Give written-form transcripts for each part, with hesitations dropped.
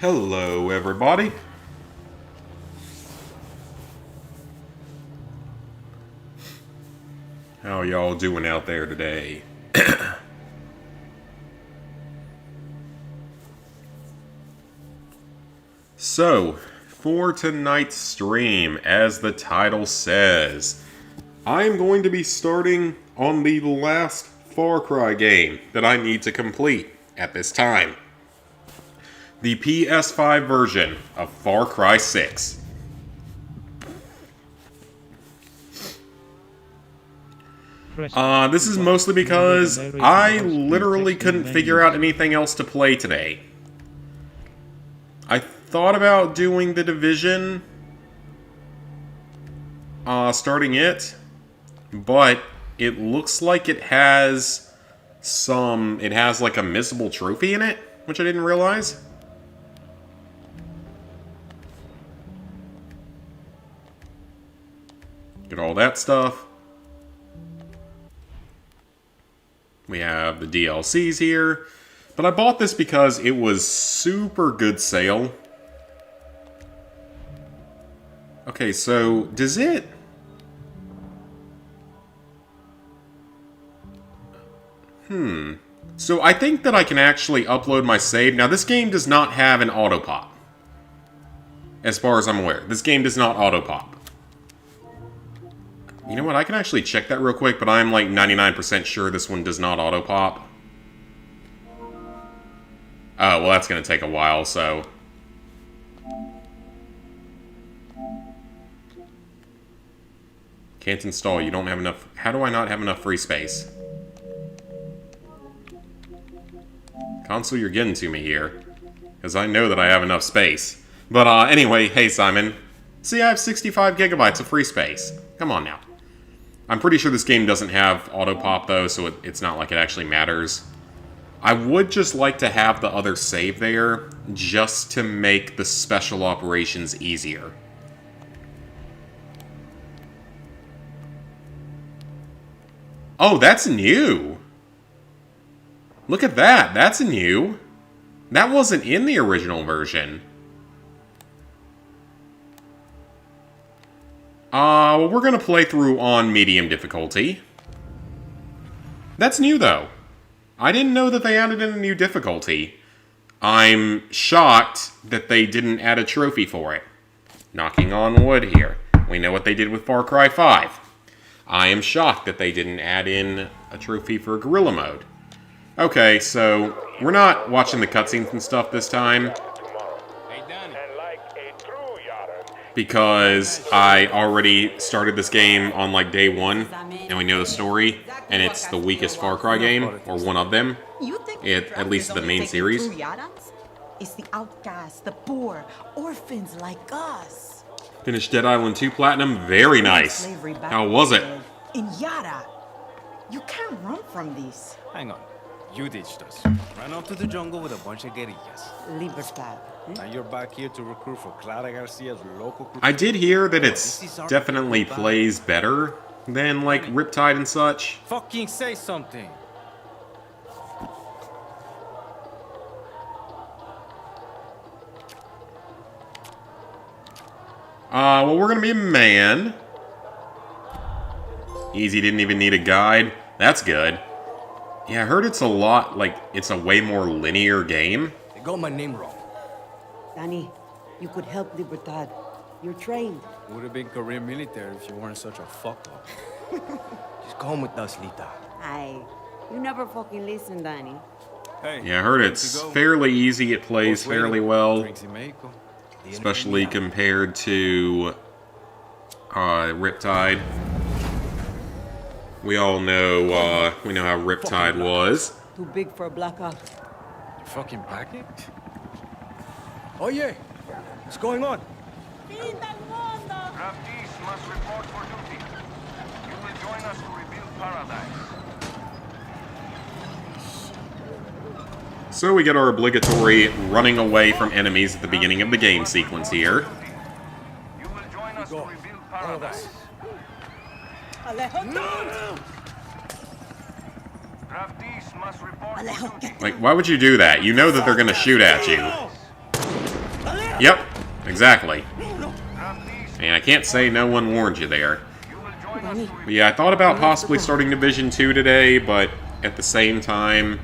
Hello, everybody. How y'all doing out there today? So, for tonight's stream, as the title says, I am going to be starting on the last Far Cry game that I need to complete at this time. The PS5 version of Far Cry 6. This is mostly because I literally couldn't figure out anything else to play today. I thought about doing The Division, starting it, but it looks like it has like a missable trophy in it, which I didn't realize. Get all that stuff. We have the DLCs here. But I bought this because it was super good sale. Okay, so does it... So I think that I can actually upload my save. Now, this game does not have an auto-pop. As far as I'm aware. This game does not auto-pop. You know what? I can actually check that real quick, but I'm like 99% sure this one does not auto-pop. Oh, well, that's going to take a while, so... Can't install. You don't have enough... How do I not have enough free space? Console, you're getting to me here. Because I know that I have enough space. But, anyway, hey, Simon. See, I have 65 gigabytes of free space. Come on now. I'm pretty sure this game doesn't have auto-pop, though, so it's not like it actually matters. I would just like to have the other save there, just to make the special operations easier. Oh, that's new! Look at that, that's new! That wasn't in the original version. Well, we're gonna play through on medium difficulty. That's new, though. I didn't know that they added in a new difficulty. I'm shocked that they didn't add a trophy for it. Knocking on wood here. We know what they did with Far Cry 5. I am shocked that they didn't add in a trophy for Guerrilla Mode. Okay, so we're not watching the cutscenes and stuff this time. Because I already started this game on like day one, and we know the story, and it's the weakest Far Cry game, or one of them, at least the main series. It's the outcasts, the poor, orphans like us. Finished Dead Island 2 Platinum, very nice. How was it? In Yara, you can't run from these. Hang on, you ditched us. Ran off to the jungle with a bunch of guerrillas. Libertad. Now you're back here to recruit for Clara Garcia's local crew. I did hear that it's definitely plays better than, like, Riptide and such. Fucking say something. Well, we're gonna be a man. Easy, didn't even need a guide. That's good. Yeah, I heard it's a lot, like, it's a way more linear game. They got my name wrong. Danny, you could help Libertad. You're trained. Would have been career military if you weren't such a fuck up. Just come with us, Lita. You never fucking listen, Danny. Hey, Yeah, I heard it's fairly easy, it plays fairly well. Especially compared to Riptide. We all know, we know how Riptide was. Too big for a black ops. You fucking blacking? Oh yeah, what's going on? Draftees must report for duty. You will join us to rebuild paradise. So we get our obligatory running away from enemies at the beginning of the game sequence here. You will join us to rebuild paradise. Draftees must report for duty. Like, why would you do that? You know that they're gonna shoot at you. Yep, exactly. And I can't say no one warned you there. But yeah, I thought about possibly starting Division 2 today, but at the same time,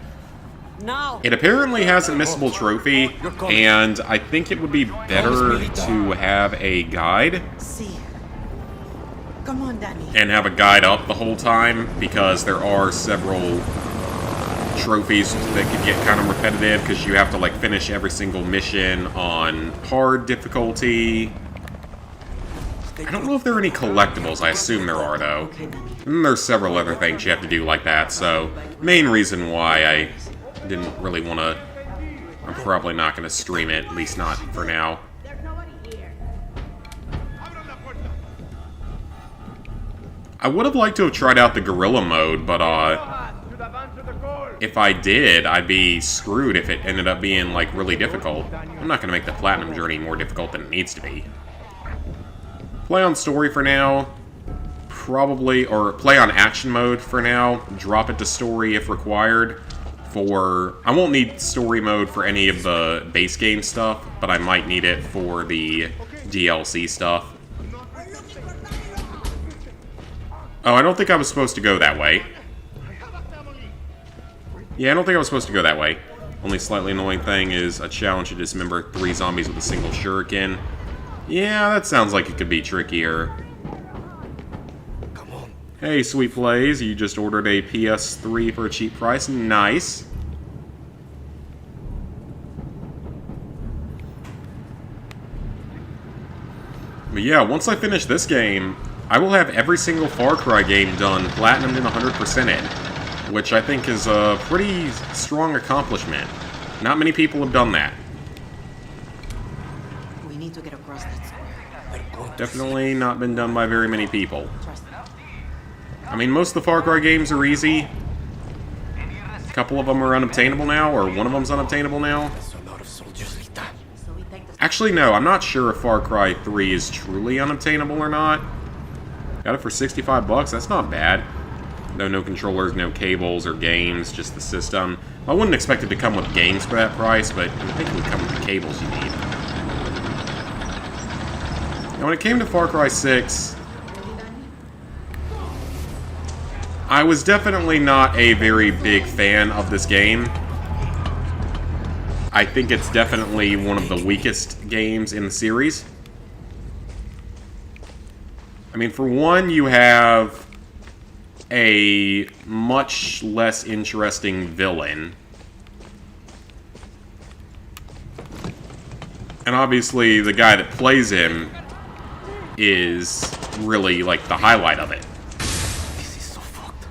it apparently has a missable trophy, and I think it would be better to have a guide. See. Come on, Danny. And have a guide up the whole time, because there are several trophies that could get kind of repetitive, because you have to like finish every single mission on hard difficulty. I don't know if there are any collectibles. I assume there are, though. And there's several other things you have to do like that, so main reason why I didn't really want to... I'm probably not going to stream it, at least not for now. I would have liked to have tried out the gorilla mode, but if I did, I'd be screwed if it ended up being like really difficult. I'm not going to make the platinum journey more difficult than it needs to be. Play on story for now, probably, or play on action mode for now. Drop it to story if required. I won't need story mode for any of the base game stuff, but I might need it for the DLC stuff. Oh, I don't think I was supposed to go that way. Yeah, I don't think I was supposed to go that way. Only slightly annoying thing is a challenge to dismember 3 zombies with a single shuriken. Yeah, that sounds like it could be trickier. Come on. Hey, Sweet Plays, you just ordered a PS3 for a cheap price. Nice. But yeah, once I finish this game, I will have every single Far Cry game done, platinumed and 100% in, which I think is a pretty strong accomplishment. Not many people have done that. We need to get across that square. Definitely not been done by very many people. Trust me. I mean, most of the Far Cry games are easy. A couple of them are unobtainable now, or one of them's unobtainable now. That's a lot of soldiers, Lita. So we take the Actually, no, I'm not sure if Far Cry 3 is truly unobtainable or not. Got it for 65 bucks, that's not bad. Though no controllers, no cables or games, just the system. I wouldn't expect it to come with games for that price, but I think it would come with the cables you need. Now, when it came to Far Cry 6, I was definitely not a very big fan of this game. I think it's definitely one of the weakest games in the series. I mean, for one, you have a much less interesting villain. And obviously, the guy that plays him is really, like, the highlight of it. This is so fucked.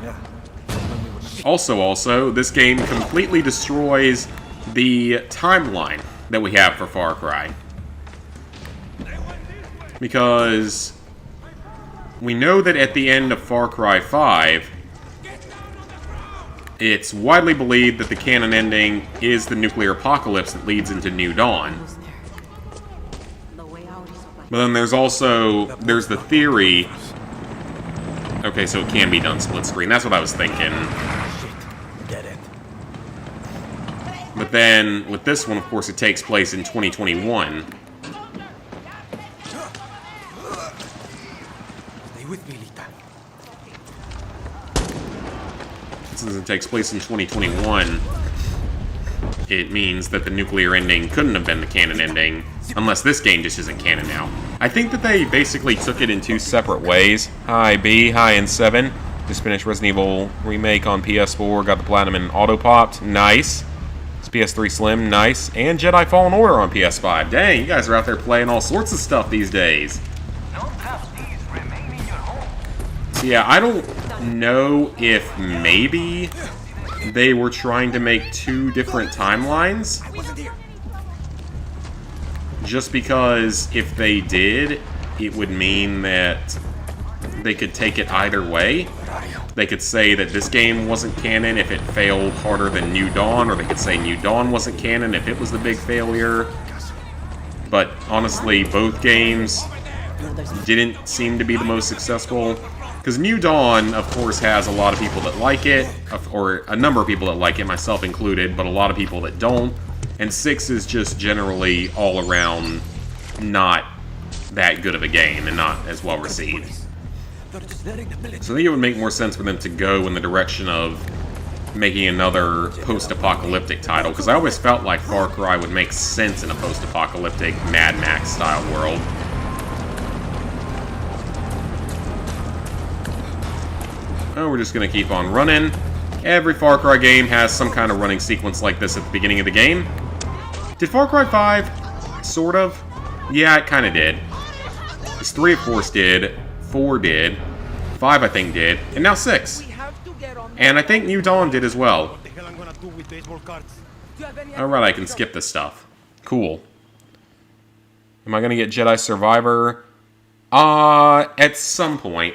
Yeah. Also, this game completely destroys the timeline that we have for Far Cry. Because we know that at the end of Far Cry 5, it's widely believed that the canon ending is the nuclear apocalypse that leads into New Dawn. The way out is open. But then there's the theory... Okay, so it can be done split screen. That's what I was thinking. Shit. Dead end. But then, with this one, of course, it takes place in 2021. Stay with me, Lita. Since it takes place in 2021, it means that the nuclear ending couldn't have been the canon ending, unless this game just isn't canon now. I think that they basically took it in 2 separate ways. Hi, B. Hi, and 7. Just finished Resident Evil Remake on PS4, got the Platinum and auto-popped. Nice. It's PS3 Slim, nice. And Jedi Fallen Order on PS5. Dang, you guys are out there playing all sorts of stuff these days. So yeah, I don't know if maybe they were trying to make 2 different timelines. Just because if they did, it would mean that they could take it either way. They could say that this game wasn't canon if it failed harder than New Dawn, or they could say New Dawn wasn't canon if it was the big failure. But honestly, both games didn't seem to be the most successful. Because New Dawn, of course, has a lot of people that like it, or a number of people that like it, myself included, but a lot of people that don't. And 6 is just generally all around not that good of a game and not as well received. So I think it would make more sense for them to go in the direction of making another post-apocalyptic title, because I always felt like Far Cry would make sense in a post-apocalyptic Mad Max style world. Oh, we're just gonna keep on running. Every Far Cry game has some kind of running sequence like this at the beginning of the game. Did Far Cry 5? Sort of. Yeah, it kind of did. Because 3 of course did, 4 did, 5 I think did, and now 6. And I think New Dawn did as well. Alright, I can skip this stuff. Cool. Am I gonna get Jedi Survivor? At some point.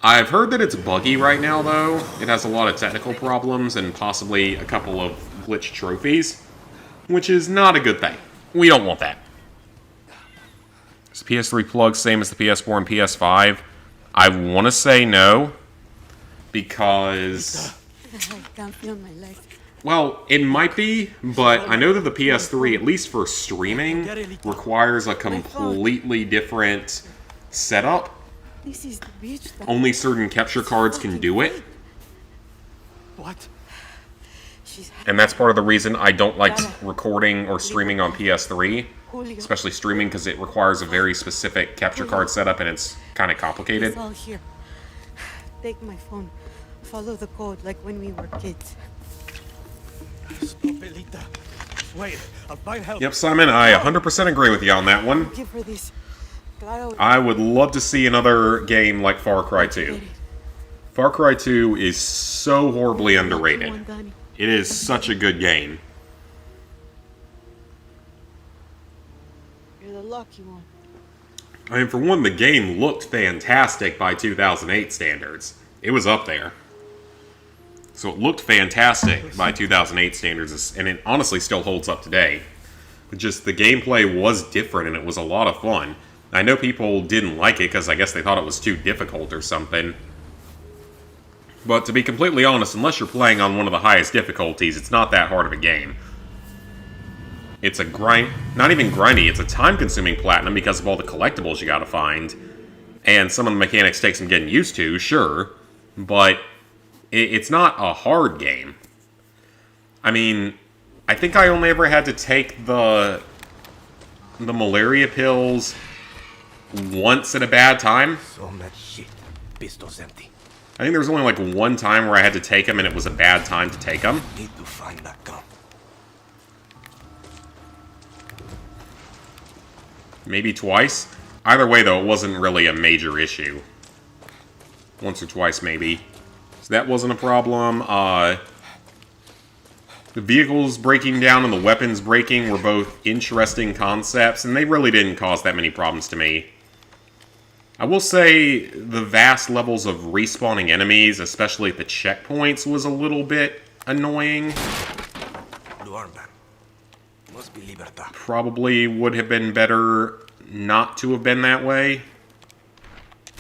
I've heard that it's buggy right now, though. It has a lot of technical problems and possibly a couple of glitched trophies, which is not a good thing. We don't want that. Is the PS3 plug same as the PS4 and PS5? I want to say no, because... I can't feel my legs. Well, it might be, but I know that the PS3, at least for streaming, requires a completely different setup. This is the beach. Only certain capture cards can do it. What? And that's part of the reason I don't like recording or streaming on PS3. Especially streaming, because it requires a very specific capture card setup and it's kind of complicated. It's all here. Take my phone. Follow the code like when we were kids. Stop it, Lita. Wait, I'll find help. Yep, Simon, I 100% agree with you on that one. Give her this. Clara, I would love to see another game like Far Cry 2. Far Cry 2 is so horribly underrated. It is such a good game. You're the lucky one. I mean, for one, the game looked fantastic by 2008 standards. It was up there. So it looked fantastic by 2008 standards, and it honestly still holds up today. But just the gameplay was different, and it was a lot of fun. I know people didn't like it because I guess they thought it was too difficult or something. But to be completely honest, unless you're playing on one of the highest difficulties, it's not that hard of a game. It's a grind, not even grindy, it's a time-consuming platinum because of all the collectibles you gotta find. And some of the mechanics take some getting used to, sure, but it's not a hard game. I mean, I think I only ever had to take the malaria pills once at a bad time. So much shit. Pistol's empty. I think there was only like one time where I had to take them and it was a bad time to take them. Need to find that gun. Maybe twice. Either way, though, it wasn't really a major issue. Once or twice, maybe. So that wasn't a problem. The vehicles breaking down and the weapons breaking were both interesting concepts, and they really didn't cause that many problems to me. I will say the vast levels of respawning enemies, especially at the checkpoints, was a little bit annoying. Blue armband. Must be Libertad. Probably would have been better not to have been that way.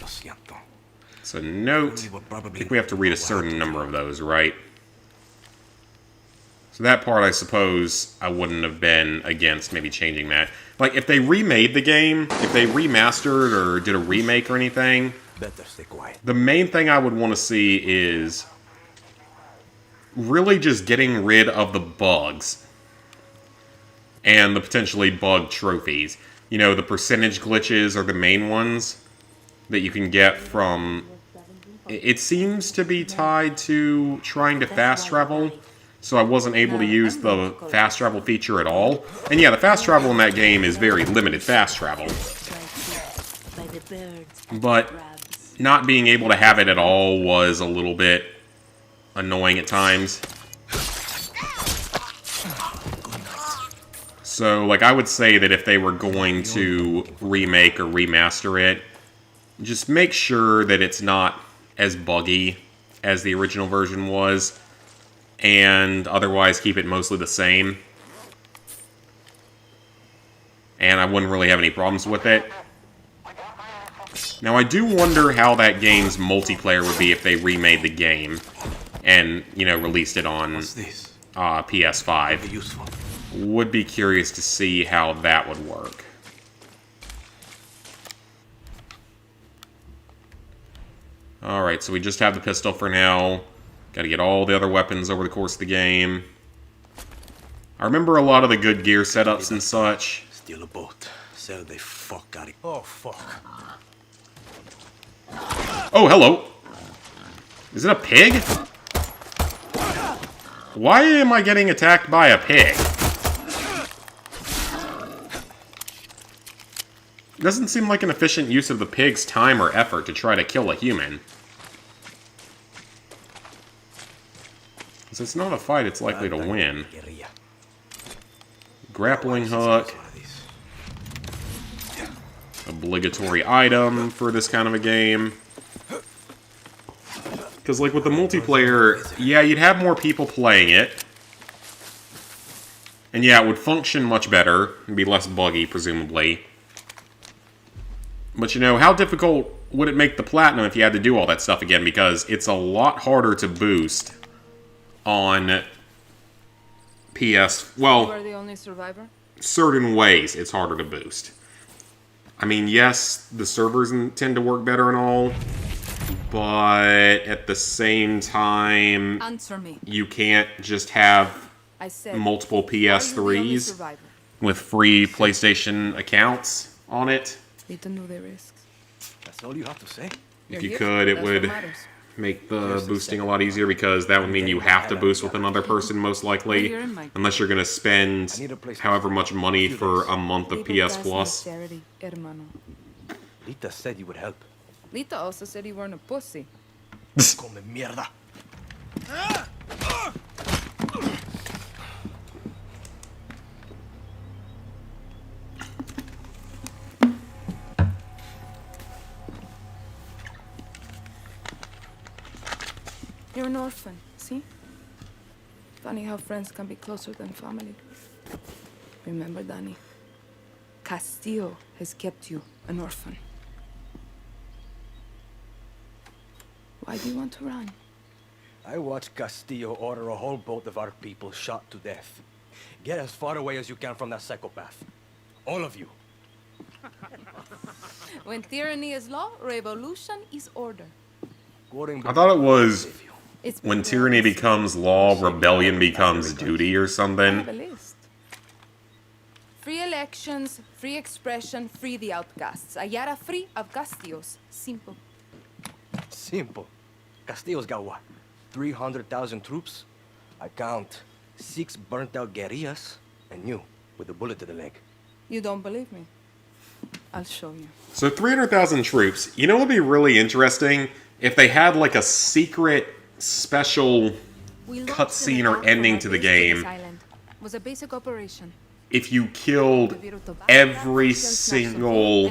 Lo siento. So note, I think we have to read a certain number of those, right? So that part, I suppose, I wouldn't have been against maybe changing that. Like, if they remade the game, if they remastered or did a remake or anything, Better stay quiet. the main thing I would want to see is really just getting rid of the bugs and the potentially bugged trophies. You know, the percentage glitches are the main ones that you can get from... It seems to be tied to trying to fast travel, so I wasn't able to use the fast travel feature at all. And yeah, the fast travel in that game is very limited fast travel. But not being able to have it at all was a little bit annoying at times. So, like, I would say that if they were going to remake or remaster it, just make sure that it's not as buggy as the original version was, and otherwise keep it mostly the same. And I wouldn't really have any problems with it. Now, I do wonder how that game's multiplayer would be if they remade the game and, you know, released it on What's this? PS5. Useful. Would be curious to see how that would work. Alright, so we just have the pistol for now. Gotta get all the other weapons over the course of the game. I remember a lot of the good gear setups and such. Steal a boat. Sell the fuck out of it. Oh, fuck. Oh, hello! Is it a pig? Why am I getting attacked by a pig? It doesn't seem like an efficient use of the pig's time or effort to try to kill a human. Since it's not a fight, it's likely to win. Grappling hook. Obligatory item for this kind of a game. Because, like, with the multiplayer, yeah, you'd have more people playing it. And yeah, it would function much better. And be less buggy, presumably. But, you know, how difficult would it make the Platinum if you had to do all that stuff again? Because it's a lot harder to boost on PS... Well, You are the only survivor? certain ways it's harder to boost. I mean, yes, the servers tend to work better and all, but at the same time, Answer me. you can't just have I said, multiple are you the only PS3s survivor? with free PlayStation accounts on it. Need to know the risks. That's all you have to say? If You're you here, could, it that's what would matters. make the boosting a lot easier, because that would mean you have to boost with another person, most likely, You're in my- unless you're going to spend however much money for a month of Little PS gas Plus. sincerity, hermano. Lita said you would help. Lita also said you weren't a pussy. Come mierda. You're an orphan, see? Funny how friends can be closer than family. Remember, Dani, Castillo has kept you an orphan. Why do you want to run? I watched Castillo order a whole boat of our people shot to death. Get as far away as you can from that psychopath. All of you. When tyranny is law, revolution is order. I thought it was It's when been tyranny well becomes law, rebellion becomes duty or I have a something. list. Free elections, free expression, free the outcasts. Ayara free of Castillos. Simple. Simple. Castillo's got what? 300,000 troops? I count 6 burnt-out guerrillas, and you, with a bullet to the leg. You don't believe me? I'll show you. So 300,000 troops. You know what would be really interesting? If they had like a secret special cutscene or ending to the game. Was a basic operation. If you killed every single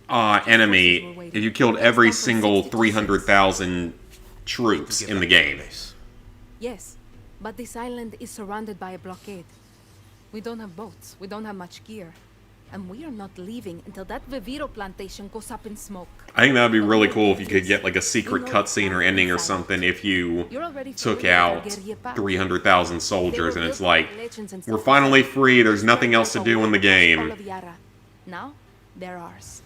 enemy, if you killed every single 300,000 troops in the game. Yes, but this island is surrounded by a blockade. We don't have boats, we don't have much gear. And we are not leaving until that Viviro plantation goes up in smoke. I think that would be really cool if you could get like a secret cutscene or ending or something if you took out 300,000 soldiers and it's like, we're finally free, there's nothing else to do in the game. Now, they're ours.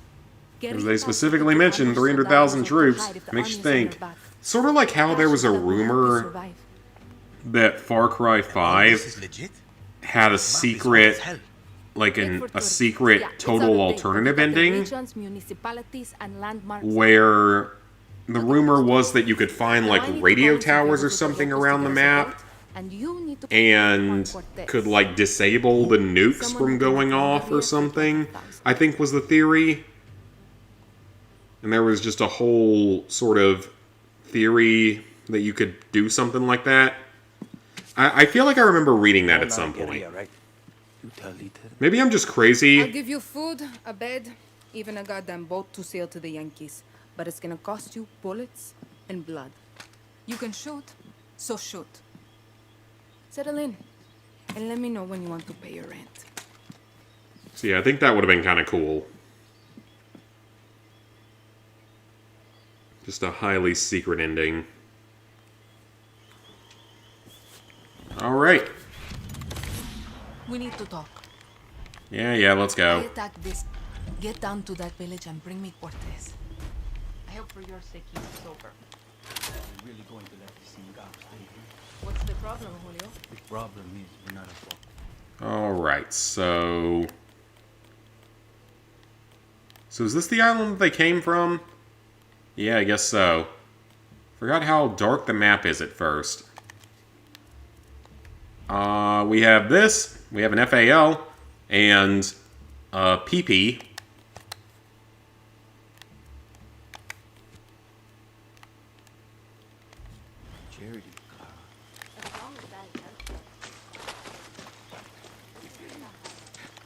Because they specifically mentioned 300,000 troops. Makes you think. Sort of like how there was a rumor that Far Cry 5 had a secret, like a secret total alternative ending, where the rumor was that you could find like radio towers or something around the map and could like disable the nukes from going off or something, I think was the theory. And there was just a whole sort of theory that you could do something like that. I feel like I remember reading that at some point. Maybe I'm just I'll crazy. give you food, a bed, even a goddamn boat to sail to the Yankees. But it's gonna cost you bullets and blood. You can shoot, so shoot. Settle in, and let me know when you want to pay your rent. So yeah, I think that would have been kind of cool. Just a highly secret ending. Alright. We need to talk. Yeah, let's I go. attacked this. Get down to that village and bring me Cortez. I hope for your sake he's sober. We're really going to let this Singap stay here? What's the problem, Julio? The problem is we're not a fuck. Alright, so... So is this the island that they came from? Yeah, I guess so. Forgot how dark the map is at first. We have this, we have an FAL, and PP. Charity.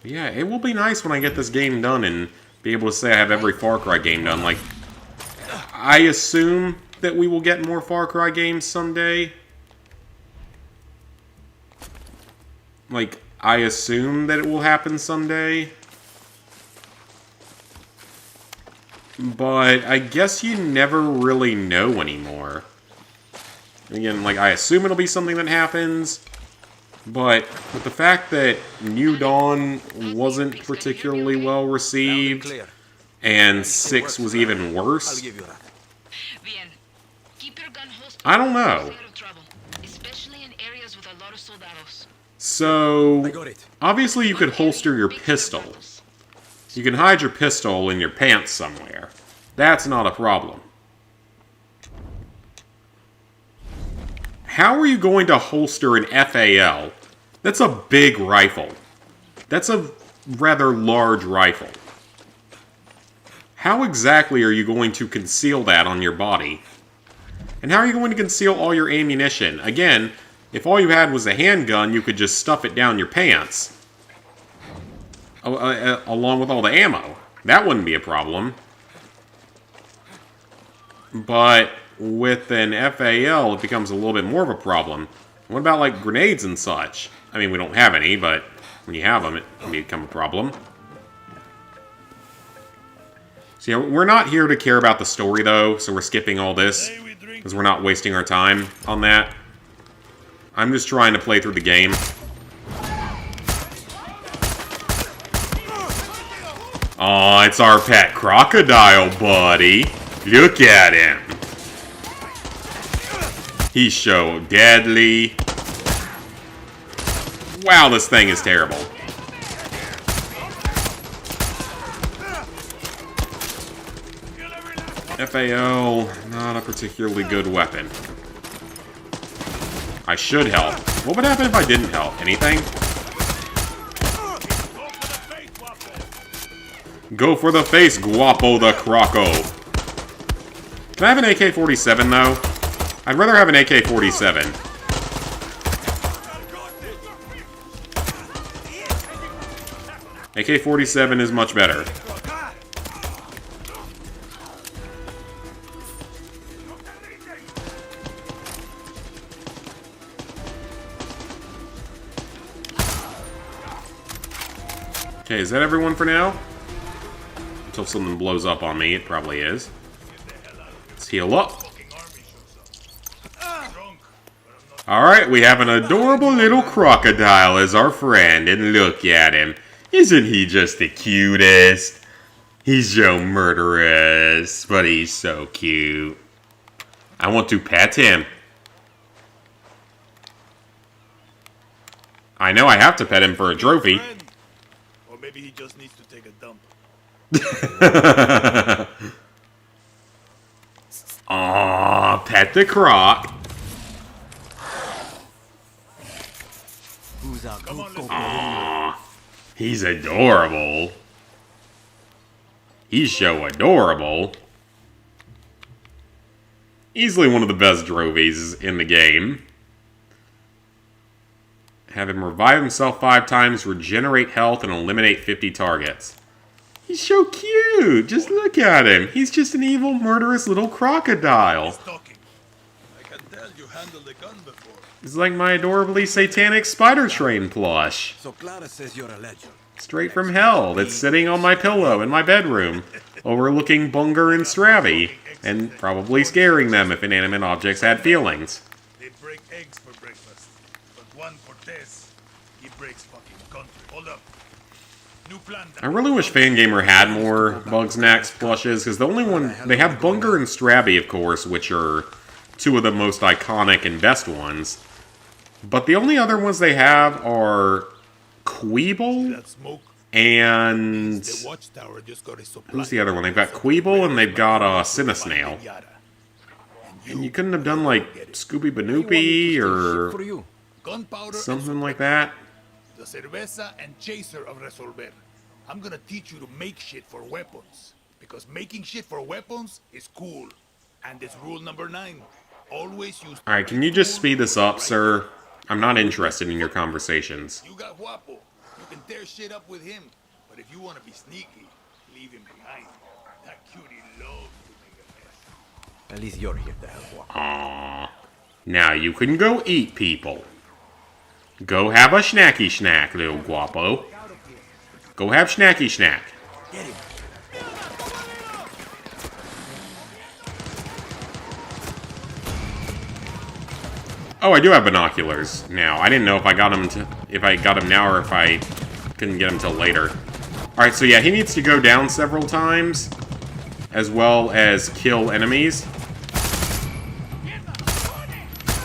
Yeah, it will be nice when I get this game done and be able to say I have every Far Cry game done. Like, I assume that we will get more Far Cry games someday. Like, I assume that it will happen someday. But I guess you never really know anymore. Again, like, I assume it'll be something that happens. But with the fact that New Dawn wasn't particularly well received, and 6 was even I'll worse, give you that. Bien. Keep your gun holstered. I don't know. Stay out of trouble, especially in areas with a lot of soldados. So, I got it. obviously you could holster your pistol. You can hide your pistol in your pants somewhere. That's not a problem. How are you going to holster an FAL? That's a big rifle. That's a rather large rifle. How exactly are you going to conceal that on your body? And how are you going to conceal all your ammunition? Again, if all you had was a handgun, you could just stuff it down your pants. Along with all the ammo. That wouldn't be a problem. But with an FAL, it becomes a little bit more of a problem. What about, like, grenades and such? I mean, we don't have any, but when you have them, it can become a problem. So, yeah, we're not here to care about the story, though, so we're skipping all this, because we're not wasting our time on that. I'm just trying to play through the game. Aw, it's our pet crocodile, buddy. Look at him. He's so deadly. Wow, this thing is terrible. FAL, not a particularly good weapon. I should help. What would happen if I didn't help? Anything? Go for the face, Guapo the Croco. Can I have an AK-47, though? I'd rather have an AK-47. AK-47 is much better. Okay, is that everyone for now? Until something blows up on me, it probably is. Let's heal up. Alright, we have an adorable little crocodile as our friend, and look at him. Isn't he just the cutest? He's so murderous, but he's so cute. I want to pet him. I know I have to pet him for a trophy. Or maybe he just needs to take a dump. Aww, pet the croc. Who's out? Aww, he's adorable. He's so adorable. Easily one of the best drovies in the game. Have him revive himself 5 times, regenerate health, and eliminate 50 targets. He's so cute! Just look at him. He's just an evil, murderous little crocodile. Talking. I can tell you handled the gun before. He's like my adorably satanic spider train plush. So Clara says you're a legend. Straight from hell, that's sitting on my pillow in my bedroom, overlooking Bunger and Stravy, and probably scaring them if inanimate objects had feelings. They break eggs for breakfast. But New plan, I really wish Fangamer had more Bugsnax plushes, because the only one... They have Bunger and Strabby, of course, which are two of the most iconic and best ones. But the only other ones they have are Queeble that smoke. and... The watchtower just got a supply. Who's the other one? They've got Queeble and they've got Cinesnail. And you couldn't have done like Scooby Banoopy or For you. Gunpowder something like that? the cerveza and chaser of Resolver. I'm gonna teach you to make shit for weapons. Because making shit for weapons is cool. And it's rule number 9. Always use... Alright, can you just speed this up, sir? I'm not interested in your conversations. You got Guapo. You can tear shit up with him. But if you want to be sneaky, leave him behind. That cutie loves to make a mess. At least you're here to help Guapo. Aww. Now you can go eat people. Go have a snacky snack, little Guapo. Go have snacky snack. Get him. Oh, I do have binoculars now. I didn't know if I got them now or if I couldn't get them till later. All right, so yeah, he needs to go down several times, as well as kill enemies.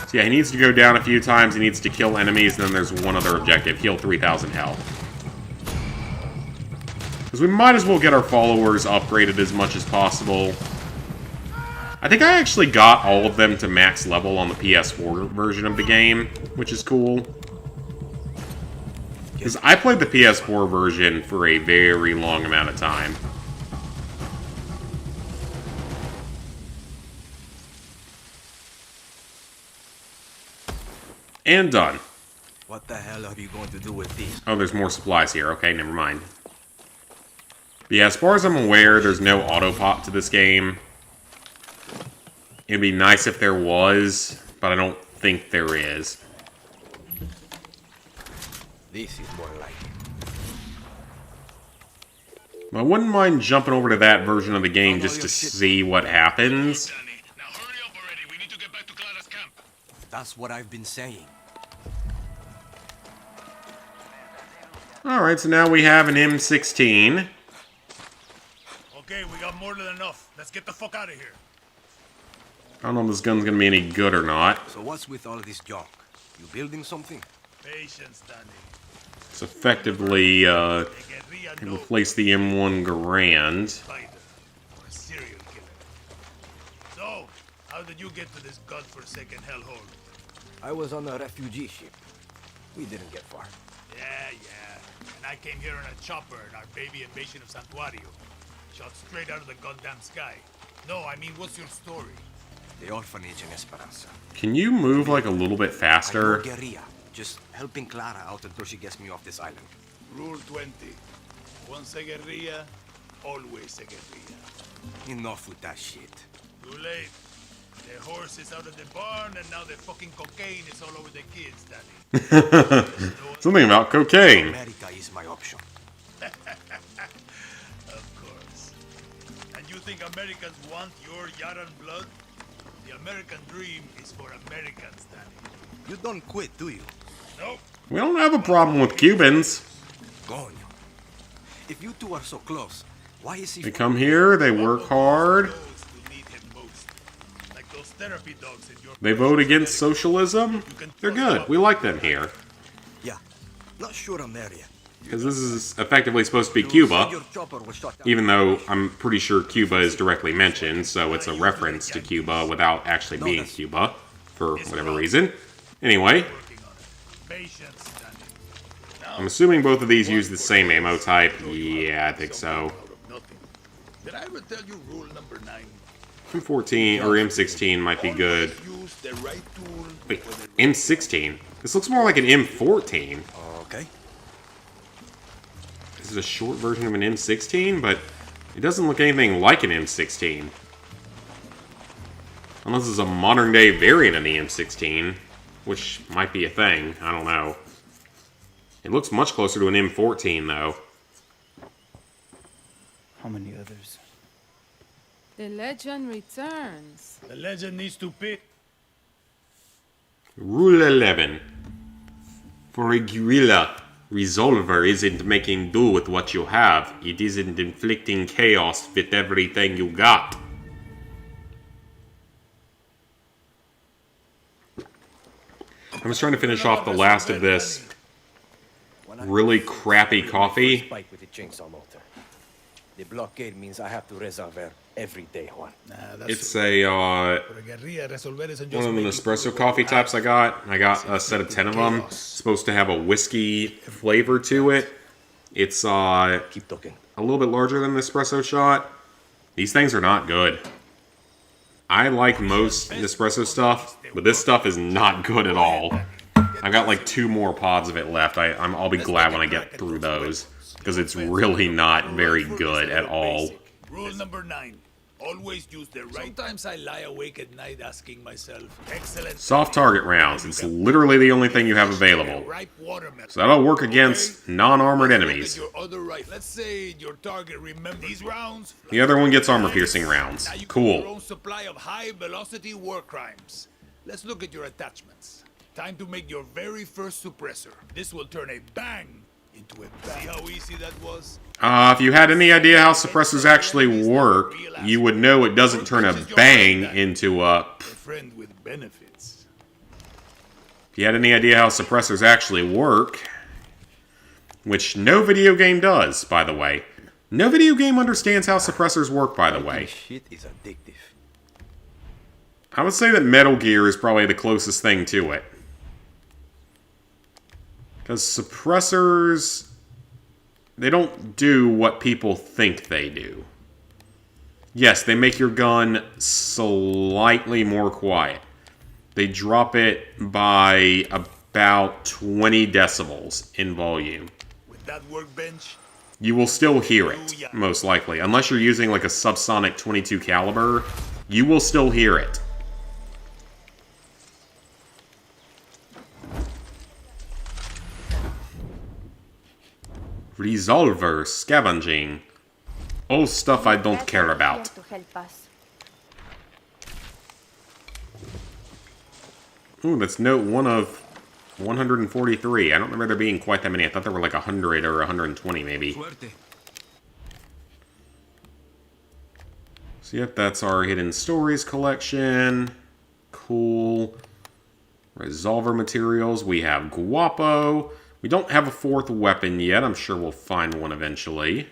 So yeah, he needs to go down a few times. He needs to kill enemies, and then there's one other objective: heal 3,000 health. Because we might as well get our followers upgraded as much as possible. I think I actually got all of them to max level on the PS4 version of the game, which is cool. Because I played the PS4 version for a very long amount of time. And done. What the hell are you going to do with these? Oh, there's more supplies here. Okay, never mind. But yeah, as far as I'm aware, there's no auto-pop to this game. It'd be nice if there was, but I don't think there is. This is more like it. I wouldn't mind jumping over to that version of the game just to see what happens. Danny, now hurry up already. We need to get back to Clara's camp. That's what I've been saying. Alright, so now we have an M16. Okay, we got more than enough. Let's get the fuck out of here. I don't know if this gun's gonna be any good or not. So what's with all this junk? You building something? Patience, Danny. It's effectively, The guerrilla knows replace the M1 Garand. spider or a serial killer. So, how did you get to this godforsaken hellhole? I was on a refugee ship. We didn't get far. Yeah. And I came here in a chopper in our baby invasion of Santuario. Shot straight out of the goddamn sky. No, I mean, what's your story? The orphanage in Esperanza. Can you move like a little bit I'm faster? no guerrilla, just helping Clara out until she gets me off this island. Rule 20. Once a guerrilla, always a guerrilla. Enough with that shit. Too late. The horse is out of the barn, and now the fucking cocaine is all over the kids, Danny. Something about cocaine. America is my option. Of course. And you think Americans want your Yaran blood? The American dream is for Americans, Danny. You don't quit, do you? Nope. We don't have a problem with Cubans. Coño. If you two are so close, why is he... They come here, they work hard, Those who need him most. Like those therapy dogs in your... they vote against socialism. They're good. We like them here. Yeah. Not sure I'm there yet. Because this is effectively supposed to be Cuba. Your chopper was shot down. Even though I'm pretty sure Cuba is directly mentioned, so it's a reference to Cuba without actually being Cuba, for whatever reason. Anyway, Working on it. Patience, Danny. I'm assuming both of these use the same ammo type. Yeah, I think so. Out of nothing. Did I ever tell you rule number 9? M14 or M16 might be good. Always use the right tool. Wait, M16? This looks more like an M14. Okay. This is a short version of an M16, but it doesn't look anything like an M16. Unless it's a modern day variant of the M16, which might be a thing. I don't know. It looks much closer to an M14, though. How many others? The legend returns. The legend needs to pick. Rule 11. For a guerrilla. Resolver isn't making do with what you have. It isn't inflicting chaos with everything you got. I'm just trying to finish off the last of this really crappy coffee. Spike with the chainsaw motor. The blockade means I have to resolver every day, Juan. It's a one of the espresso coffee types I got. I got a set of 10 of them. It's supposed to have a whiskey flavor to it. It's Keep talking. a little bit larger than the espresso shot. These things are not good. I like most Nespresso stuff, but this stuff is not good at all. I've got like 2 more pods of it left. I'll be glad when I get through those, because it's really not very good at all. Rule number 9. Always use the right. Sometimes I lie awake at night asking myself, excellent. Soft target rounds. It's literally the only thing you have available. So that'll work against non-armored enemies. Let's say your target remembers these rounds. The other one gets armor-piercing rounds. Now you get your Cool. own supply of high-velocity war crimes. Let's look at your attachments. Time to make your very first suppressor. This will turn a bang into a bang. See how easy that was? If you had any idea how suppressors actually work, you would know it doesn't turn a bang into a... A friend with benefits. If you had any idea how suppressors actually work, which no video game does, by the way. No video game understands how suppressors work, by the way. Shit is addictive. I would say that Metal Gear is probably the closest thing to it. Because suppressors, they don't do what people think they do. Yes, they make your gun slightly more quiet. They drop it by about 20 decibels in volume. With that workbench, You will still hear it, most likely. Unless you're using like a subsonic 22 caliber, you will still hear it. Resolver, scavenging. All stuff I don't care about. Ooh, that's note 1 of 143. I don't remember there being quite that many. I thought there were like 100 or 120 maybe. So yep, that's our Hidden Stories collection. Cool. Resolver materials. We have Guapo. We don't have a 4th weapon yet. I'm sure we'll find one eventually.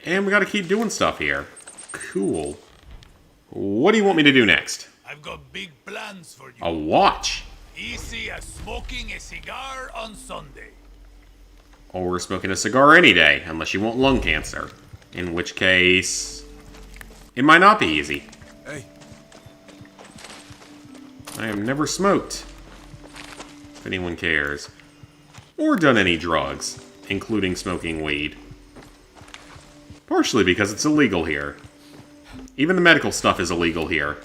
And we gotta keep doing stuff here. Cool. What do you want me to do next? I've got big plans for you. A watch. Easy as smoking a cigar on Sunday. Or smoking a cigar any day, unless you want lung cancer. In which case, it might not be easy. Hey. I have never smoked, if anyone cares. Or done any drugs, including smoking weed. Partially because it's illegal here. Even the medical stuff is illegal here.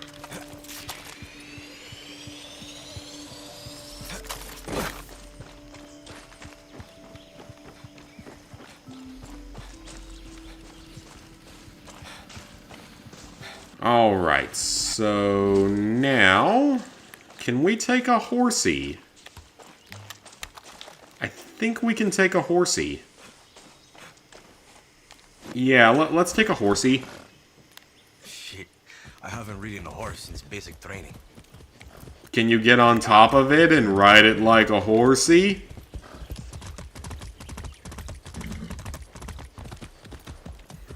Alright, so now, can we take a horsey? I think we can take a horsey. Yeah, let's take a horsey. Shit, I haven't ridden a horse since basic training. Can you get on top of it and ride it like a horsey?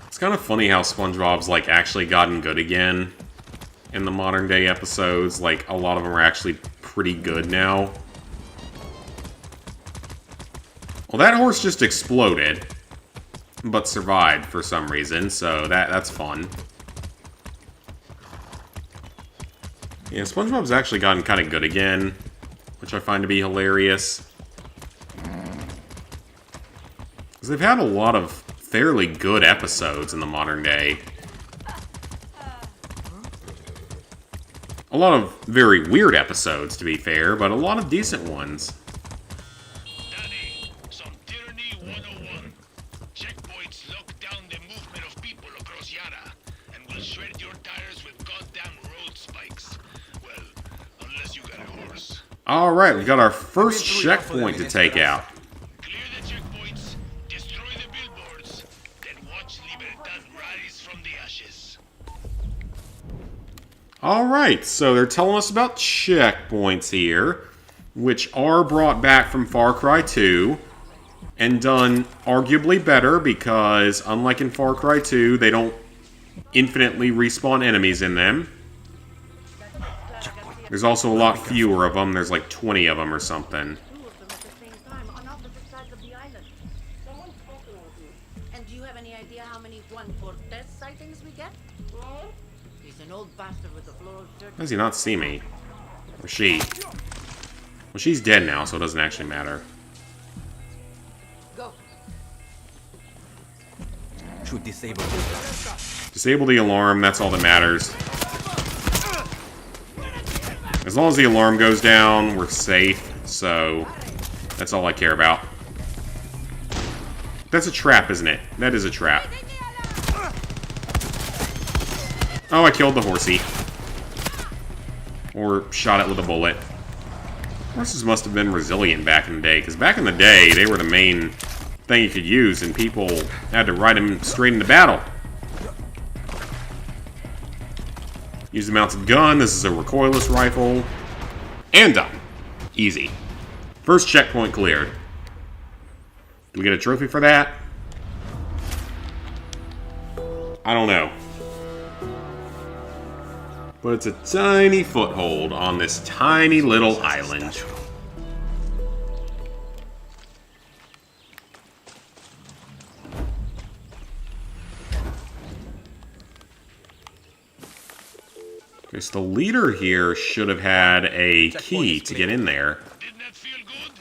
It's kind of funny how SpongeBob's, like, actually gotten good again in the modern day episodes. Like, a lot of them are actually pretty good now. Well, that horse just exploded, but survived for some reason, so that's fun. Yeah, SpongeBob's actually gotten kind of good again, which I find to be hilarious. Because they've had a lot of fairly good episodes in the modern day. A lot of very weird episodes, to be fair, but a lot of decent ones. Danny, some tyranny 101. Checkpoints lock down the movement of people across Yara, and will shred your tires with goddamn road spikes. Well, unless you got a horse. Alright, we got our first checkpoint to take out. Clear the checkpoints, destroy the billboards, then watch Libertad rise from the ashes. Alright, so they're telling us about checkpoints here, which are brought back from Far Cry 2, and done arguably better because, unlike in Far Cry 2, they don't infinitely respawn enemies in them. There's also a lot fewer of them. There's like 20 of them or something. Two of them at the same time on opposite sides of the island. Someone's talking of you. And do you have any idea how many Juan Cortez sightings we get? He's an old bastard with a floral shirt. How does he not see me? Or she? Well, she's dead now, so it doesn't actually matter. Go. Should disable this. Disable the alarm, that's all that matters. As long as the alarm goes down, we're safe, so that's all I care about. That's a trap, isn't it? That is a trap. Oh, I killed the horsey. Or shot it with a bullet. Horses must have been resilient back in the day, because back in the day, they were the main thing you could use, and people had to ride them straight into battle. Use the mounted gun. This is a recoilless rifle. And done. Easy. First checkpoint cleared. Do we get a trophy for that? I don't know. But it's a tiny foothold on this tiny little island. Okay, so the leader here should have had a key to get in there. Didn't that feel good?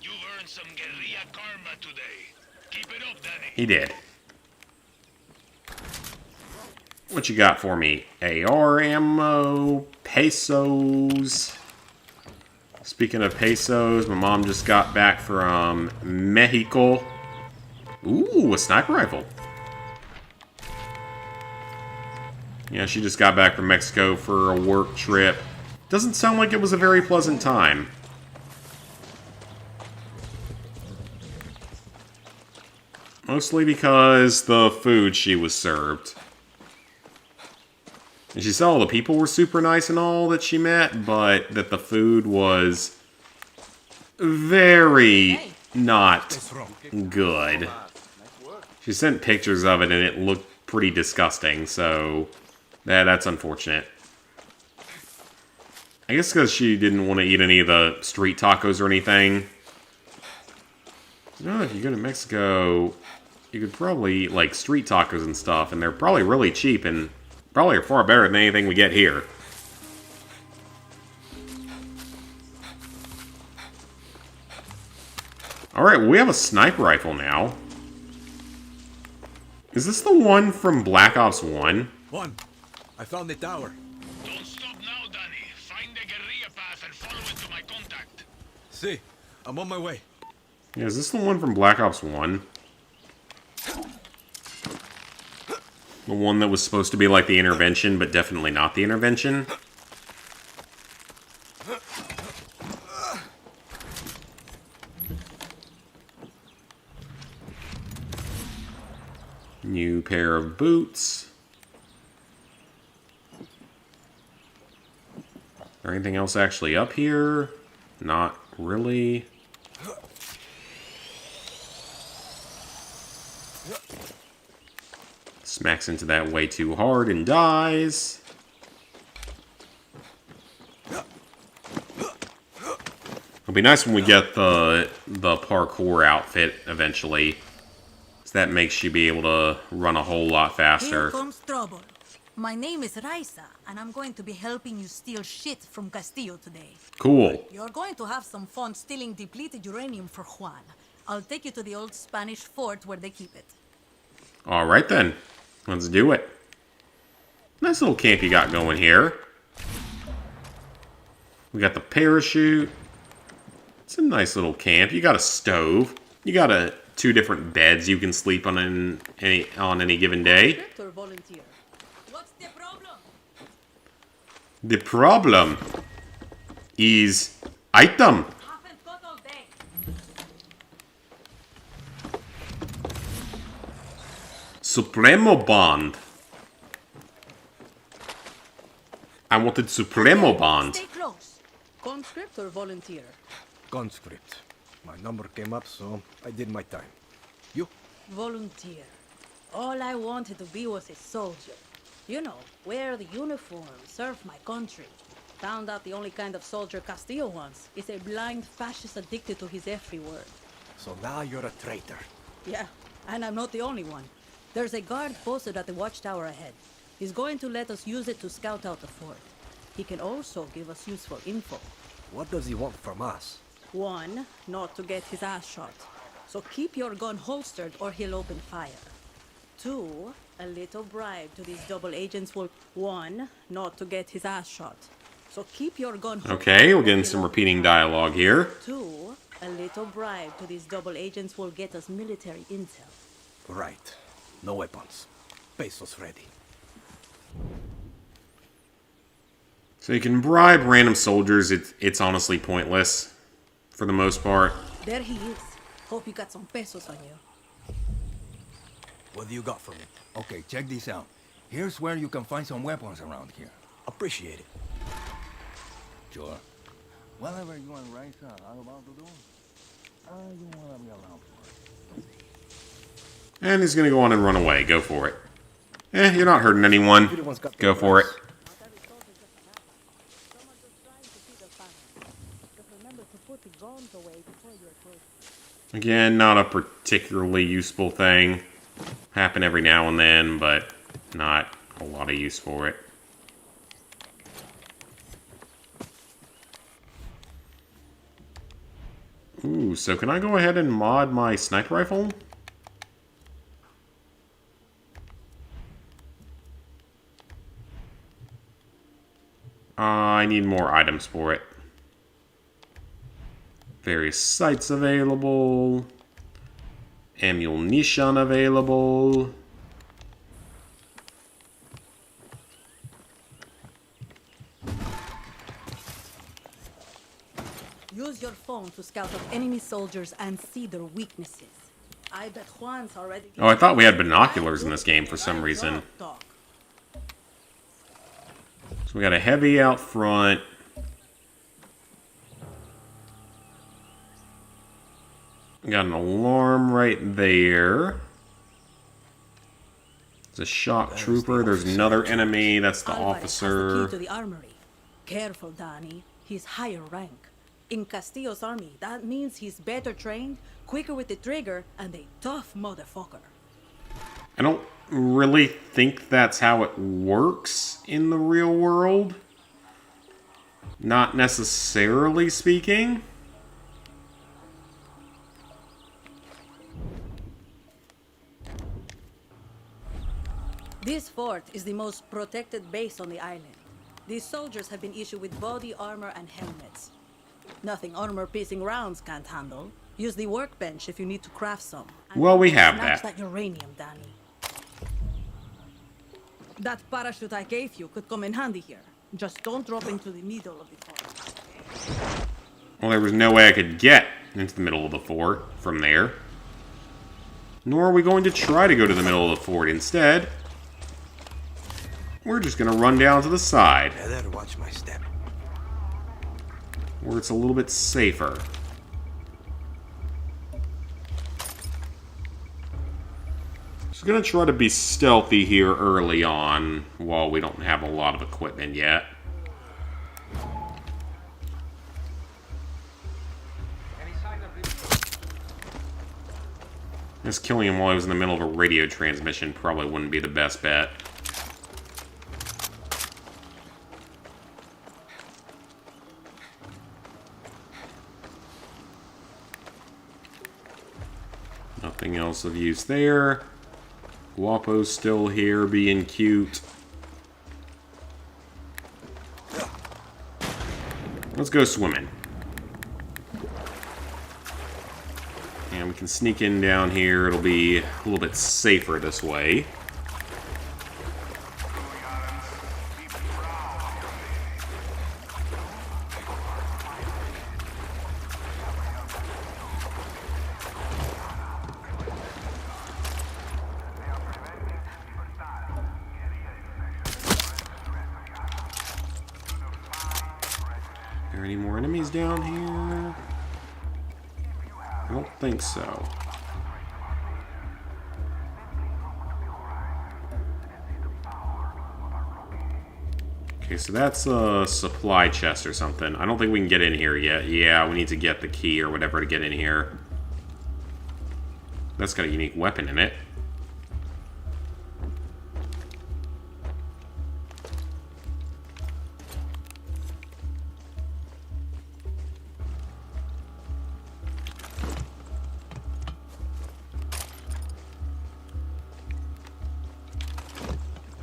You've earned some guerrilla karma today. Keep it up, Danny. He did. What you got for me? AR ammo, pesos. Speaking of pesos, my mom just got back from Mexico. Ooh, a sniper rifle. Yeah, she just got back from Mexico for a work trip. Doesn't sound like it was a very pleasant time. Mostly because the food she was served. And she said all the people were super nice and all that she met, but that the food was very not good. She sent pictures of it and it looked pretty disgusting, so that's unfortunate. I guess because she didn't want to eat any of the street tacos or anything. You know, if you go to Mexico, you could probably eat like street tacos and stuff, and they're probably really cheap and probably are far better than anything we get here. Alright, we have a sniper rifle now. Is this the one from Black Ops 1? One. I found the tower. Don't stop now, Danny. Find the guerrilla path and follow it to my contact. See, I'm on my way. Yeah, is this the one from Black Ops 1? The one that was supposed to be like the intervention, but definitely not the intervention? New pair of boots. Is there anything else actually up here? Not really. Smacks into that way too hard and dies. It'll be nice when we get the parkour outfit eventually. So that makes you be able to run a whole lot faster. Here comes trouble. My name is Raisa, and I'm going to be helping you steal shit from Castillo today. Cool. You're going to have some fun stealing depleted uranium for Juan. I'll take you to the old Spanish fort where they keep it. Alright then. Let's do it. Nice little camp you got going here. We got the parachute. It's a nice little camp. You got a stove. You got two different beds you can sleep on any given day. Volunteer. What's the problem? The problem is Item. Haven't got all day. Supremo Bond. I wanted Supremo Bond. Stay close. Conscript or volunteer? Conscript. My number came up, so I did my time. You? Volunteer. All I wanted to be was a soldier. You know, wear the uniform, serve my country. Found out the only kind of soldier Castillo wants is a blind fascist addicted to his every word. So now you're a traitor. Yeah, and I'm not the only one. There's a guard posted at the watchtower ahead. He's going to let us use it to scout out the fort. He can also give us useful info. What does he want from us? 1, not to get his ass shot. So keep your gun holstered or he'll open fire. 2, a little bribe to these double agents will... 1, not to get his ass shot. So keep your gun holstered. Okay, we're getting some repeating dialogue here. 2, a little bribe to these double agents will get us military intel. Right. No weapons. Pesos ready. So you can bribe random soldiers. It's honestly pointless for the most part. There he is. Hope you got some pesos on you. What do you got for me? Okay, check this out. Here's where you can find some weapons around here. Appreciate it. Sure. Whatever you and Raisa are about to do, you want to be allowed for it. And he's gonna go on and run away. Go for it. You're not hurting anyone. Go for it. Again, not a particularly useful thing. Happen every now and then, but not a lot of use for it. Ooh, so can I go ahead and mod my sniper rifle? I need more items for it. Various sights available. Ammunition available. Use your phone to scout out enemy soldiers and see their weaknesses. I bet Juan's already... Oh, I thought we had binoculars in this game for some reason. So we got a heavy out front. We got an alarm right there. There's a shock trooper. There's another enemy. That's the Alvarez has the officer. key to the armory. Careful, Dani. He's higher rank. In Castillo's army, that means he's better trained, quicker with the trigger, and a tough motherfucker. I don't really think that's how it works in the real world. Not necessarily speaking. This fort is the most protected base on the island. These soldiers have been issued with body armor and helmets. Nothing armor-piercing rounds can't handle. Use the workbench if you need to craft some. And well, we have snatch that. That uranium, Dani. That parachute I gave you could come in handy here. Just don't drop into the middle of the fort. Well, there was no way I could get into the middle of the fort from there. Nor are we going to try to go to the middle of the fort. Instead, we're just going to run down to the side. Better watch my step. Where it's a little bit safer. Just gonna try to be stealthy here early on, while we don't have a lot of equipment yet. Just killing him while he was in the middle of a radio transmission probably wouldn't be the best bet. Nothing else of use there. Guapo's still here being cute. Let's go swimming. And we can sneak in down here. It'll be a little bit safer this way. there any more enemies down here? I don't think so. Okay, so that's a supply chest or something. I don't think we can get in here yet. Yeah, we need to get the key or whatever to get in here. That's got a unique weapon in it.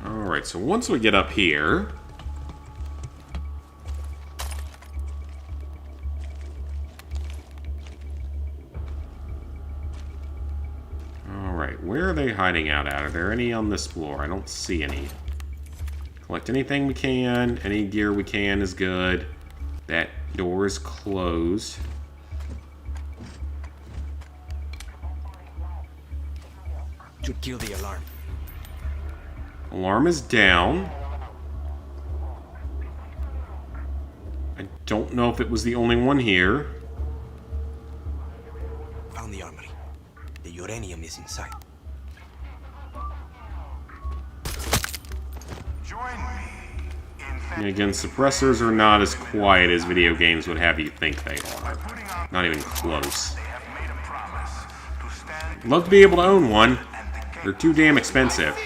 Alright, so once we get up here... Alright, where are they hiding out at? Are there any on this floor? I don't see any. Collect anything we can. Any gear we can is good. That door is closed. Should kill the alarm. Alarm is down. I don't know if it was the only one here. Found the armory. The uranium is inside. And again, suppressors are not as quiet as video games would have you think they are. Not even close. Love to be able to own one. They're too damn expensive.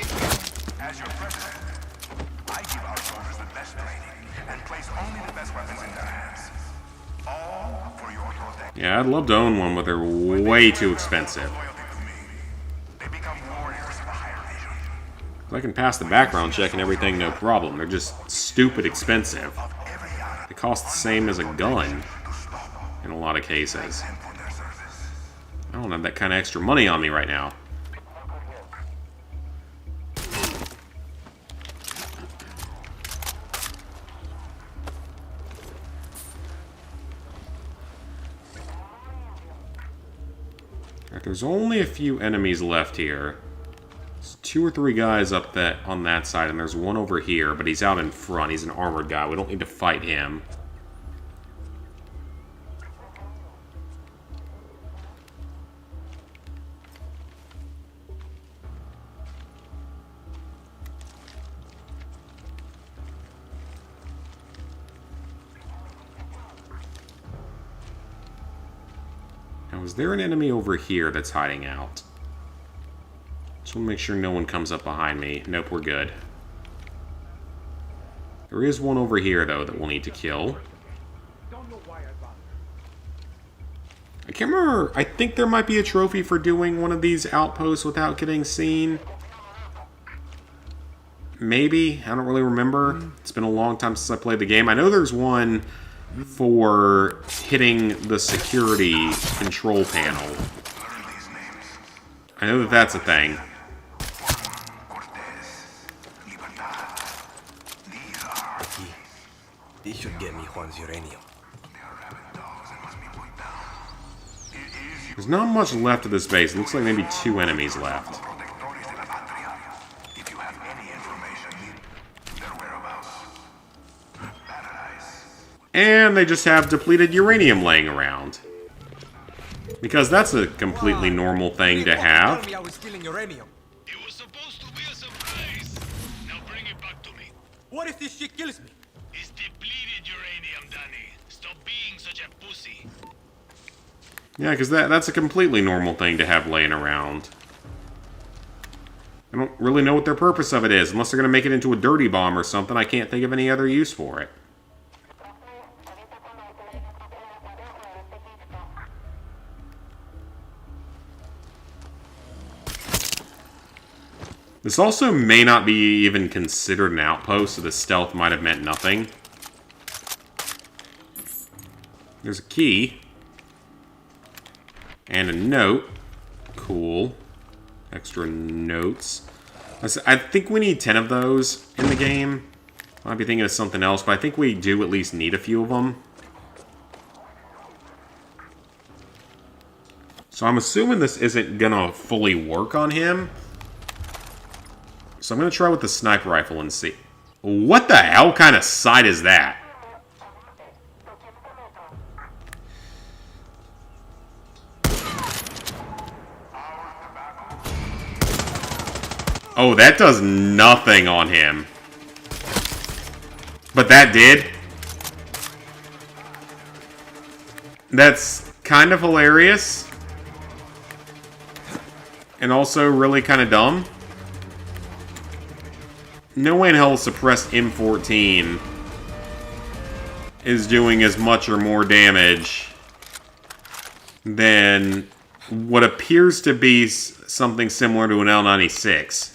Yeah, I'd love to own one, but they're way too expensive. I can pass the background check and everything, no problem. They're just stupid expensive. They cost the same as a gun in a lot of cases. I don't have that kind of extra money on me right now. Alright, there's only a few enemies left here. There's 2 or 3 guys up on that side, and there's one over here, but he's out in front. He's an armored guy. We don't need to fight him. Now, is there an enemy over here that's hiding out? Just want to make sure no one comes up behind me. Nope, we're good. There is one over here, though, that we'll need to kill. I can't remember. I think there might be a trophy for doing one of these outposts without getting seen. Maybe. I don't really remember. It's been a long time since I played the game. I know there's one for hitting the security control panel. I know that that's a thing. This should get me Juan's uranium. There's not much left of this base. It looks like maybe 2 enemies left. And they just have depleted uranium laying around. Because that's a completely normal thing to have. I was stealing uranium. It was supposed to be a surprise. Now bring it back to me. What if this shit kills me? It's depleted uranium, Danny. Stop being such a pussy. Yeah, because that's a completely normal thing to have laying around. I don't really know what their purpose of it is. Unless they're going to make it into a dirty bomb or something, I can't think of any other use for it. This also may not be even considered an outpost, so the stealth might have meant nothing. There's a key. And a note. Cool. Extra notes. I think we need 10 of those in the game. I might be thinking of something else, but I think we do at least need a few of them. So I'm assuming this isn't gonna fully work on him. So I'm going to try with the sniper rifle and see. What the hell kind of sight is that? Oh, that does nothing on him. But that did. That's kind of hilarious. And also really kind of dumb. No way in hell suppressed M14 is doing as much or more damage than what appears to be something similar to an L96.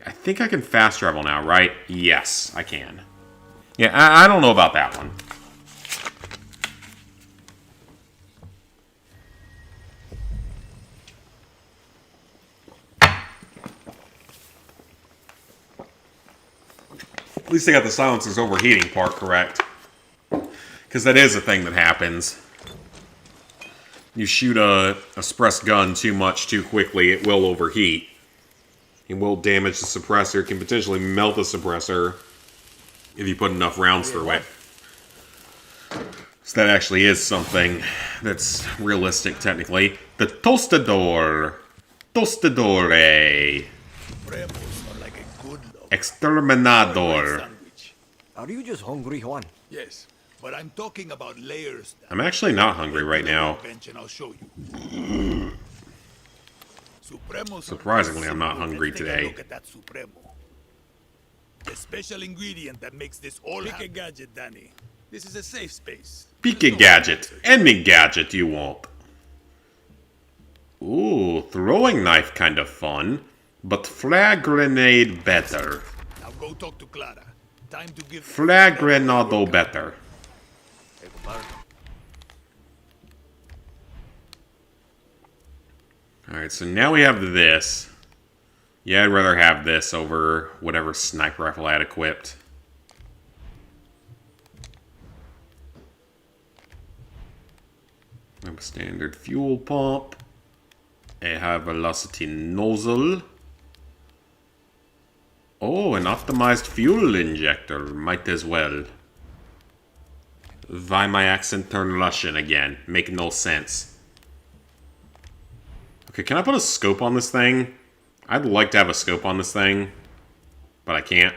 I think I can fast travel now, right? Yes, I can. Yeah, I don't know about that one. At least they got the silencer's overheating part correct. Because that is a thing that happens. You shoot a suppressed gun too much too quickly, it will overheat. It will damage the suppressor. It can potentially melt the suppressor if you put enough rounds through it. So that actually is something that's realistic, technically. The tostador. Tostadore. Exterminador. Are you just hungry, Juan? Yes, but I'm talking about layers. I'm actually not hungry right now. And I'll show you. Surprisingly, I'm not hungry today. Look at that Supremo. The special ingredient that makes this all pick a gadget, Dani. This is a safe space. Pick a gadget. Any gadget you want. Ooh, throwing knife kind of fun, but flag grenade better. Now go talk to Clara. Time to give Flag grenado better. Alright, so now we have this. Yeah, I'd rather have this over whatever sniper rifle I had equipped. I have a standard fuel pump. A high velocity nozzle. Oh, an optimized fuel injector. Might as well. Why my accent turned Russian again? Make no sense. Okay, can I put a scope on this thing? I'd like to have a scope on this thing, but I can't.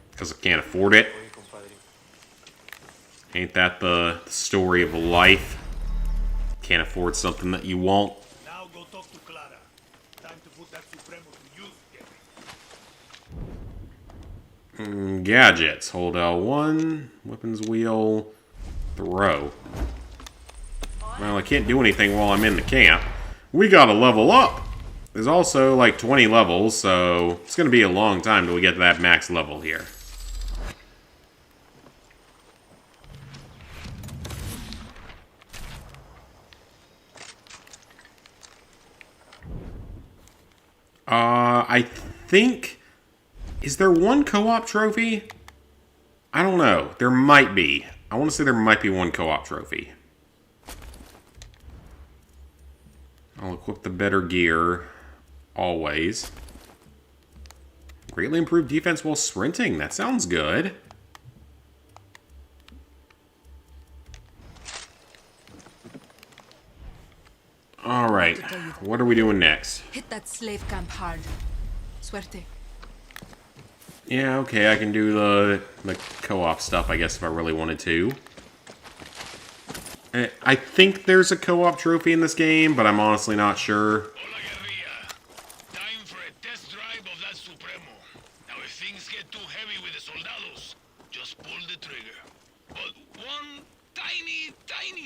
Because I can't afford it. Ain't that the story of life? Can't afford something that you won't. Now go talk to Clara. Time to put that Supremo to use again. Gadgets. Hold L1. Weapons wheel. Throw. Well, I can't do anything while I'm in the camp. We gotta level up! There's also like 20 levels, so it's gonna be a long time till we get to that max level here. I think... Is there one co-op trophy? I don't know. There might be. I want to say there might be one co-op trophy. I'll equip the better gear. Always. Greatly improved defense while sprinting. That sounds good. Alright. What are we doing next? Hit that slave camp hard. Suerte. Yeah, okay, I can do the co-op stuff, I guess, if I really wanted to. I think there's a co-op trophy in this game, but I'm honestly not sure. Hola, guerrilla. Time for a test drive of that Supremo. Now, if things get too heavy with the soldados, just pull the trigger. But one tiny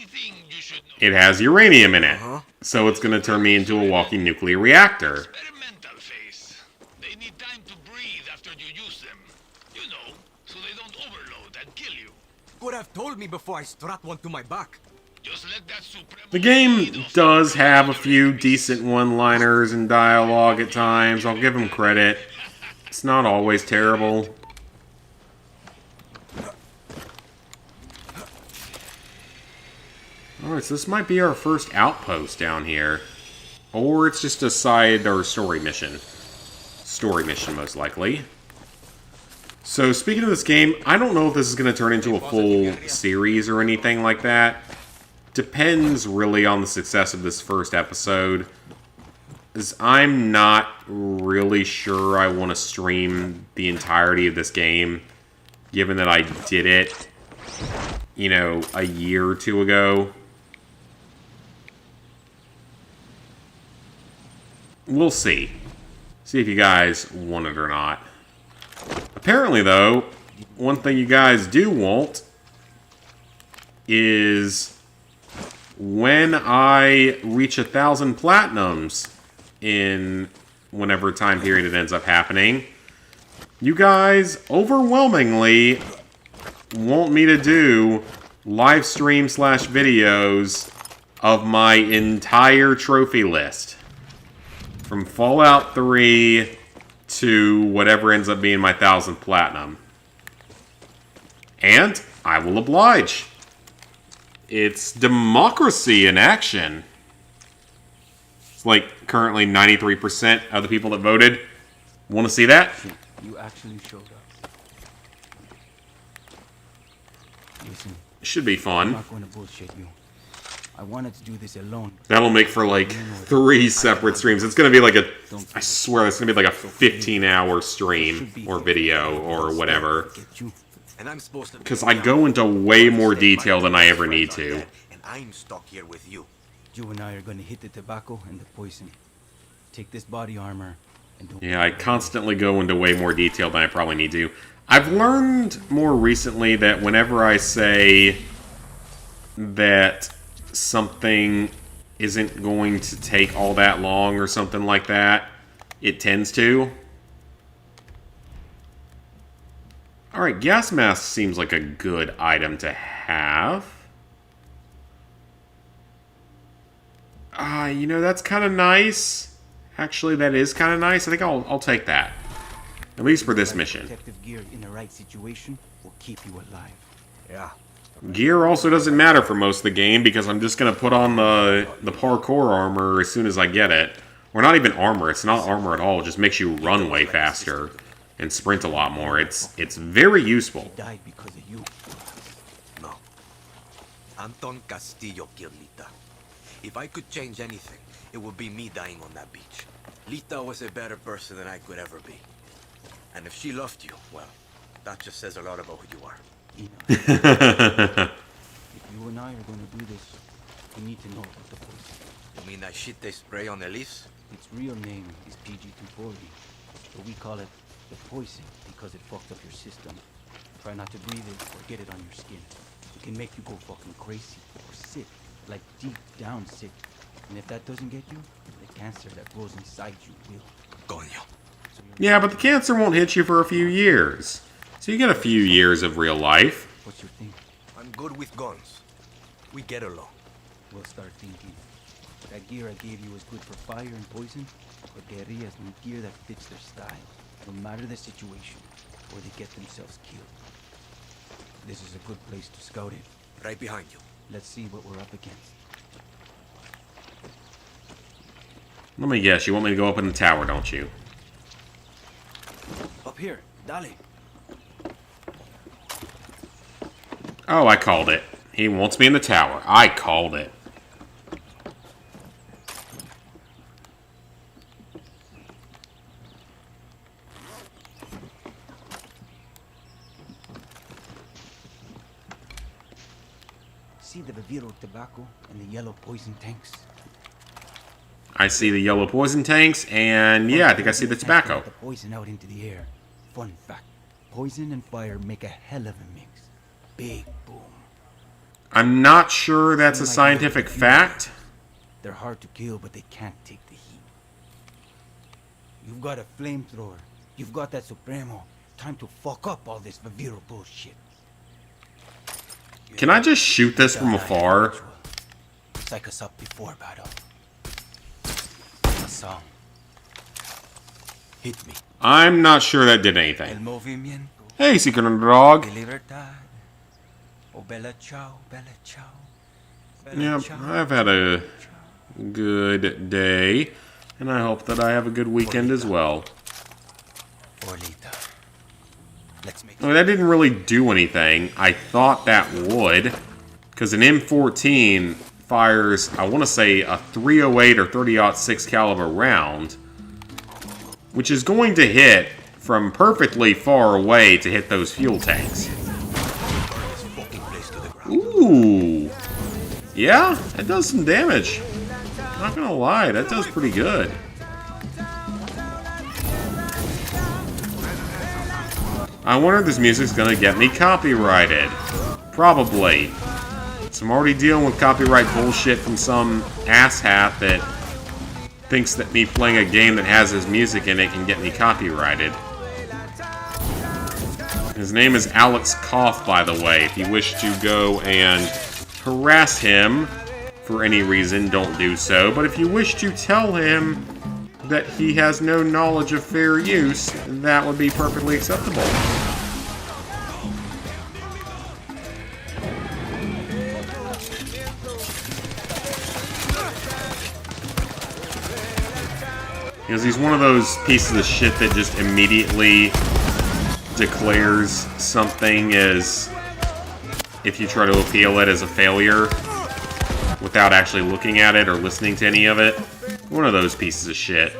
thing you should know. It has uranium in it, so it's going to turn me into a walking nuclear reactor. Experimental phase. They need time to breathe after you use them. You know, so they don't overload and kill you. Could have told me before I strap one to my back. Just let that Supremo The game does have a few decent one-liners and dialogue at times. I'll give them credit. It's not always terrible. Alright, so this might be our first outpost down here. Or it's just a side or story mission. Story mission, most likely. So, speaking of this game, I don't know if this is going to turn into a full series or anything like that. depends really on the success of this first episode. As I'm not really sure I want to stream the entirety of this game, given that I did it, you know, a year or two ago. We'll see. See if you guys want it or not. Apparently, though, one thing you guys do want is when I reach 1,000 platinums in whenever time period it ends up happening, you guys overwhelmingly want me to do live stream / videos of my entire trophy list. From Fallout 3 to whatever ends up being my 1,000 platinum. And I will oblige. It's democracy in action. It's like currently 93% of the people that voted want to see that. You actually showed up. Listen, Should be I'm fun. not going to bullshit you. I wanted to do this alone. That'll make for like 3 separate streams. It's going to be like I swear it's going to be like a 15-hour stream or video or whatever. Because I go into way more detail than I ever need to. And I'm stuck here with you. You and I are going to hit the tobacco and the poison. Take this body armor and don't... Yeah, I constantly go into way more detail than I probably need to. I've learned more recently that whenever I say that something isn't going to take all that long or something like that, it tends to. Alright, gas mask seems like a good item to have. You know, that's kind of nice. Actually, that is kind of nice. I think I'll take that. At least for this mission. Protective gear in the right situation will keep you alive. Yeah. Gear also doesn't matter for most of the game because I'm just going to put on the parkour armor as soon as I get it. Or not even armor. It's not armor at all. It just makes you run way faster and sprint a lot more. It's very useful. Died because of you. No. Anton Castillo killed Lita. If I could change anything, it would be me dying on that beach. Lita was a better person than I could ever be. And if she loved you, well, that just says a lot about who you are. If you and I are going to do this, we need to know about the poison. You mean that shit they spray on Elise? Its real name is PG-240, but we call it the poison because it fucked up your system. Try not to breathe it or get it on your skin. It can make you go fucking crazy or sick, like deep down sick. And if that doesn't get you, the cancer that grows inside you will. Coño. Yeah, but the cancer won't hit you for a few years. So you get a few years of real life. What's your thing? I'm good with guns. We get along. We'll start thinking. That gear I gave you was good for fire and poison, but guerrillas need gear that fits their style, no matter the situation, or they get themselves killed. This is a good place to scout it. Right behind you. Let's see what we're up against. Let me guess, you want me to go up in the tower, don't you? Up here, dale. Oh, I called it. He wants me in the tower. I called it. See the Viviro tobacco and the yellow poison tanks? I see the yellow poison tanks, and yeah, I think I see the tobacco. The poison out into the air. Fun fact: poison and fire make a hell of a mix. Big boom. I'm not sure that's a scientific fact. They're hard to kill, but they can't take the heat. You've got a flamethrower. You've got that Supremo. Time to fuck up all this Viviro bullshit. Can I just shoot this from afar? Psych us up before battle. A song. Hit me. I'm not sure that did El anything. movimiento Hey, Secret Underdog. de libertad. Oh, bella ciao, bella ciao. Yep, I've had a good day, and I hope that I have a good weekend as well. Orlita. Let's make I mean, that didn't really do anything. I thought that would. Because an M14 fires, I want to say, a .308 or .30-06 caliber round, which is going to hit from perfectly far away to hit those fuel tanks. Ooh. Yeah, that does some damage. Not gonna lie, that does pretty good. I wonder if this music's gonna get me copyrighted. Probably. So I'm already dealing with copyright bullshit from some asshat that thinks that me playing a game that has his music in it can get me copyrighted. His name is Alex Koff, by the way. If you wish to go and harass him for any reason, don't do so. But if you wish to tell him that he has no knowledge of fair use, that would be perfectly acceptable. Because he's one of those pieces of shit that just immediately declares something as, if you try to appeal it, as a failure without actually looking at it or listening to any of it. One of those pieces of shit.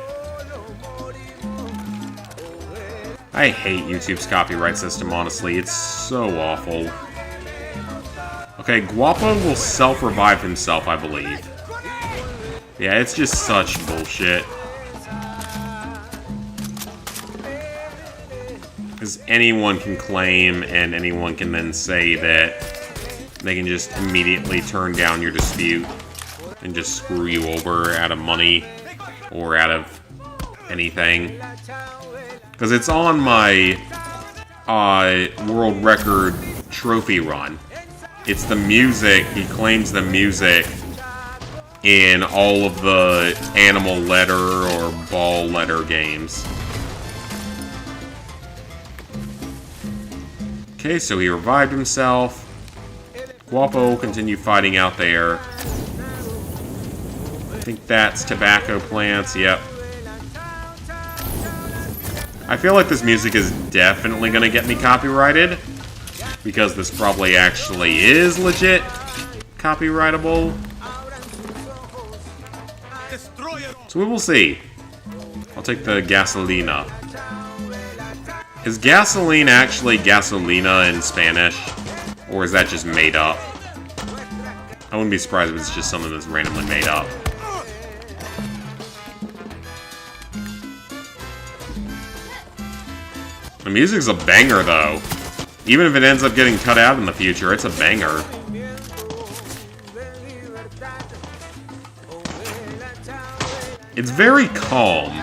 I hate YouTube's copyright system, honestly. It's so awful. Okay, Guapo will self-revive himself, I believe. Yeah, it's just such bullshit. Because anyone can claim, and anyone can then say that they can just immediately turn down your dispute and just screw you over out of money or out of anything. Because it's on my world record trophy run. It's the music, he claims the music in all of the animal letter or ball letter games. Okay, so he revived himself. Guapo will continue fighting out there. I think that's tobacco plants, yep. I feel like this music is definitely going to get me copyrighted, because this probably actually is legit copyrightable. So we will see. I'll take the gasolina. Is gasoline actually gasolina in Spanish? Or is that just made up? I wouldn't be surprised if it's just something that's randomly made up. The music's a banger, though. Even if it ends up getting cut out in the future, it's a banger. It's very calm,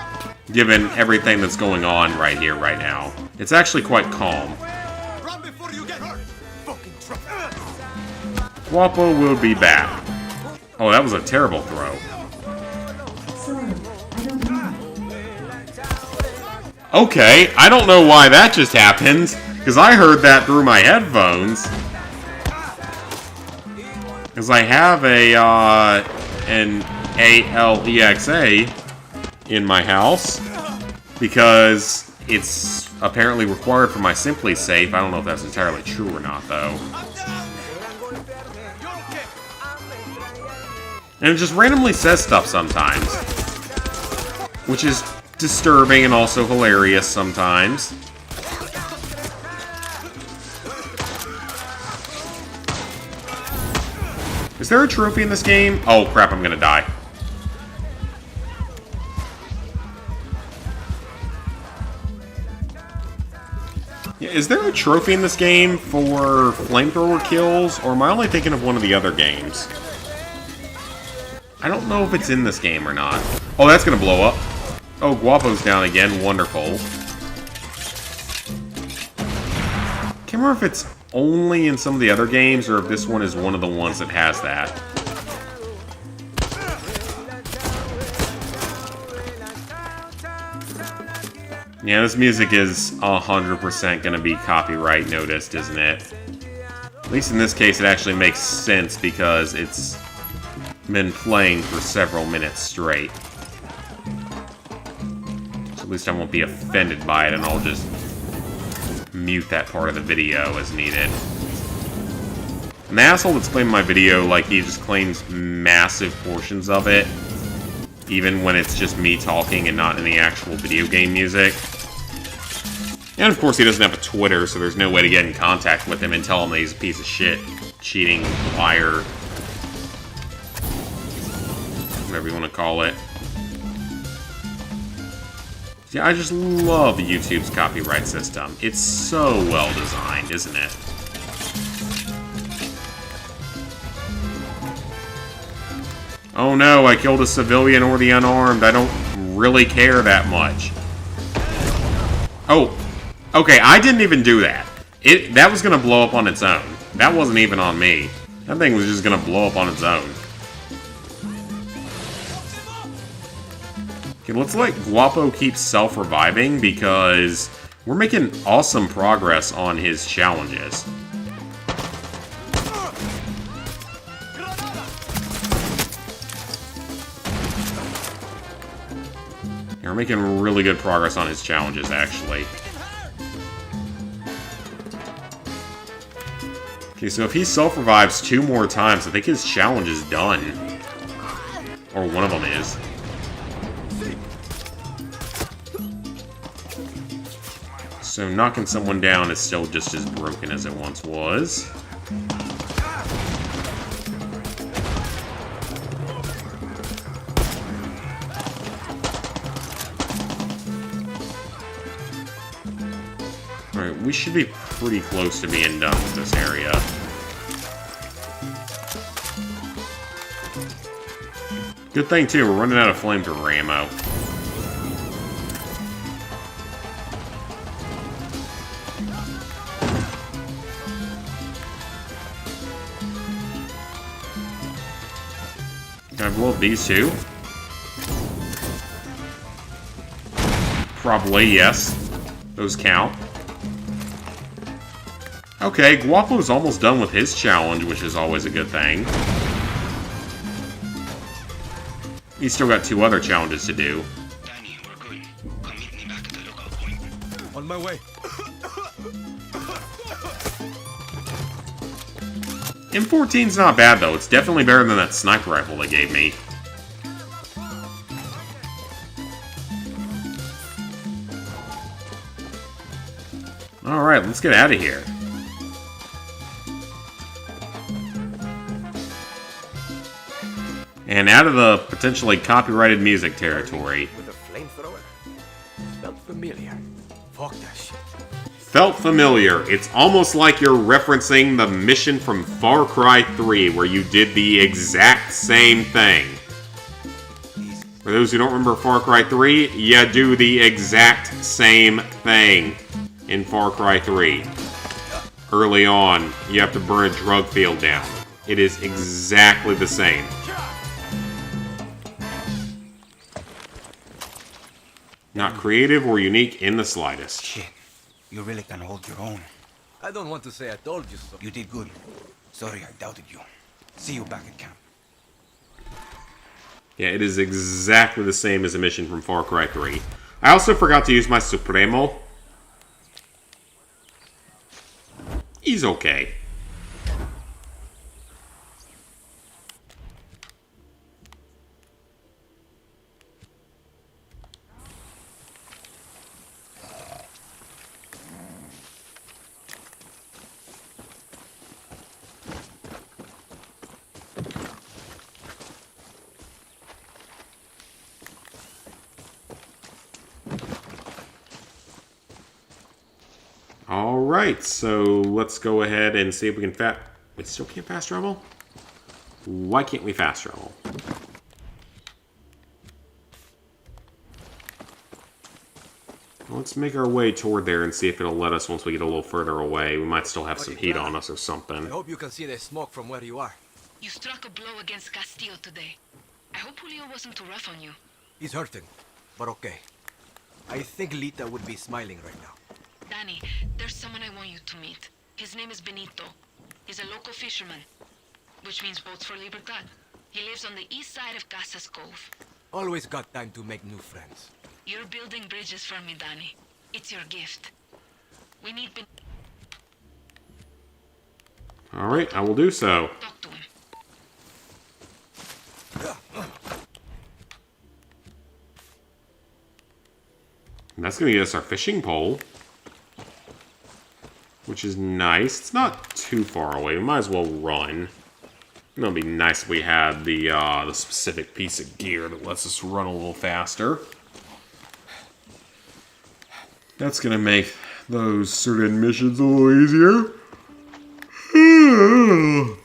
given everything that's going on right here, right now. It's actually quite calm. Guapo will be back. Oh, that was a terrible throw. Okay, I don't know why that just happened, because I heard that through my headphones. Because I have an ALEXA in my house, because it's apparently required for my Simply Safe. I don't know if that's entirely true or not, though. And it just randomly says stuff sometimes, which is disturbing and also hilarious sometimes. Is there a trophy in this game? Oh crap, I'm gonna die. Yeah, is there a trophy in this game for flamethrower kills, or am I only thinking of one of the other games? I don't know if it's in this game or not. Oh, that's gonna blow up. Oh, Guapo's down again. Wonderful. Can't remember if it's only in some of the other games, or if this one is one of the ones that has that. Yeah, this music is 100% gonna be copyright noticed, isn't it? At least in this case, it actually makes sense because it's been playing for several minutes straight. So at least I won't be offended by it, and I'll just mute that part of the video as needed. And the asshole that's playing my video, like, he just claims massive portions of it, even when it's just me talking and not any actual video game music. And of course he doesn't have a Twitter, so there's no way to get in contact with him and tell him that he's a piece of shit, cheating, liar, whatever you want to call it. Yeah, I just love YouTube's copyright system. It's so well designed, isn't it? Oh no, I killed a civilian or the unarmed. I don't really care that much. Oh, okay, I didn't even do that. That was gonna blow up on its own. That wasn't even on me. That thing was just gonna blow up on its own. Okay, let's let Guapo keep self-reviving because we're making awesome progress on his challenges. Yeah, we're making really good progress on his challenges, actually. Okay, so if he self-revives 2 more times, I think his challenge is done. Or one of them is. So knocking someone down is still just as broken as it once was. Alright, we should be pretty close to being done with this area. Good thing, too, we're running out of flamethrower ammo. Can I blow up these two? Probably, yes. Those count. Okay, Guapo's almost done with his challenge, which is always a good thing. He's still got 2 other challenges to do. Dani, we're good. Come meet me back at the lookout point. On my way. M14's not bad, though. It's definitely better than that sniper rifle they gave me. Alright, let's get out of here. And out of the potentially copyrighted music territory. With a flamethrower? Felt familiar. Fuck that shit. Felt familiar. It's almost like you're referencing the mission from Far Cry 3, where you did the exact same thing. For those who don't remember Far Cry 3, you do the exact same thing in Far Cry 3. Early on, you have to burn a drug field down. It is exactly the same. Not creative or unique in the slightest. Shit. You really can hold your own. I don't want to say I told you so. You did good. Sorry I doubted you. See you back at camp. Yeah, it is exactly the same as a mission from Far Cry 3. I also forgot to use my Supremo. He's okay. Alright, so let's go ahead and see if we can we still can't fast travel? Why can't we fast travel? Let's make our way toward there and see if it'll let us once we get a little further away. We might still have some heat on us or I something. hope you can see the smoke from where you are. You struck a blow against Castillo today. I hope Julio wasn't too rough on you. He's hurting, but okay. I think Lita would be smiling right now. Dani, there's someone I want you to meet. His name is Benito. He's a local fisherman, which means boats for Libertad. He lives on the east side of Casas Cove. Always got time to make new friends. You're building bridges for me, Dani. It's your gift. We need Alright, I will do so. Talk to him. And that's going to get us our fishing pole. Which is nice. It's not too far away. We might as well run. It would be nice if we had the specific piece of gear that lets us run a little faster. That's going to make those certain missions a little easier. Am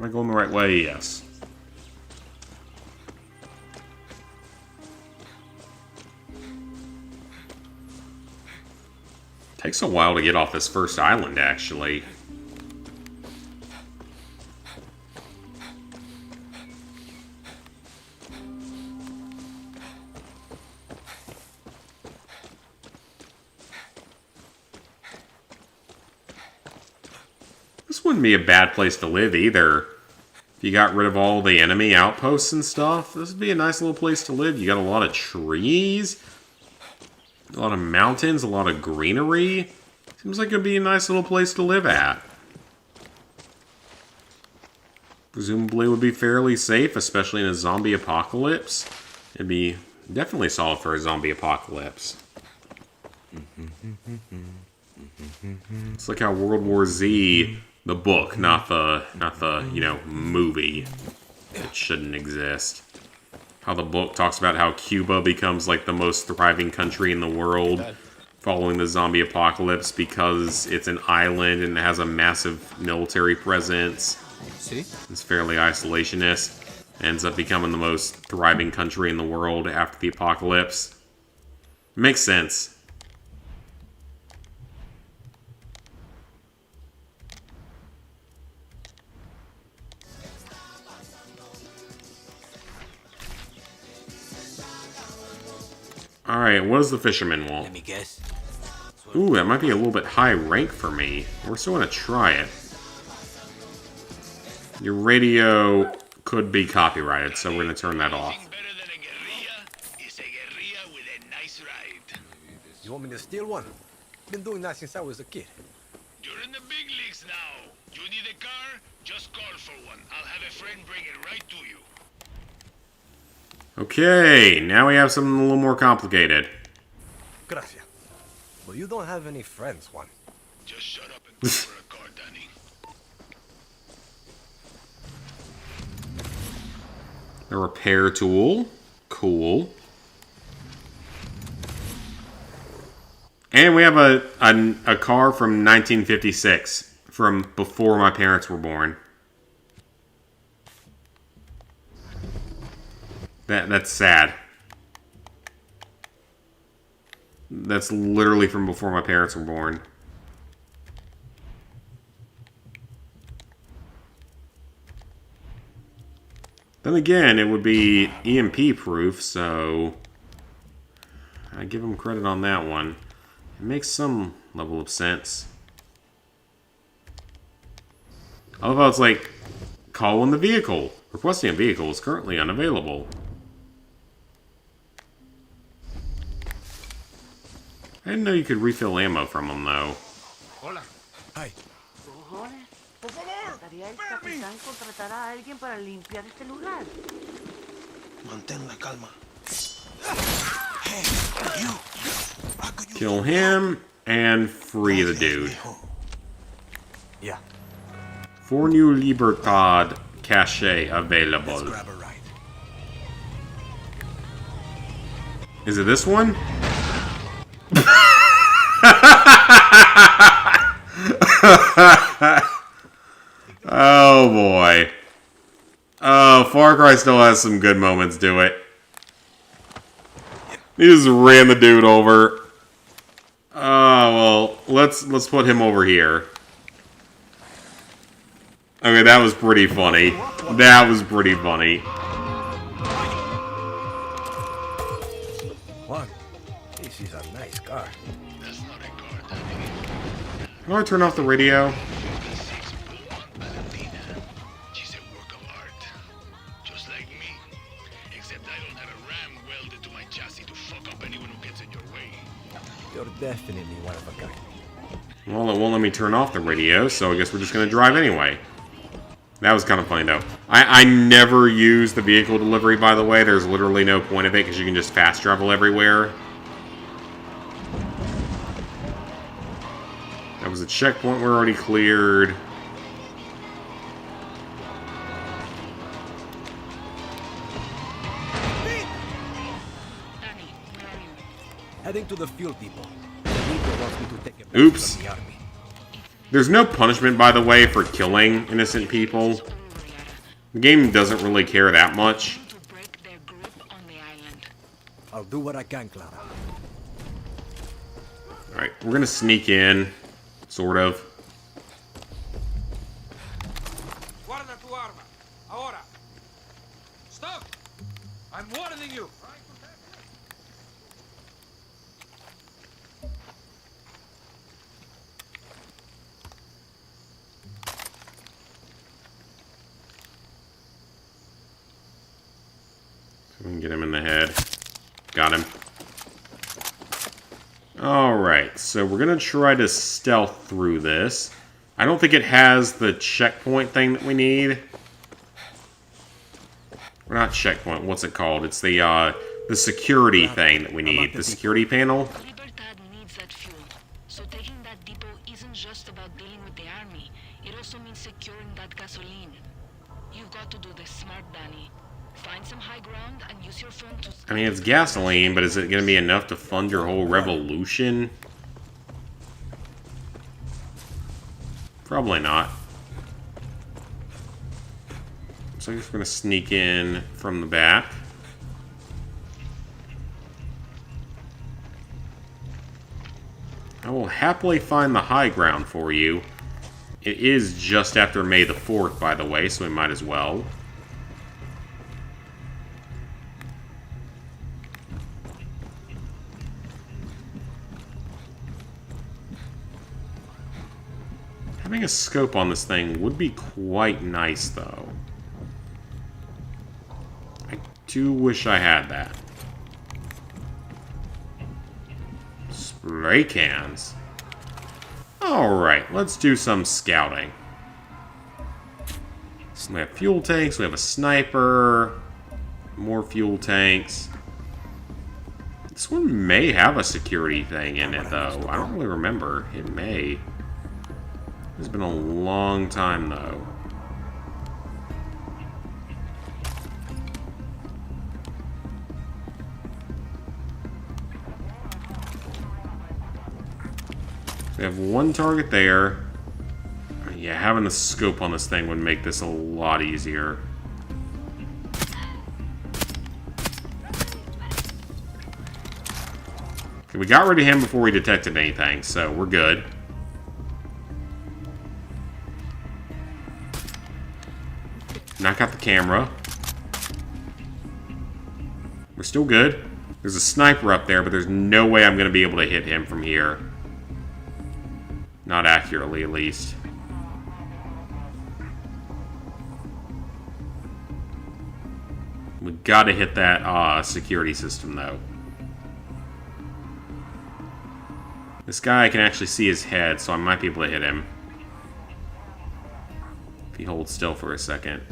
I going the right way? Yes. Takes a while to get off this first island, actually. This wouldn't be a bad place to live either. If you got rid of all the enemy outposts and stuff, this would be a nice little place to live. You got a lot of trees. A lot of mountains, a lot of greenery. Seems like it'd be a nice little place to live at. Presumably would be fairly safe, especially in a zombie apocalypse. It'd be definitely solid for a zombie apocalypse. It's like how World War Z, the book, not the movie. It shouldn't exist. How the book talks about how Cuba becomes like the most thriving country in the world following the zombie apocalypse because it's an island and it has a massive military presence. It's fairly isolationist. Ends up becoming the most thriving country in the world after the apocalypse. Makes sense. Alright, what does the fisherman want? Let me guess. Ooh, that might be a little bit high rank for me. We're still gonna try it. Your radio could be copyrighted, so we're gonna turn that off. Better than a guerrilla is a guerrilla with a nice ride. You want me to steal one? Been doing that since I was a kid. You're in the big leagues now. You need a car? Just call for one. I'll have a friend bring it right to you. Okay, now we have something a little more complicated. Gracias. Well, you don't have any friends, Juan. Just shut up and go for a car, Danny. A repair tool. Cool. And we have a car from 1956, from before my parents were born. That's sad. That's literally from before my parents were born. Then again, it would be EMP proof, so I give them credit on that one. It makes some level of sense. I love how it's like, call in the vehicle. Requesting a vehicle is currently unavailable. I didn't know you could refill ammo from them, though. Hola. Hi. Cojones. Trataría el capitán contratar a alguien para limpiar este lugar. Mantén la calma. Kill him and free the dude. Yeah. For new Libertad cache available. Let's grab a ride. Is it this one? Oh boy. Oh, Far Cry still has some good moments, do it. He just ran the dude over. Oh, well, let's put him over here. Okay, that was pretty funny. That was pretty funny. Juan, this is a nice car. That's not a car, Danny. How do I turn off the radio? She's a work of art. Just like me. Except I don't have a ram welded to my chassis to fuck up anyone who gets in your way. You're definitely one of a kind. Well, it won't let me turn off the radio, so I guess we're just going to drive anyway. That was kind of funny, though. I never use the vehicle delivery, by the way. There's literally no point of it, because you can just fast travel everywhere. That was a checkpoint we're already cleared. Heading to the fuel depot. Nico wants me to take a Oops. from the army. There's no punishment, by the way, for killing innocent people. The game doesn't really care that much. I'll do what I can, Clara. Alright, we're gonna sneak in. Sort of. Guarda tu arma. Ahora. Stop! I'm warning you. We can get him in the head. Got him. Alright, so we're going to try to stealth through this. I don't think it has the checkpoint thing that we need. Or not checkpoint, what's it called? It's the security thing that we need. The security panel. Libertad needs that fuel. So taking that depot isn't just about dealing with the army. It also means securing that gasoline. You've got to do this smart, Dani. Find some high ground and use your phone to... I mean, it's gasoline, but is it going to be enough to fund your whole revolution? Probably not. So I guess we're going to sneak in from the back. I will happily find the high ground for you. It is just after May the 4th, by the way, so we might as well. Having a scope on this thing would be quite nice, though. I do wish I had that. Spray cans. Alright, let's do some scouting. So we have fuel tanks, we have a sniper, more fuel tanks. This one may have a security thing in it, though. I don't really remember. It may. It's been a long time, though. So we have one target there. Yeah, having a scope on this thing would make this a lot easier. Okay, we got rid of him before we detected anything, so we're good. Knock out the camera. We're still good. There's a sniper up there, but there's no way I'm going to be able to hit him from here. Not accurately, at least. We gotta hit that security system, though. This guy, I can actually see his head, so I might be able to hit him. If he holds still for a second.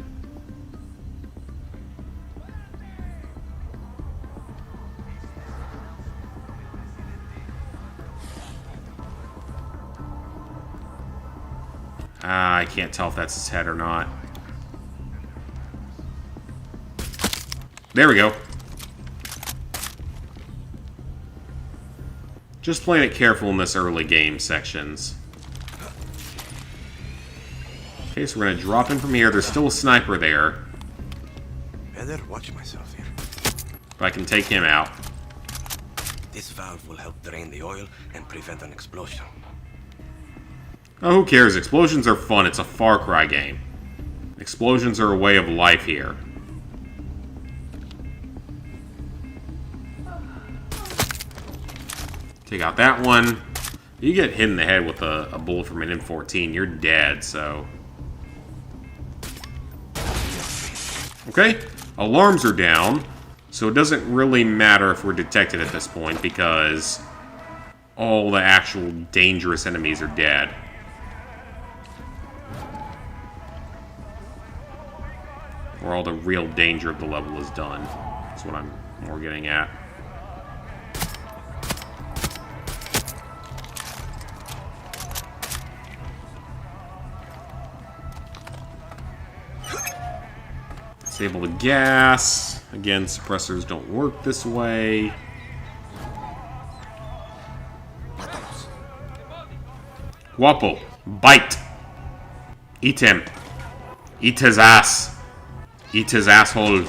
I can't tell if that's his head or not. There we go. Just playing it careful in this early game sections. Okay, so we're gonna drop in from here. There's still a sniper there. Better watch myself here. But I can take him out. This valve will help drain the oil and prevent an explosion. Oh, who cares? Explosions are fun. It's a Far Cry game. Explosions are a way of life here. Take out that one. You get hit in the head with a bullet from an M14, you're dead, so... Okay, alarms are down, so it doesn't really matter if we're detected at this point, because all the actual dangerous enemies are dead. Or all the real danger of the level is done. That's what I'm more getting at. Disable the gas. Again, suppressors don't work this way. Guapo, bite. Eat him. Eat his ass. Eat his asshole.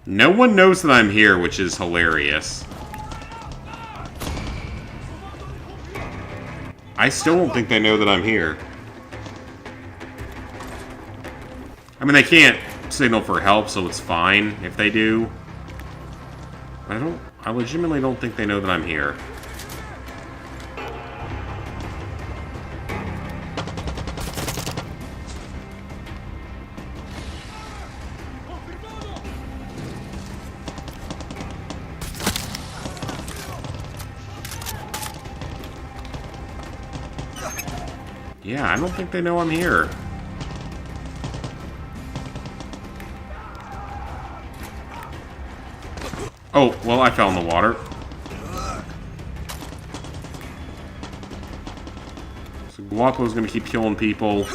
No one knows that I'm here, which is hilarious. I still don't think they know that I'm here. I mean, they can't signal for help, so it's fine if they do. But I legitimately don't think they know that I'm here. Yeah, I don't think they know I'm here. Oh, well, I fell in the water. So Guapo's gonna keep killing people.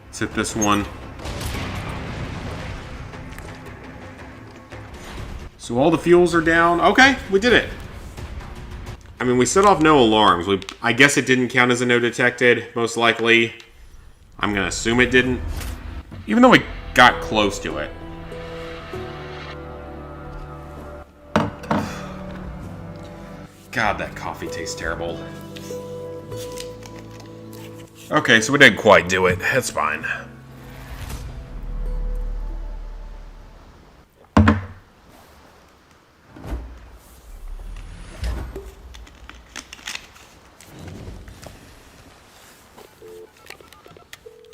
Let's hit this one. So all the fuels are down. Okay, we did it. I mean, we set off no alarms. I guess it didn't count as a no detected, most likely. I'm gonna assume it didn't. Even though we got close to it. God, that coffee tastes terrible. Okay, so we didn't quite do it. That's fine.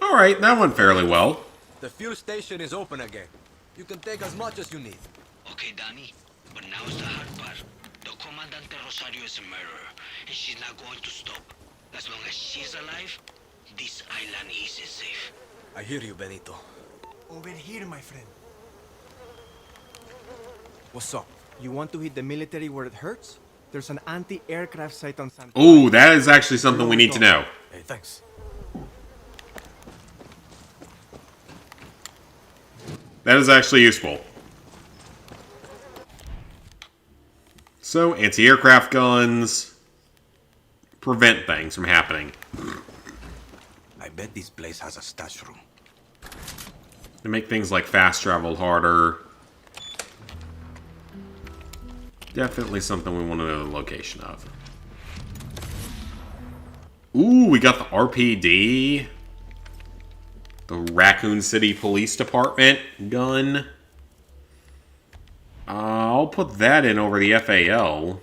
Alright, that went fairly well. The fuel station is open again. You can take as much as you need. Okay, Danny, but now's the hard part. The Comandante Rosario is a murderer, and she's not going to stop. As long as she's alive, this island isn't safe. I hear you, Benito. Over here, my friend. What's up? You want to hit the military where it hurts? There's an anti-aircraft site on San... Ooh, that is actually something we need to know. Hey, thanks. That is actually useful. So, anti-aircraft guns prevent things from happening. I bet this place has a stash room. They make things like fast travel harder. Definitely something we want to know the location of. Ooh, we got the RPD. The Raccoon City Police Department gun. I'll put that in over the FAL.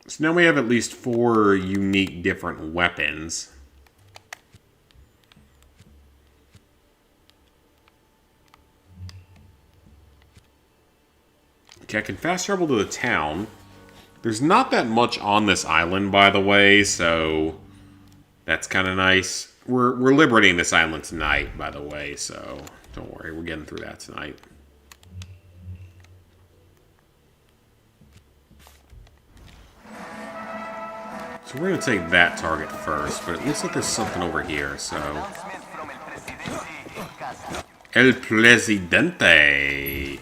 So now we have at least 4 unique different weapons. Okay, I can fast travel to the town. There's not that much on this island, by the way, so that's kind of nice. We're liberating this island tonight, by the way, so don't worry, we're getting through that tonight. So we're going to take that target first, but it looks like there's something over here, so... El Presidente.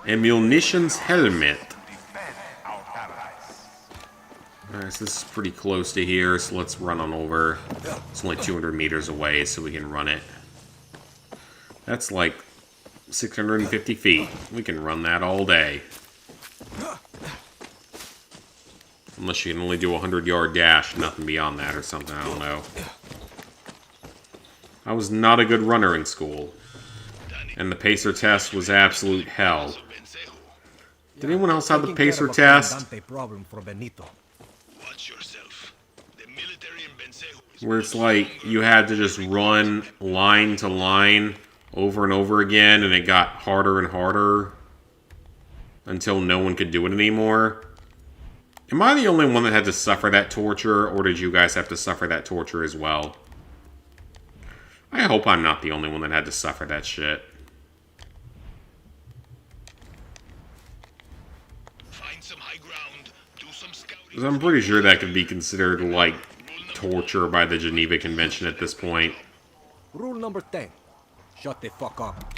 A munitions helmet. Alright, so this is pretty close to here, so let's run on over. It's only 200 meters away, so we can run it. That's like 650 feet. We can run that all day. Unless you can only do a 100-yard dash, nothing beyond that or something, I don't know. I was not a good runner in school. And the pacer test was absolute hell. Did anyone else have the pacer test? Problem for Benito. Watch yourself. The military in where it's like you had to just run line to line over and over again, and it got harder and harder until no one could do it anymore. Am I the only one that had to suffer that torture, or did you guys have to suffer that torture as well? I hope I'm not the only one that had to suffer that shit. Because I'm pretty sure that could be considered, like, torture by the Geneva Convention at this point. Rule number 10. Shut the fuck up.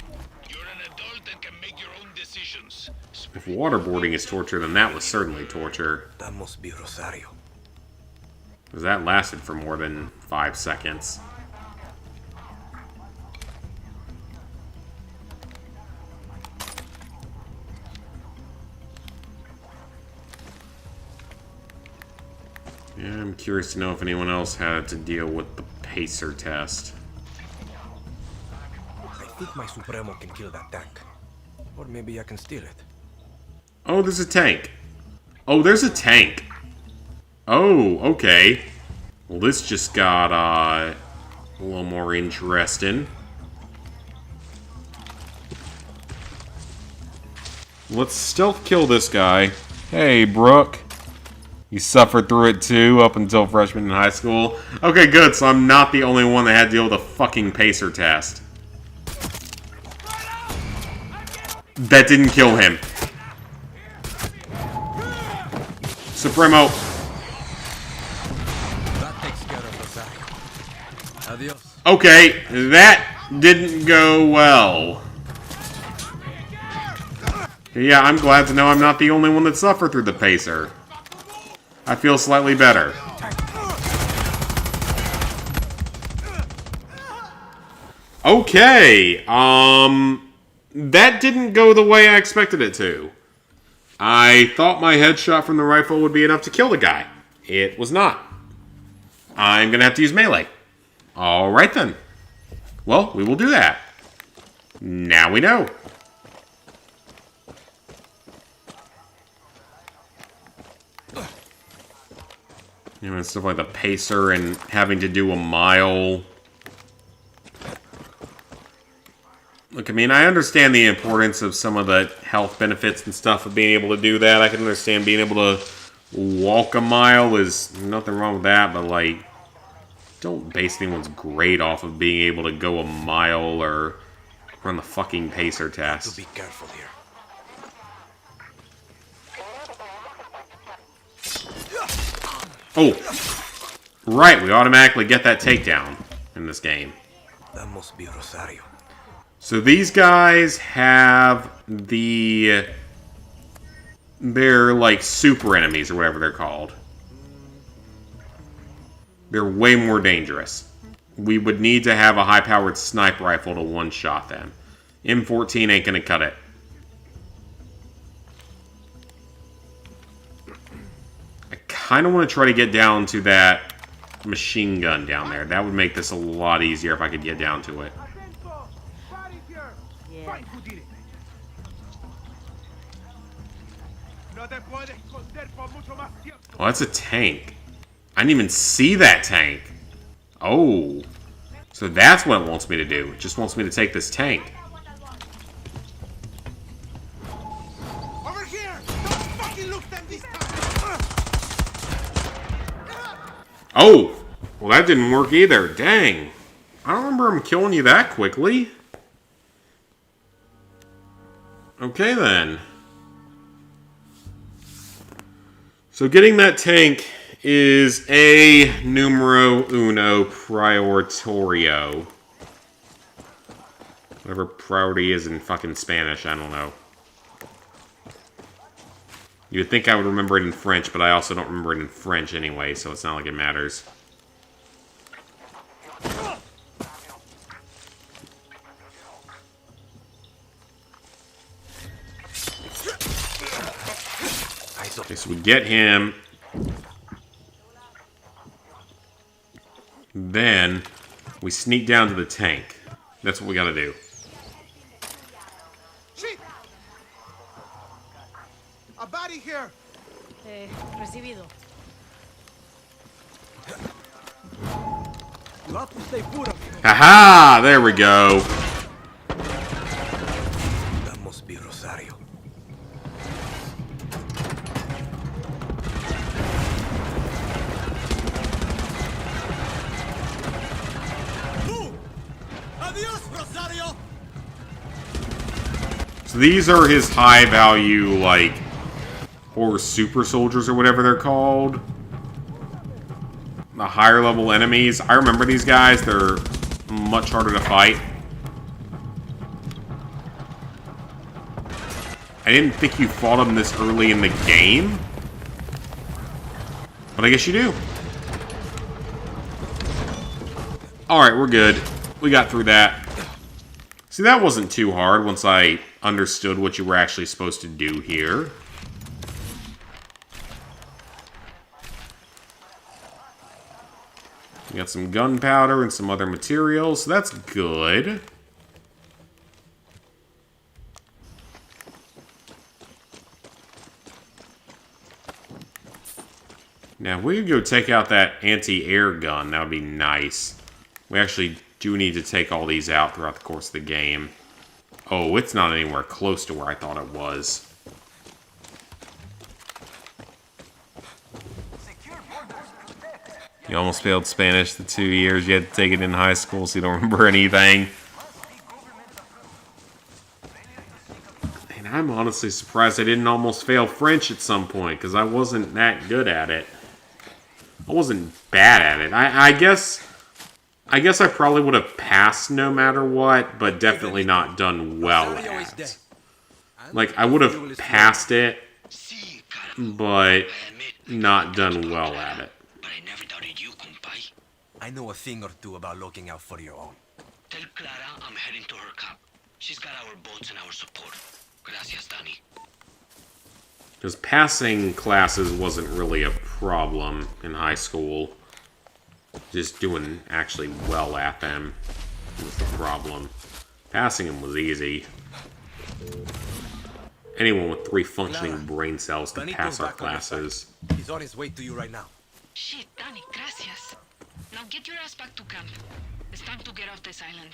You're an adult and can make your own decisions. If waterboarding is torture, then that was certainly torture. That must be Rosario. Because that lasted for more than 5 seconds. Yeah, I'm curious to know if anyone else had to deal with the pacer test. I think my Supremo can kill that tank. Or maybe I can steal it. Oh, there's a tank. Oh, there's a tank. Oh, okay. Well, this just got, a little more interesting. Let's stealth kill this guy. Hey, Brooke. You suffered through it too, up until freshman in high school. Okay, good, so I'm not the only one that had to deal with a fucking pacer test. That didn't kill him. Supremo. That takes care of Rosario. Adios. Okay, that didn't go well. Yeah, I'm glad to know I'm not the only one that suffered through the pacer. I feel slightly better. Okay, that didn't go the way I expected it to. I thought my headshot from the rifle would be enough to kill the guy. It was not. I'm gonna have to use melee. Alright then. Well, we will do that. Now we know. You know, stuff like the pacer and having to do a mile. Look, I mean, I understand the importance of some of the health benefits and stuff of being able to do that. I can understand being able to walk a mile is nothing wrong with that, but, like, don't base anyone's grade off of being able to go a mile or run the fucking pacer test. Be careful here. Oh, right, we automatically get that takedown in this game. That must be Rosario. So these guys have they're like super enemies or whatever they're called. They're way more dangerous. We would need to have a high-powered sniper rifle to one-shot them. M14 ain't gonna cut it. I kind of want to try to get down to that machine gun down there. That would make this a lot easier if I could get down to it. Yeah. Oh, that's a tank. I didn't even see that tank. Oh. So that's what it wants me to do. It just wants me to take this tank. Over here! Don't fucking look them this time! Oh! Well, that didn't work either. Dang. I don't remember him killing you that quickly. Okay, then. So getting that tank is a numero uno prioritorio. Whatever priority is in fucking Spanish, I don't know. You would think I would remember it in French, but I also don't remember it in French anyway, so it's not like it matters. Okay, so we get him. Then we sneak down to the tank. That's what we gotta do. Shit! A body here! Recibido. Haha! There we go. That must be Rosario. Adios, Rosario! So these are his high value, like, or super soldiers or whatever they're called. The higher level enemies. I remember these guys. They're much harder to fight. I didn't think you fought them this early in the game. But I guess you do. Alright, we're good. We got through that. See, that wasn't too hard once I understood what you were actually supposed to do here. We got some gunpowder and some other materials, so that's good. Now, if we could go take out that anti-air gun, that would be nice. We actually do need to take all these out throughout the course of the game. Oh, it's not anywhere close to where I thought it was. You almost failed Spanish the 2 years. You had to take it in high school, so you don't remember anything. And I'm honestly surprised I didn't almost fail French at some point, because I wasn't that good at it. I wasn't bad at it. I guess I probably would have passed no matter what, but definitely not done well at it. Like, I would have passed it, but not done well at it. I know a thing or two about looking out for your own. Tell Clara I'm heading to her camp. She's got our boats and our support. Gracias, Dani. Because passing classes wasn't really a problem in high school. Just doing actually well at them was the problem. Passing them was easy. Anyone with 3 functioning brain cells can pass our classes. He's on his way to you right now. Shit, Dani, gracias. Now get your ass back to camp. It's time to get off this island.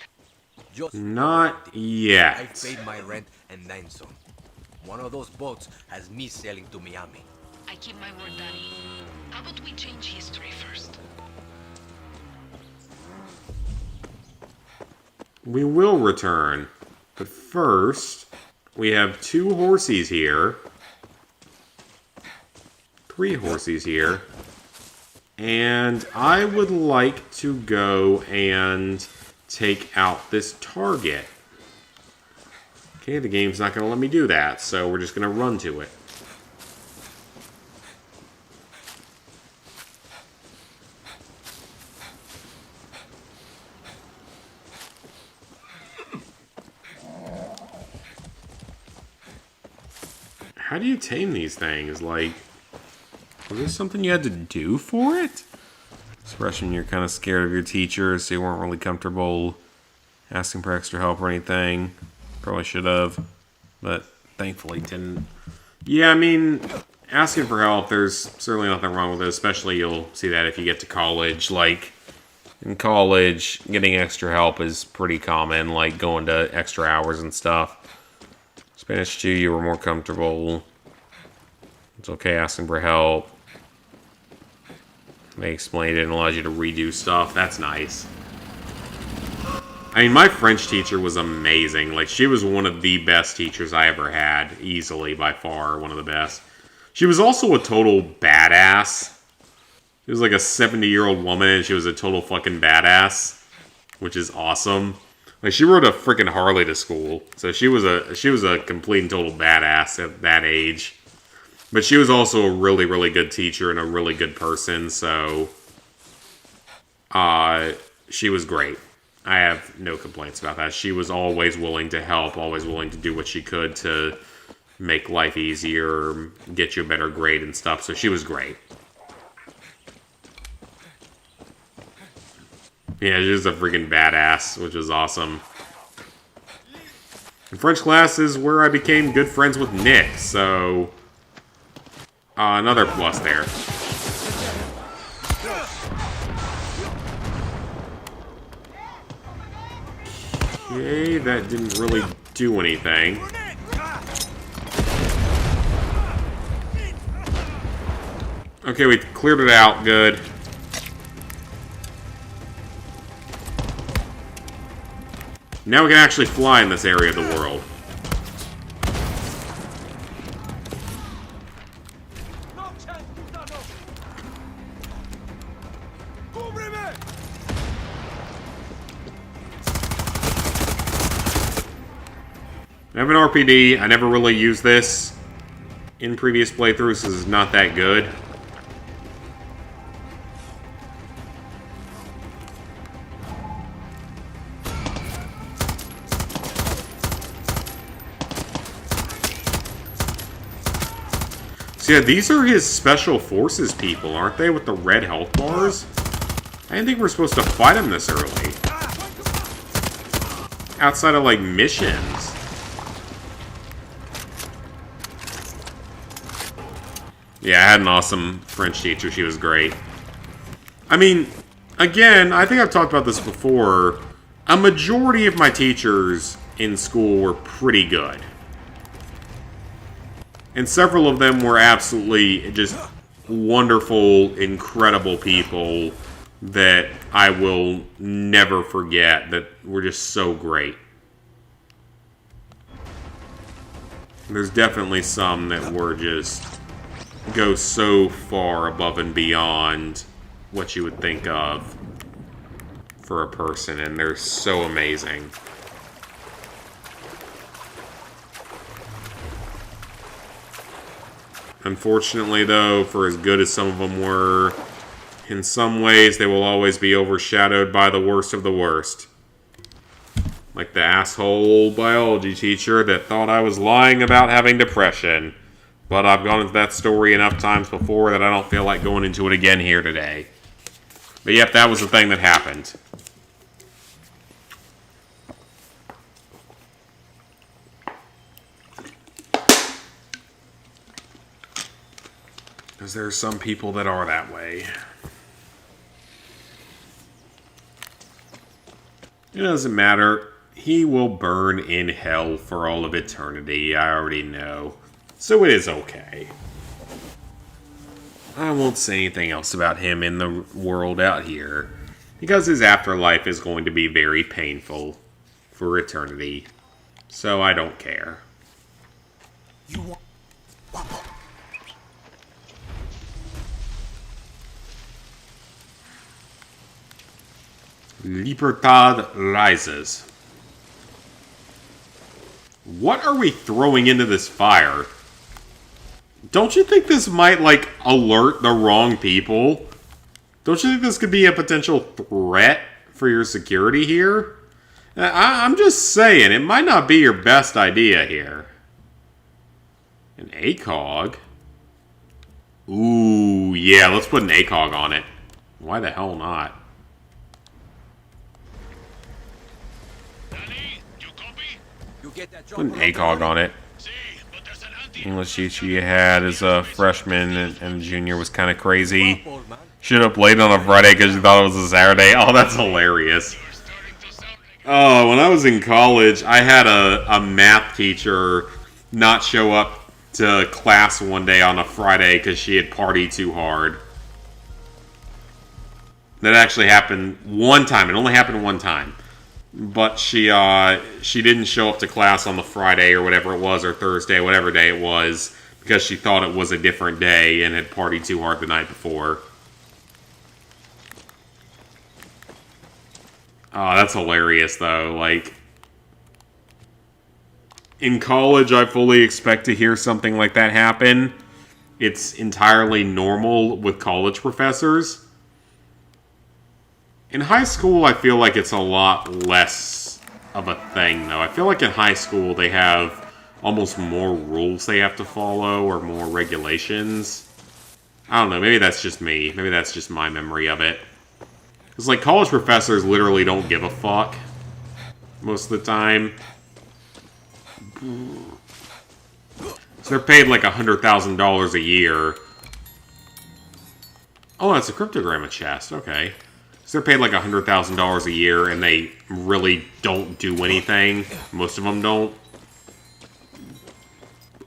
Not yet. I've paid my rent and then some. One of those boats has me sailing to Miami. I keep my word, Dani. How about we change history first? We will return. But first, we have 2 horsies here. 3 horsies here. And I would like to go and take out this target. Okay, the game's not going to let me do that, so we're just going to run to it. How do you tame these things? Like, was there something you had to do for it? As a freshman, you're kind of scared of your teachers, so you weren't really comfortable asking for extra help or anything. Probably should have, but thankfully didn't. Yeah, I mean, asking for help, there's certainly nothing wrong with it, especially you'll see that if you get to college. Like, in college, getting extra help is pretty common, like going to extra hours and stuff. Spanish 2, you were more comfortable. It's okay asking for help. They explained it and allowed you to redo stuff. That's nice. I mean, my French teacher was amazing. Like, she was one of the best teachers I ever had. Easily, by far, one of the best. She was also a total badass. She was like a 70-year-old woman, and she was a total fucking badass. Which is awesome. Like, she rode a freaking Harley to school. So she was a complete and total badass at that age. But she was also a really, really good teacher and a really good person, so she was great. I have no complaints about that. She was always willing to help, always willing to do what she could to make life easier, get you a better grade and stuff, so she was great. Yeah, she was a freaking badass, which was awesome. In French class is where I became good friends with Nick, so another plus there. Okay, that didn't really do anything. Okay, we cleared it out. Good. Now we can actually fly in this area of the world. I have an RPD. I never really used this in previous playthroughs, so it's not that good. So yeah, these are his special forces people, aren't they, with the red health bars? I didn't think we're supposed to fight him this early. Outside of, like, missions. Yeah, I had an awesome French teacher. She was great. I mean, again, I think I've talked about this before. A majority of my teachers in school were pretty good. And several of them were absolutely just wonderful, incredible people that I will never forget, that were just so great. There's definitely some that were just go so far above and beyond what you would think of for a person, and they're so amazing. Unfortunately, though, for as good as some of them were, in some ways they will always be overshadowed by the worst of the worst. Like the asshole biology teacher that thought I was lying about having depression. But I've gone into that story enough times before that I don't feel like going into it again here today. But yep, that was the thing that happened. Because there are some people that are that way. It doesn't matter. He will burn in hell for all of eternity. I already know. So it is okay. I won't say anything else about him in the world out here, because his afterlife is going to be very painful for eternity. So I don't care. You want Guapo. Libertad rises. What are we throwing into this fire? Don't you think this might, like, alert the wrong people? Don't you think this could be a potential threat for your security here? I'm just saying, it might not be your best idea here. An ACOG? Ooh, yeah, let's put an ACOG on it. Why the hell not? Dani, you copy? You get that Put an job ACOG on it. See, but there's an English teacher you had as a freshman and junior was kind of crazy. Showed up late on a Friday because you thought it was a Saturday. Oh, that's hilarious. Oh, when I was in college, I had a math teacher not show up to class one day on a Friday because she had partied too hard. That actually happened one time. It only happened one time. But she didn't show up to class on the Friday or whatever it was, or Thursday, whatever day it was, because she thought it was a different day and had partied too hard the night before. Oh, that's hilarious, though. Like, in college, I fully expect to hear something like that happen. It's entirely normal with college professors. In high school, I feel like it's a lot less of a thing, though. I feel like in high school, they have almost more rules they have to follow, or more regulations. I don't know, maybe that's just me. Maybe that's just my memory of it. Because, like, college professors literally don't give a fuck most of the time. So they're paid like $100,000 a year. Oh, that's a cryptogram chest, okay. they're paid like $100,000 a year, and they really don't do anything. Most of them don't.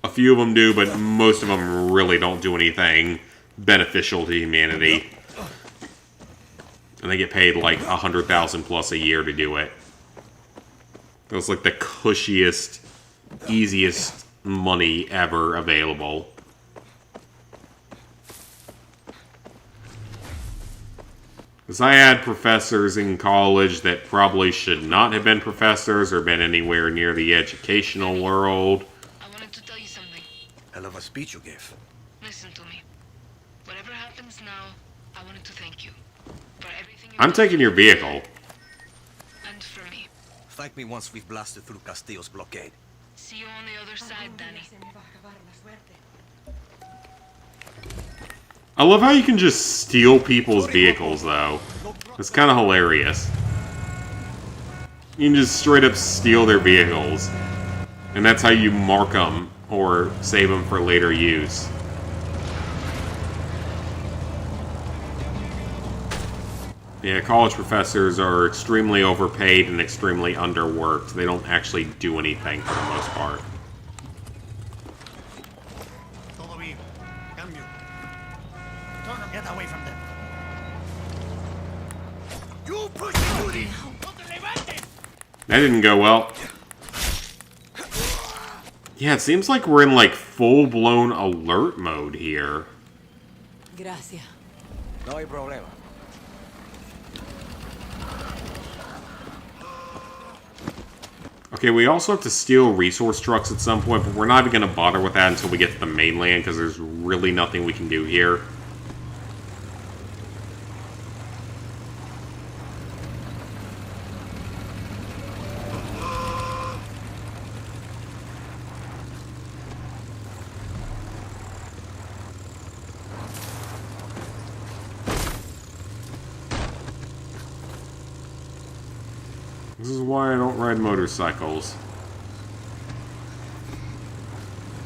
A few of them do, but most of them really don't do anything beneficial to humanity. And they get paid like $100,000 plus a year to do it. It was like the cushiest, easiest money ever available. Because I had professors in college that probably should not have been professors or been anywhere near the educational world. I wanted to tell you something. Hell of a speech you gave. Listen to me. Whatever happens now, I wanted to thank you for everything. I'm taking your vehicle. And for me. Thank me once we've blasted through Castillo's blockade. See you on the other side, Danny. I love how you can just steal people's vehicles, though. It's kind of hilarious. You can just straight up steal their vehicles. And that's how you mark them or save them for later use. Yeah, college professors are extremely overpaid and extremely underworked. They don't actually do anything for the most part. Get away from them. You push me! That didn't go well. Yeah, it seems like we're in like full-blown alert mode here. Gracias. No hay problema. Okay, we also have to steal resource trucks at some point, but we're not even going to bother with that until we get to the mainland, because there's really nothing we can do here. This is why I don't ride motorcycles.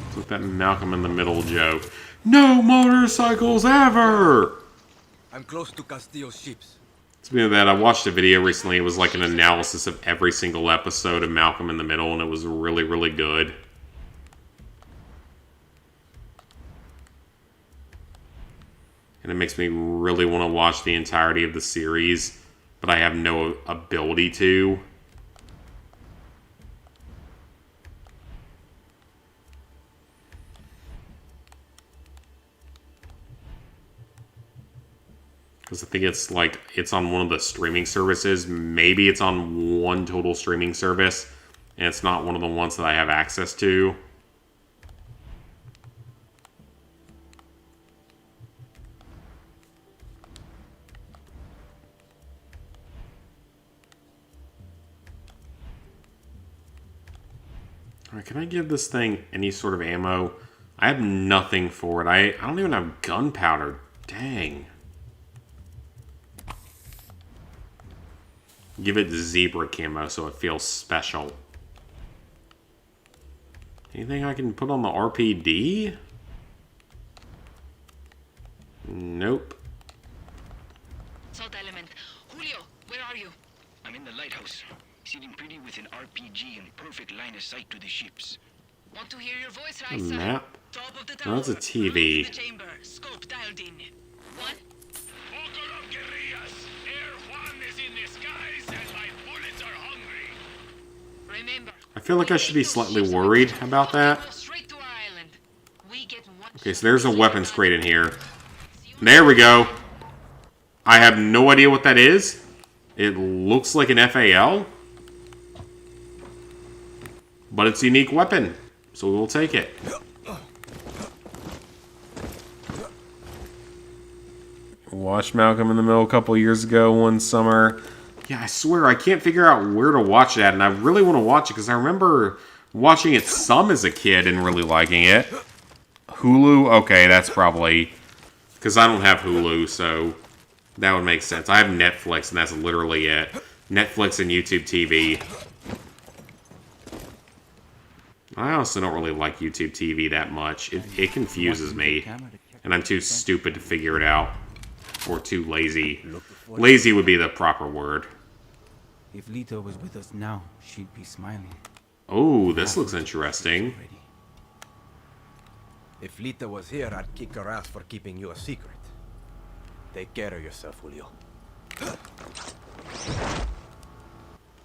It's with that Malcolm in the Middle joke. No motorcycles ever! I'm close to Castillo's ships. Speaking of that, I watched a video recently. It was like an analysis of every single episode of Malcolm in the Middle, and it was really, really good. And it makes me really want to watch the entirety of the series, but I have no ability to. Because I think it's like, it's on one of the streaming services. Maybe it's on one total streaming service, and it's not one of the ones that I have access to. Alright, can I give this thing any sort of ammo? I have nothing for it. I don't even have gunpowder. Dang. Give it zebra camo so it feels special. Anything I can put on the RPD? Nope. Salt element. Julio, where are you? I'm in the lighthouse, sitting pretty with an RPG and perfect line of sight to the ships. Want to hear your voice, A Raisa? map? Top of the Oh, tower. that's a TV. The chamber. Scope dialed in. One. Remember. I feel like I should be slightly worried about that. Okay, so there's a weapons crate in here. There we go. I have no idea what that is. It looks like an FAL. But it's a unique weapon, so we will take it. Watched Malcolm in the Middle a couple years ago one summer. Yeah, I swear, I can't figure out where to watch that, and I really want to watch it because I remember watching it some as a kid and really liking it. Hulu? Okay, that's probably... because I don't have Hulu, so that would make sense. I have Netflix, and that's literally it. Netflix and YouTube TV. I also don't really like YouTube TV that much. It confuses me, and I'm too stupid to figure it out. Or too lazy. Lazy would be the proper word. If Lita was with us now, she'd be smiling. Oh, this looks interesting. If Lita was here, I'd kick her ass for keeping you a secret. Take care of yourself, Julio.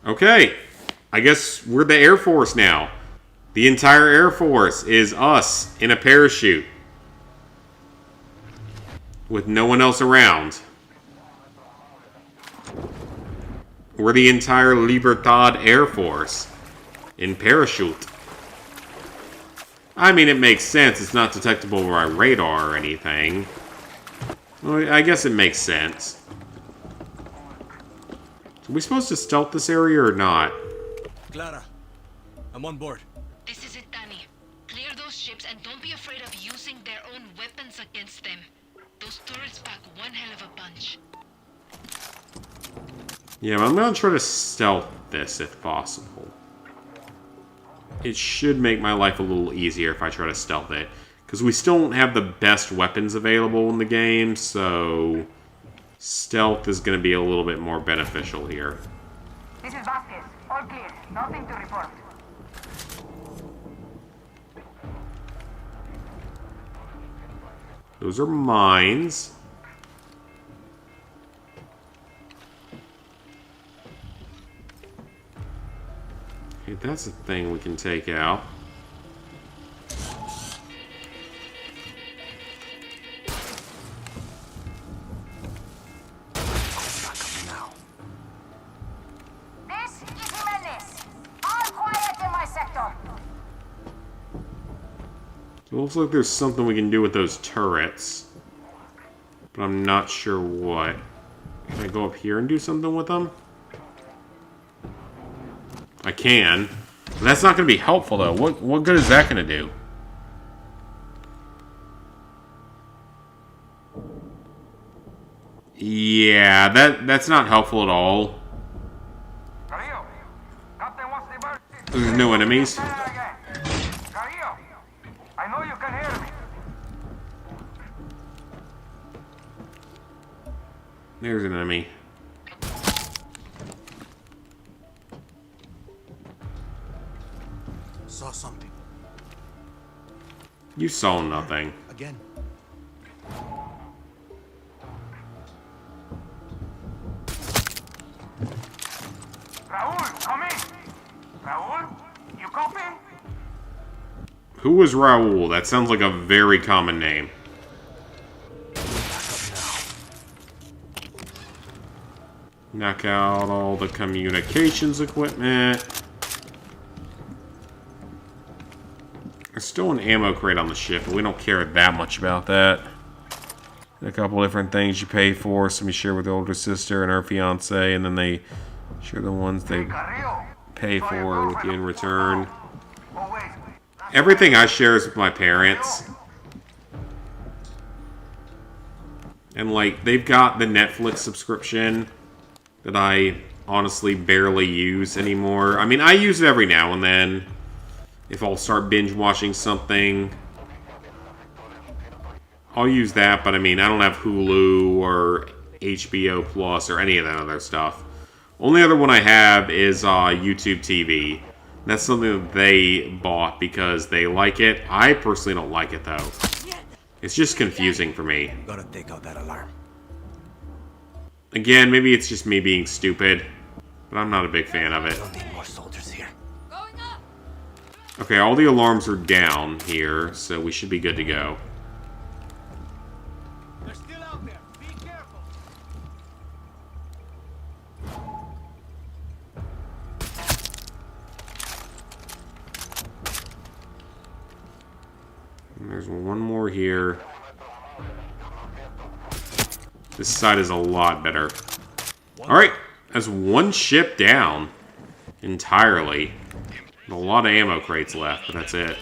Okay. I guess we're the Air Force now. The entire Air Force is us in a parachute. With no one else around. We're the entire Libertad Air Force in parachute. I mean, it makes sense. It's not detectable by radar or anything. Well, I guess it makes sense. Are we supposed to stealth this area or not? Clara, I'm on board. This is it, Dani. Clear those ships and don't be afraid of using their own weapons against them. Those turrets pack one hell of a punch. Yeah, I'm gonna try to stealth this if possible. It should make my life a little easier if I try to stealth it. Because we still don't have the best weapons available in the game, so stealth is going to be a little bit more beneficial here. This is Vasquez. All clear. Nothing to report. Those are mines. Okay, that's a thing we can take out. It looks like there's something we can do with those turrets. But I'm not sure what. Can I go up here and do something with them? I can. But that's not going to be helpful, though. What good is that going to do? Yeah, that's not helpful at all. There's no enemies. I know you can hear me. There's an enemy. Saw something. You saw nothing. Again. Raul, come in. Raul, you copy? Who was Raul? That sounds like a very common name. Knock out all the communications equipment. There's still an ammo crate on the ship, but we don't care that much about that. And a couple different things you pay for. Some you share with the older sister and her fiance, and then they share the ones they pay for with you in return. Everything I share is with my parents. And, like, they've got the Netflix subscription that I honestly barely use anymore. I mean, I use it every now and then. If I'll start binge watching something, I'll use that. But, I mean, I don't have Hulu or HBO Plus or any of that other stuff. Only other one I have is YouTube TV. That's something that they bought because they like it. I personally don't like it, though. It's just confusing for me. Gotta take out that alarm. Again, maybe it's just me being stupid, but I'm not a big fan of it. Don't need more soldiers here. Okay, all the alarms are down here, so we should be good to go. They're still out there. Be careful. And there's one more here. This side is a lot better. Alright, that's one ship down. Entirely. And a lot of ammo crates left, but that's it.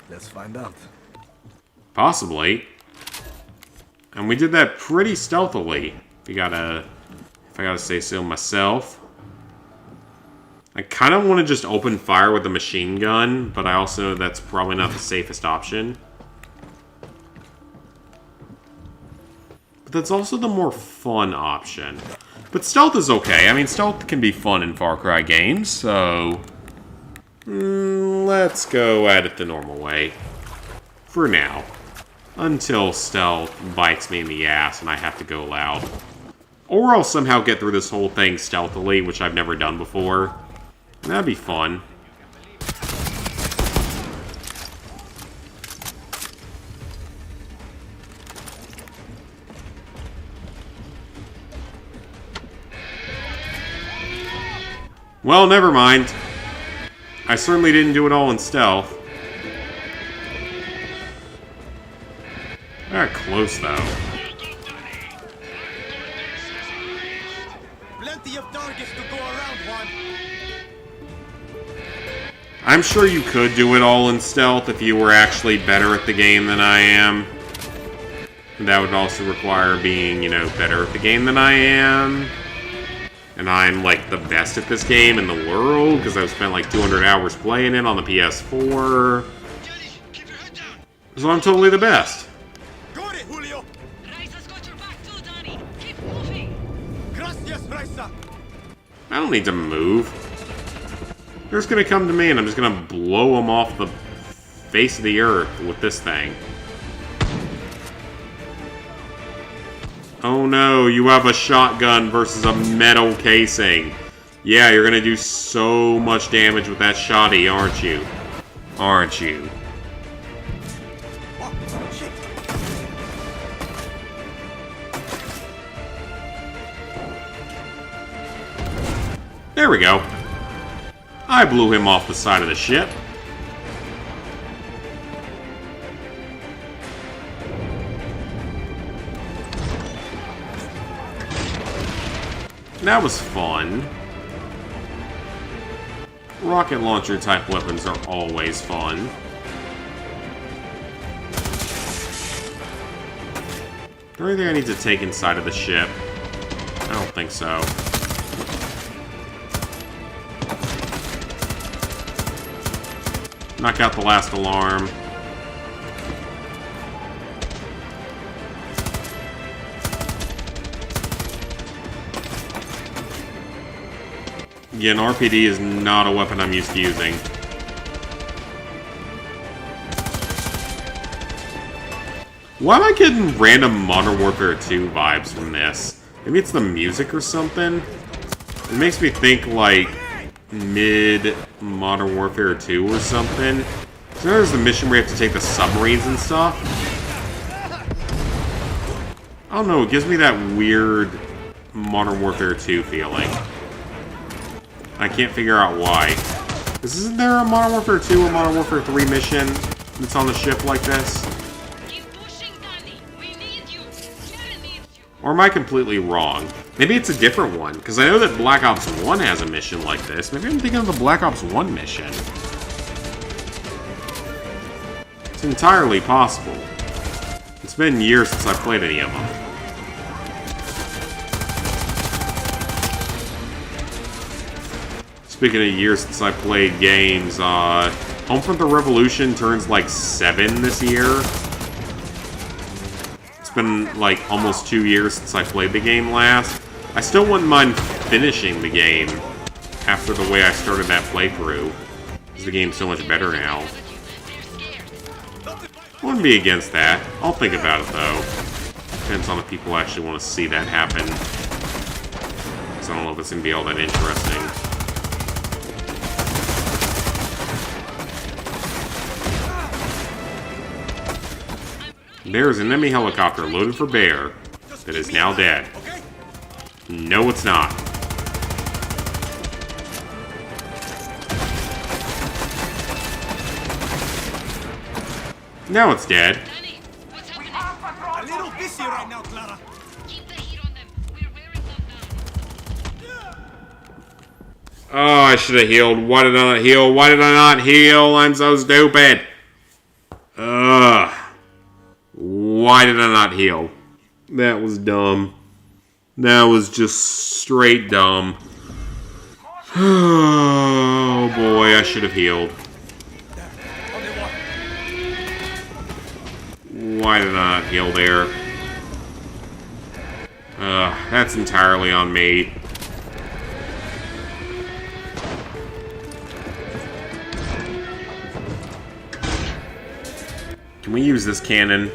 Let's find out. Possibly. And we did that pretty stealthily. If I gotta say so myself. I kind of want to just open fire with a machine gun, but I also know that's probably not the safest option. but that's also the more fun option. But stealth is okay. I mean, stealth can be fun in Far Cry games, so... let's go at it the normal way. For now. Until stealth bites me in the ass and I have to go loud. Or I'll somehow get through this whole thing stealthily, which I've never done before. That'd be fun. Well, never mind. I certainly didn't do it all in stealth. They're close, though. Plenty of targets to go around, Juan. I'm sure you could do it all in stealth if you were actually better at the game than I am. That would also require being, you know, better at the game than I am. And I'm, like, the best at this game in the world, because I've spent, like, 200 hours playing it on the PS4. So I'm totally the best. Got it, Julio! Raisa's got your back too, Dani. Keep moving. Gracias, Raisa! I don't need to move. They're just gonna come to me, and I'm just gonna blow them off the face of the earth with this thing. Oh no, you have a shotgun versus a metal casing. Yeah, you're gonna do so much damage with that shotty, aren't you? Aren't you? Oh, shit. There we go. I blew him off the side of the ship. That was fun. Rocket launcher type weapons are always fun. Is there anything I need to take inside of the ship? I don't think so. Knock out the last alarm. Yeah, an RPD is not a weapon I'm used to using. Why am I getting random Modern Warfare 2 vibes from this? Maybe it's the music or something? It makes me think, like, mid-Modern Warfare 2 or something. So there's the mission where you have to take the submarines and stuff. I don't know, it gives me that weird Modern Warfare 2 feeling. I can't figure out why. Isn't there a Modern Warfare 2 or Modern Warfare 3 mission that's on a ship like this? Keep pushing, Dani. We need you. Karen needs you. Or am I completely wrong? Maybe it's a different one, because I know that Black Ops 1 has a mission like this. Maybe I'm thinking of the Black Ops 1 mission. It's entirely possible. It's been years since I've played any of them. Speaking of years since I played games, Homefront the Revolution turns like 7 this year. It's been like almost 2 years since I played the game last. I still wouldn't mind finishing the game after the way I started that playthrough, because the game's so much better now. I wouldn't be against that. I'll think about it though. Depends on if people actually want to see that happen. Because I don't know if it's going to be all that interesting. There's an enemy helicopter loaded for bear that is now dead. No, it's not. Now it's dead. A little busy right now, Clara. Keep the heat on them. We're wearing them down. Oh, I should have healed. Why did I not heal? Why did I not heal? I'm so stupid. Ugh. Why did I not heal? That was dumb. That was just straight dumb. Oh boy, I should have healed. Why did I not heal there? That's entirely on me. Can we use this cannon?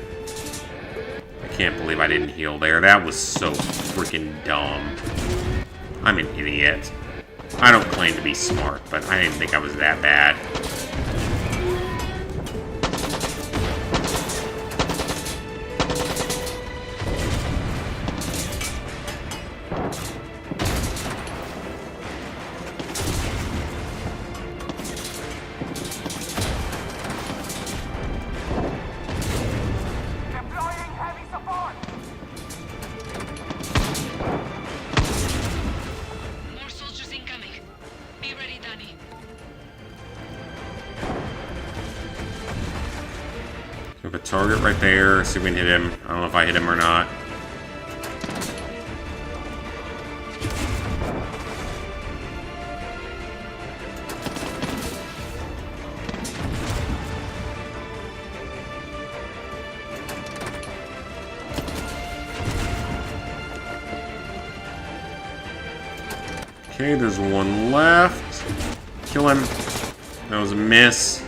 I can't believe I didn't heal there. That was so freaking dumb. I'm an idiot. I don't claim to be smart, but I didn't think I was that bad. Deploying heavy support. More soldiers incoming. Be ready, Dani. We have a target right there. See if we can hit him. I don't know if I hit him or not. Okay, there's one left. Kill him. That was a miss.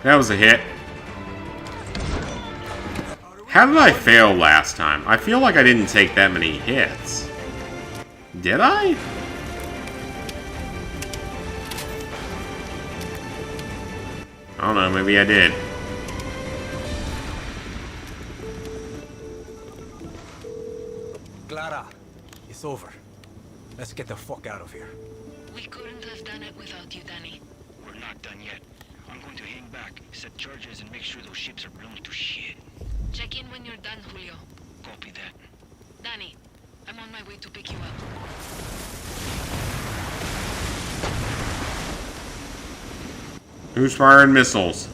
That was a hit. How did I fail last time? I feel like I didn't take that many hits. Did I? I don't know, maybe I did. Clara, it's over. Let's get the fuck out of here. We couldn't have done it without you, Dani. We're not done yet. I'm going to hang back, set charges, and make sure those ships are blown to shit. Check in when you're done, Julio. Copy that. Dani, I'm on my way to pick you up. Who's firing missiles?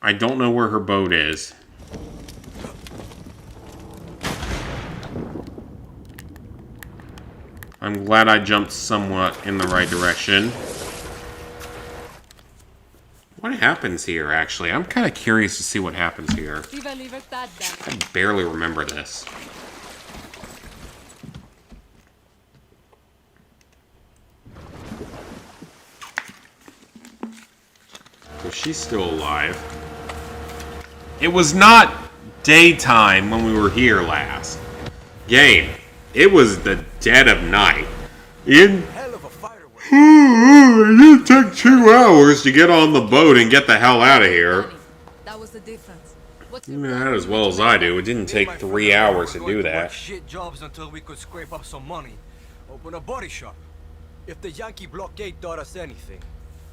I don't know where her boat is. I'm glad I jumped somewhat in the right direction. What happens here, actually? I'm kind of curious to see what happens here. I barely remember this. So she's still alive. It was not daytime when we were here last. Game. It was the dead of night. It took 2 hours to get on the boat and get the hell out of here. That was the difference. You know that as well as I do. It didn't take 3 hours to do that. Shit jobs until we could scrape up some money. Open a body shop. If the Yankee blockade taught us anything,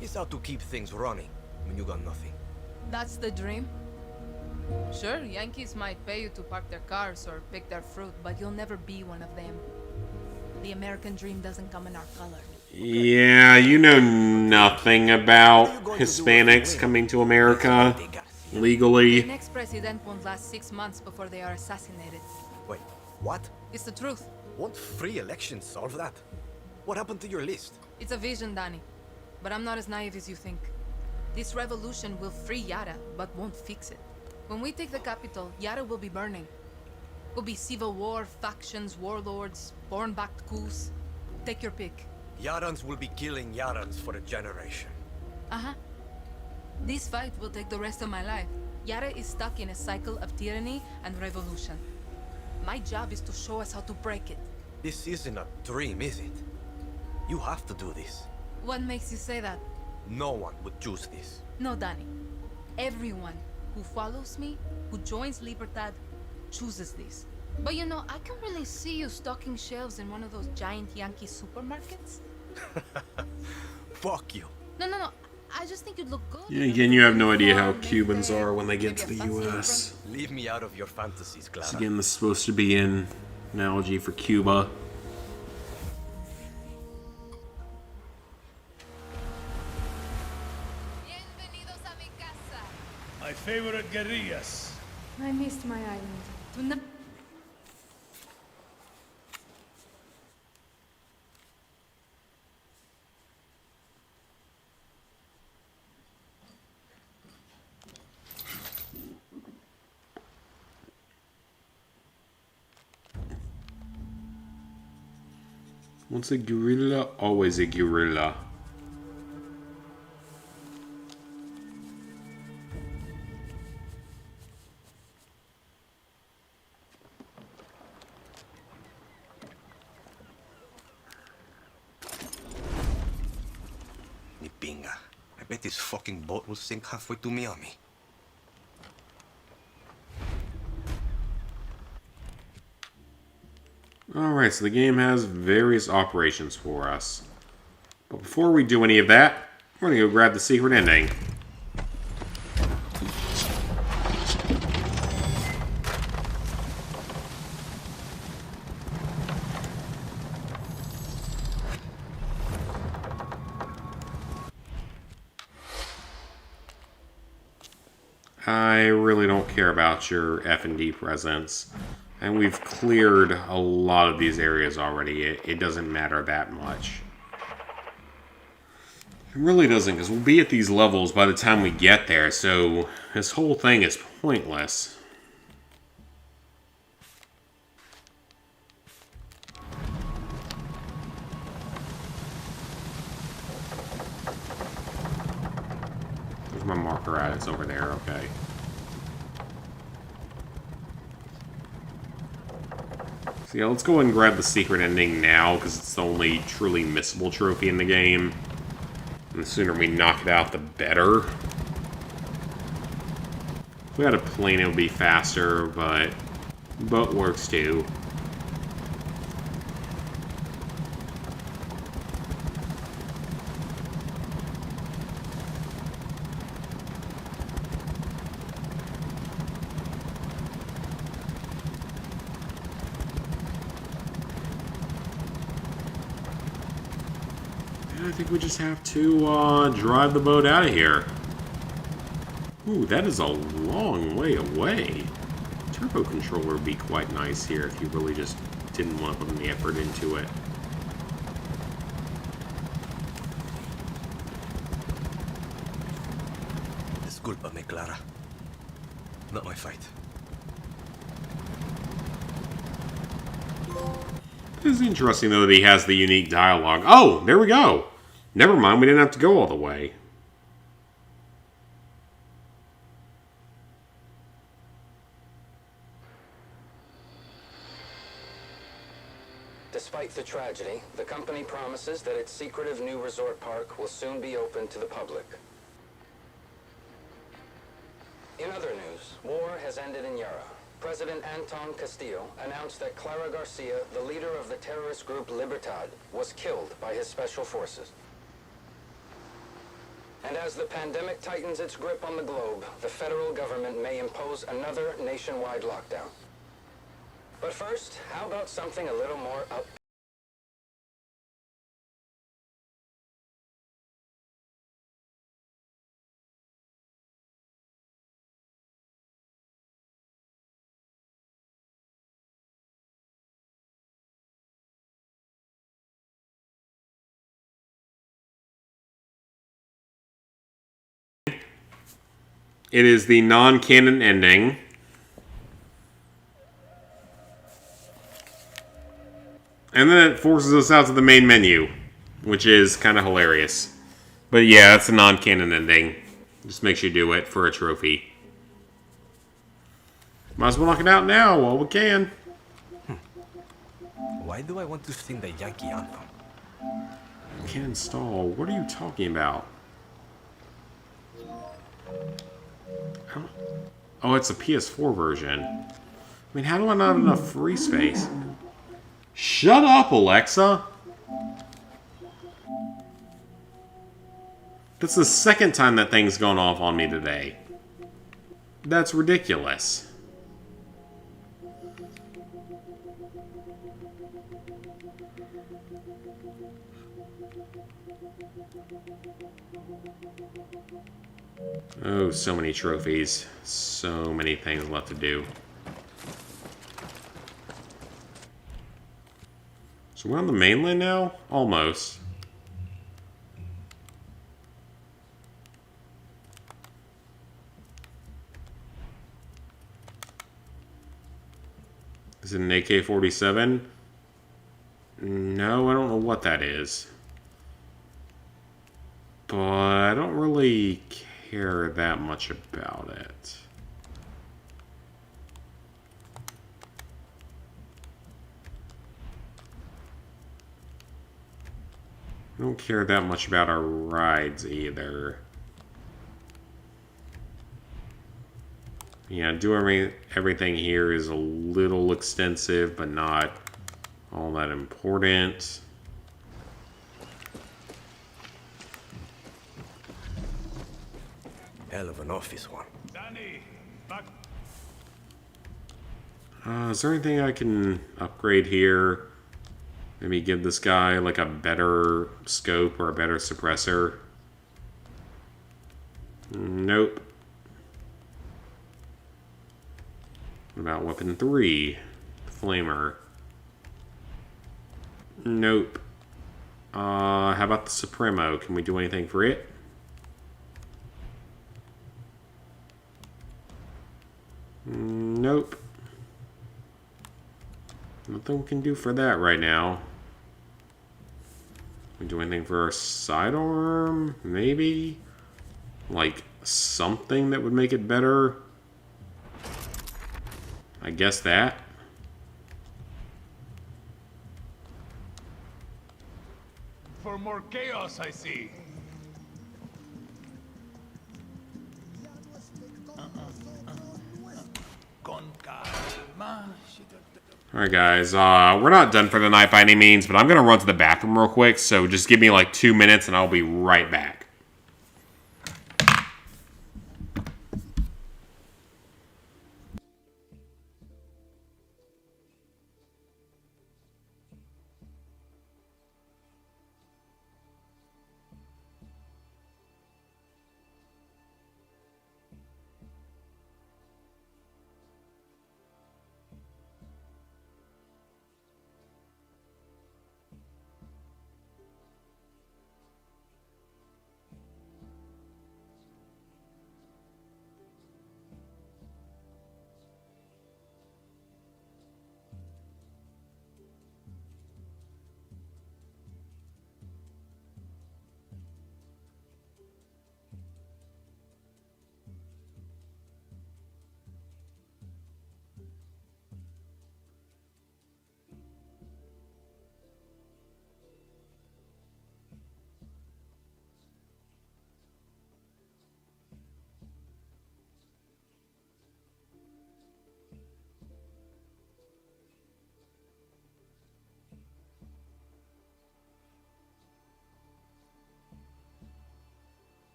it's how to keep things running when you got nothing. That's the dream. Sure, Yankees might pay you to park their cars or pick their fruit, but you'll never be one of them. The American dream doesn't come in our color. Yeah, you know nothing about Hispanics coming to America legally. The next president won't last 6 months before they are assassinated. Wait, what? It's the truth. Won't free elections solve that? What happened to your list? It's a vision, Dani. But I'm not as naive as you think. This revolution will free Yara, but won't fix it. When we take the capital, Yara will be burning. Will be civil war, factions, warlords, born-backed coups. Take your pick. Yarans will be killing Yarans for a generation. Uh-huh. This fight will take the rest of my life. Yara is stuck in a cycle of tyranny and revolution. My job is to show us how to break it. This isn't a dream, is it? You have to do this. What makes you say that? No one would choose this. No, Dani. Everyone who follows me, who joins Libertad, chooses this. But you know, I can really see you stocking shelves in one of those giant Yankee supermarkets. Fuck you. No. I just think you'd look good. Yeah, again, you have no idea how Cubans are when they get to the U.S. Leave me out of your fantasies, Clara. This, again, this is supposed to be an analogy for Cuba. My favorite guerrillas. I missed my island. Once a gorilla, always a gorilla. Ni pinga. I bet this fucking boat will sink halfway to Miami. Alright, so the game has various operations for us. But before we do any of that, we're gonna go grab the secret ending. I really don't care about your F&D presence. And we've cleared a lot of these areas already. It doesn't matter that much. It really doesn't, because we'll be at these levels by the time we get there, so this whole thing is pointless. Where's my marker at? It's over there, okay. So yeah, let's go ahead and grab the secret ending now, because it's the only truly missable trophy in the game. And the sooner we knock it out, the better. If we had a plane, it would be faster, but boat works too. I think we just have to drive the boat out of here. Ooh, that is a long way away. Turbo controller would be quite nice here if you really just didn't want to put any effort into it. Discúlpame, Clara. Not my fight. It is interesting, though, that he has the unique dialogue. Oh, there we go. Never mind, we didn't have to go all the way. Despite the tragedy, the company promises that its secretive new resort park will soon be open to the public. In other news, war has ended in Yara. President Anton Castillo announced that Clara Garcia, the leader of the terrorist group Libertad, was killed by his special forces. And as the pandemic tightens its grip on the globe, the federal government may impose another nationwide lockdown. But first, how about something a little more up? It is the non-canon ending. And then it forces us out to the main menu, which is kind of hilarious. But yeah, that's a non-canon ending. Just makes you do it for a trophy. Might as well knock it out now while we can. Why do I want to sing the Yankee anthem? Can't install. What are you talking about? Oh, it's a PS4 version. I mean, how do I not have enough free space? Shut up, Alexa! That's the second time that thing's gone off on me today. That's ridiculous. Oh, so many trophies. So many things left to do. So we're on the mainland now? Almost. Is it an AK-47? No, I don't know what that is. But I don't really care that much about it. I don't care that much about our rides either. Yeah, doing everything here is a little extensive, but not all that important. Hell of an office one. Dani, back. Is there anything I can upgrade here? Maybe give this guy like a better scope or a better suppressor? Nope. What about weapon 3? Flamer. Nope. How about the Supremo? Can we do anything for it? Nope. Nothing we can do for that right now. Can we do anything for our sidearm? Maybe? Like something that would make it better? I guess that. For more chaos, I see. Con calma. Alright guys, we're not done for the night by any means, but I'm going to run to the bathroom real quick, so just give me like 2 minutes and I'll be right back.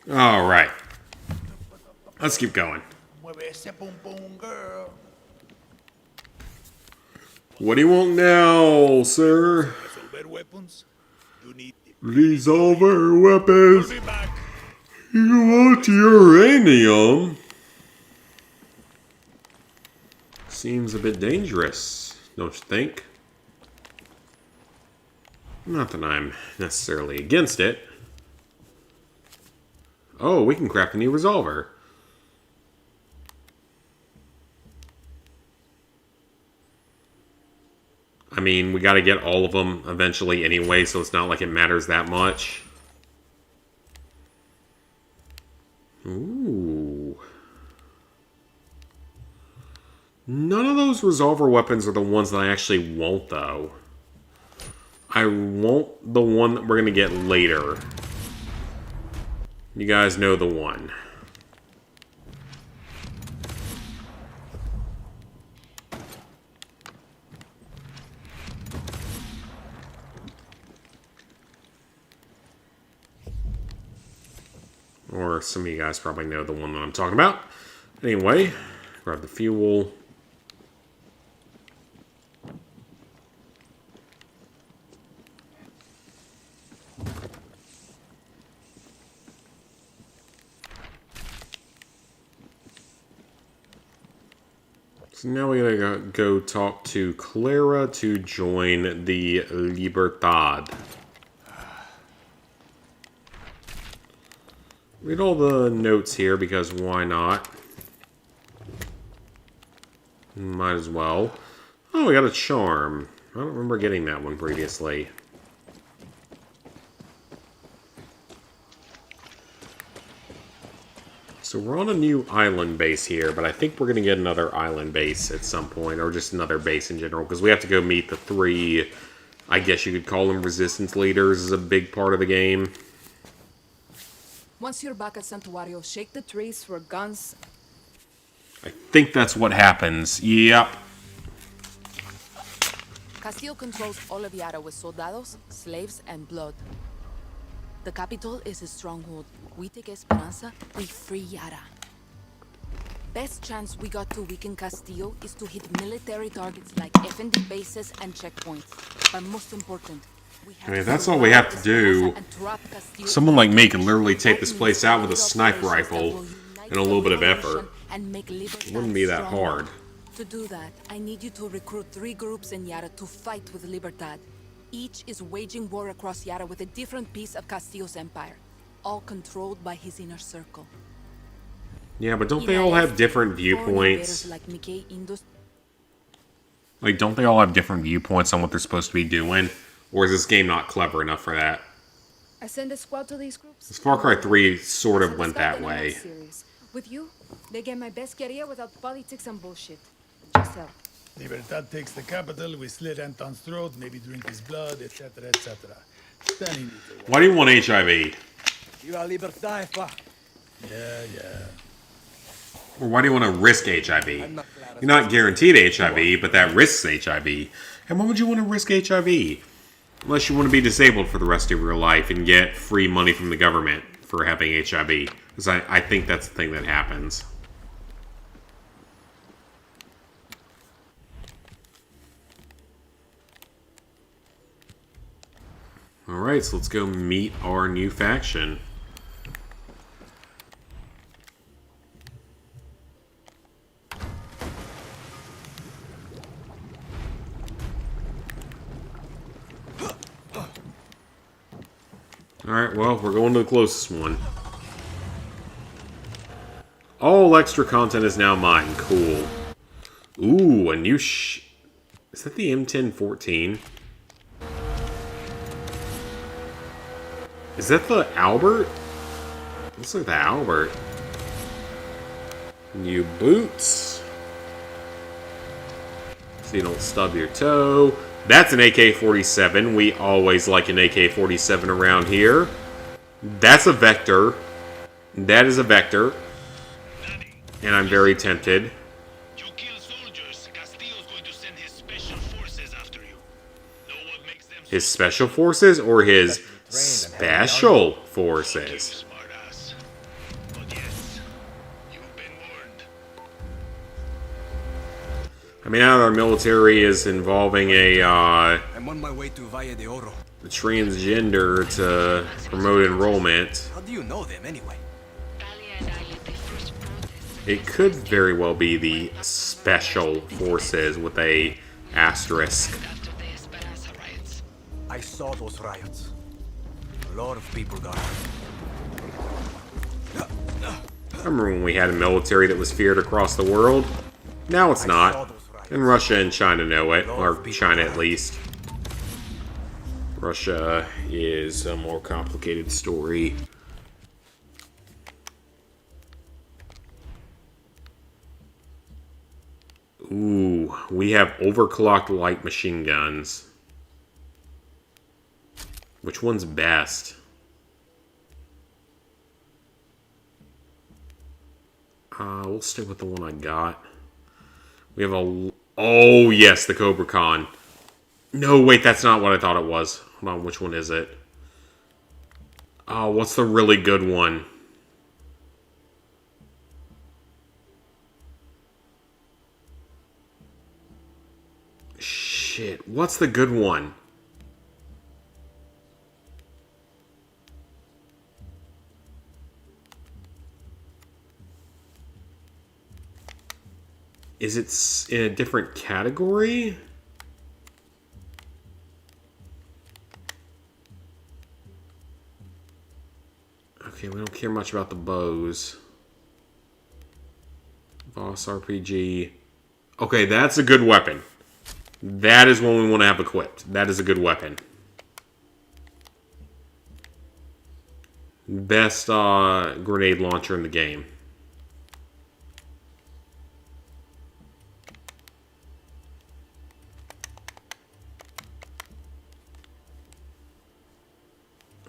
Alright. Let's keep going. Mueve ese pum pum, girl. What do you want now, sir? Resolver weapons. You need Resolver weapons. You want uranium? Seems a bit dangerous, don't you think? Not that I'm necessarily against it. Oh, we can craft a new resolver. I mean, we gotta get all of them eventually anyway, so it's not like it matters that much. Ooh. None of those resolver weapons are the ones that I actually want, though. I want the one that we're gonna get later. You guys know the one. Or some of you guys probably know the one that I'm talking about. Anyway, grab the fuel. So now we gotta go talk to Clara to join the Libertad. Read all the notes here because why not? Might as well. Oh, we got a charm. I don't remember getting that one previously. So we're on a new island base here, but I think we're going to get another island base at some point, or just another base in general, because we have to go meet the 3, I guess you could call them resistance leaders, is a big part of the game. Once you're back at Santuario, shake the trees for guns. I think that's what happens. Yep. Castillo controls all of Yara with soldados, slaves, and blood. The capital is a stronghold. We take Esperanza, we free Yara. Best chance we got to weaken Castillo is to hit military targets like FND bases and checkpoints. But most important, I mean, that's all we have to do. Someone like me can literally take this place out with a sniper rifle and a little bit of effort. It wouldn't be that hard. To do that, I need you to recruit 3 groups in Yara to fight with Libertad. Each is waging war across Yara with a different piece of Castillo's empire, all controlled by his inner circle. Yeah, but don't they all have different viewpoints? Like, don't they all have different viewpoints on what they're supposed to be doing? Or is this game not clever enough for that? I send a squad to these groups. This Far Cry 3 sort of went that way. With you, they get my best career without politics and bullshit. Just help. Libertad takes the capital, we slit Anton's throat, maybe drink his blood, etc., etc. Why do you want HIV? Viva Libertad, pa. Yeah. Or why do you want to risk HIV? You're not guaranteed HIV, but that risks HIV. And why would you want to risk HIV? Unless you want to be disabled for the rest of your life and get free money from the government for having HIV. Because I think that's the thing that happens. Alright, so let's go meet our new faction. Alright, well, we're going to the closest one. All extra content is now mine. Cool. Ooh, a new Is that the M1014? Is that the Albert? Looks like the Albert. New boots. So you don't stub your toe. That's an AK-47. We always like an AK-47 around here. That's a Vector. That is a Vector. And I'm very tempted. You kill soldiers, Castillo's going to send his special forces after you. Know what makes them His special forces or his special forces? But yes, you I mean, now our military is involving a I'm on my way to Valle de Oro. transgender to promote enrollment. How do you know them anyway? It could very well be the special forces with a asterisk. I saw those riots. A lot of people got hurt. I remember when we had a military that was feared across the world. Now it's not. And Russia and China know it, or China at least. Russia is a more complicated story. Ooh, we have overclocked light machine guns. Which one's best? We'll stick with the one I got. We have a... Oh, yes, the Cobra Con. No, wait, that's not what I thought it was. Hold on, which one is it? Oh, what's the really good one? Shit, what's the good one? Is it in a different category? Okay, we don't care much about the bows. Boss RPG. Okay, that's a good weapon. That is one we want to have equipped. That is a good weapon. Best grenade launcher in the game.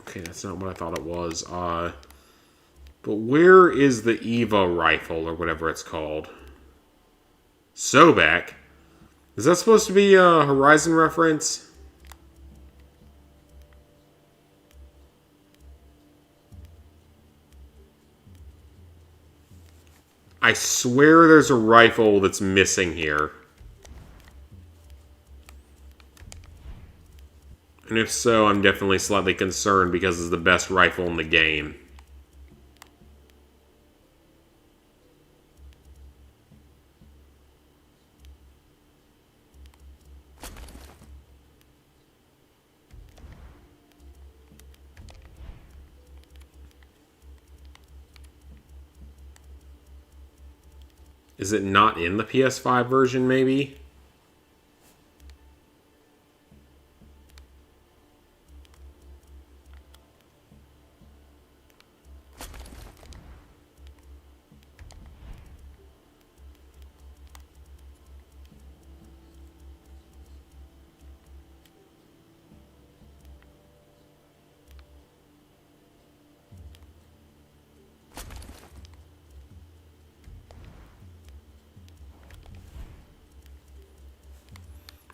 Okay, that's not what I thought it was. But where is the Eva rifle, or whatever it's called? Sobek? Is that supposed to be a Horizon reference? I swear there's a rifle that's missing here. And if so, I'm definitely slightly concerned because it's the best rifle in the game. Is it not in the PS5 version, maybe?